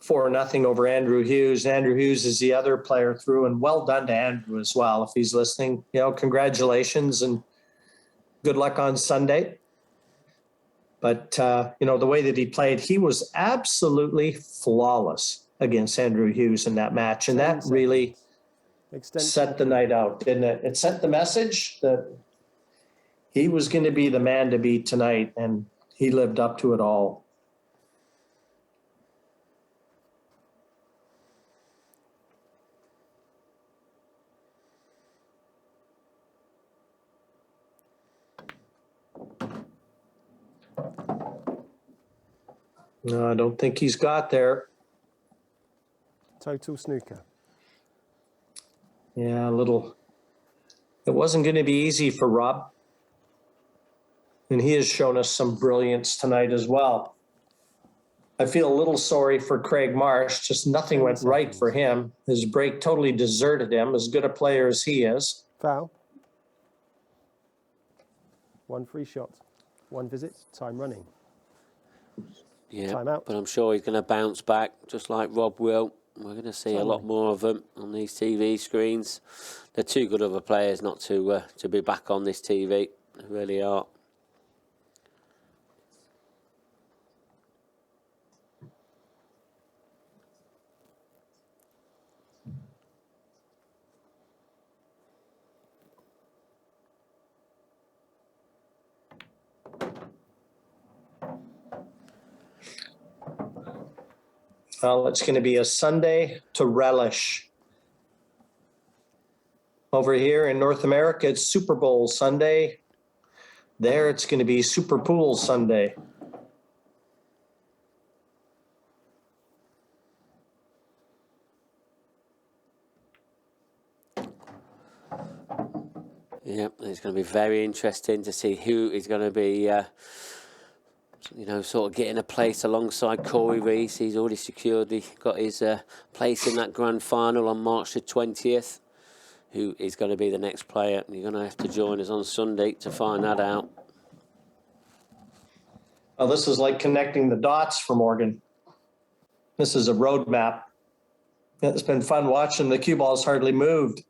4-0 over Andrew Hughes. Andrew Hughes is the other player through, and well done to Andrew as well. If he's listening, you know, congratulations and good luck on Sunday. But, you know, the way that he played, he was absolutely flawless against Andrew Hughes in that match. And that really set the night out, didn't it? It sent the message that he was going to be the man to beat tonight, and he lived up to it all. No, I don't think he's got there. Total snooker. Yeah, a little. It wasn't going to be easy for Rob. And he has shown us some brilliance tonight as well. I feel a little sorry for Craig Marsh. Just nothing went right for him. His break totally deserted him, as good a player as he is. Foul. 1 free shot. 1 visit. Time running. Yeah, Time out. but I'm sure he's going to bounce back, just like Rob will. We're going to see a lot more of them on these TV screens. They're too good of a players not to be back on this TV. They really are. Well, it's going to be a Sunday to relish. Over here in North America, it's Super Bowl Sunday. There, it's going to be Super Pool Sunday. Yeah, it's going to be very interesting to see who is going to be, you know, sort of getting a place alongside Corey Reese. He's already got his place in that grand final on March the 20th. Who is going to be the next player? You're going to have to join us on Sunday to find that out. Well, this is like connecting the dots for Morgan. This is a roadmap. It's been fun watching. The cue ball's hardly moved.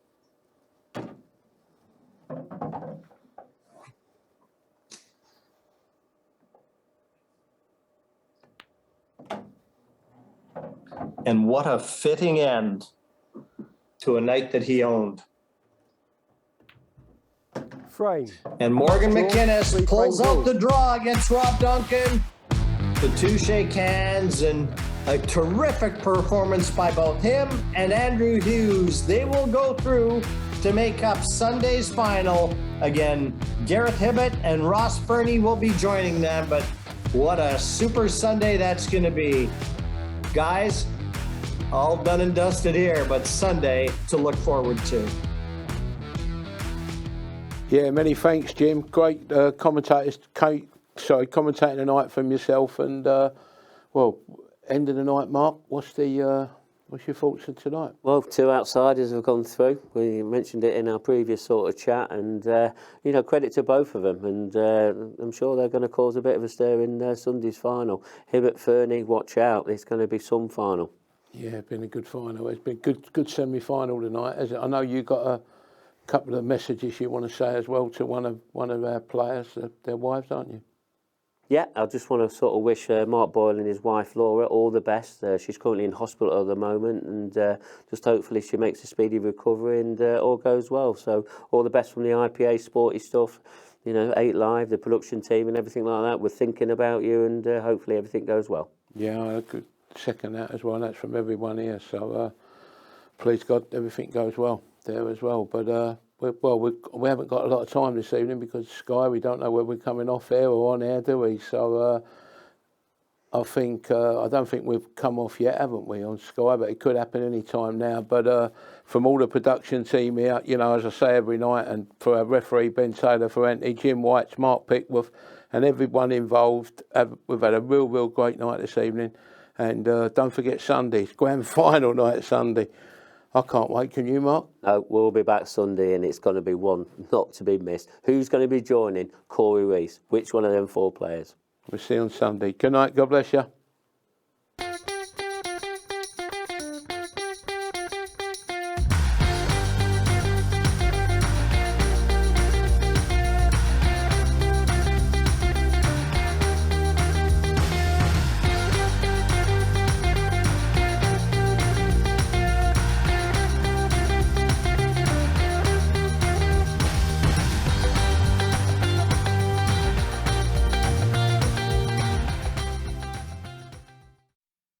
And what a fitting end to a night that he owned. Frame. And Morgan Draw, McInnes 3 pulls frame out goal. the draw against Rob Duncan. The two shake hands, and a terrific performance by both him and Andrew Hughes. They will go through to make up Sunday's final. Again, Gareth Hibbett and Ross Fernie will be joining them, but what a super Sunday that's going to be. Guys, all done and dusted here, but Sunday to look forward to. Yeah, many thanks, Jim. Great commentating tonight from yourself. And well, end of the night, Mark. What's the What's your thoughts on tonight? Well, 2 outsiders have gone through. We mentioned it in our previous sort of chat, and credit to both of them. And I'm sure they're going to cause a bit of a stir in Sunday's final. Hibbert, Fernie, watch out! It's going to be some final. Yeah, it's been a good final. It's been good semi-final tonight, hasn't it? I know you got a couple of messages you want to say as well to one of our players, their wives, aren't you? Yeah, I just want to sort of wish Mark Boyle and his wife Laura all the best. She's currently in hospital at the moment, and just hopefully she makes a speedy recovery and all goes well. So all the best from the IPA Sporty stuff, 8 Live, the production team and everything like that. We're thinking about you, and hopefully everything goes well. Yeah, I could second that as well. That's from everyone here. So please God, everything goes well there as well. But we haven't got a lot of time this evening because Sky, we don't know whether we're coming off air or on air, do we? So I don't think we've come off yet, haven't we, on Sky? But it could happen any time now. But from all the production team here, as I say every night, and for our referee Ben Taylor, for Anthony, Jim White, Mark Pickworth, and everyone involved, we've had a real great night this evening. And don't forget Sunday's grand final night Sunday. I can't wait. Can you, Mark? No, we'll be back Sunday, and it's going to be one not to be missed. Who's going to be joining Corey Reese? Which one of them 4 players? We'll see you on Sunday. Good night. God bless you.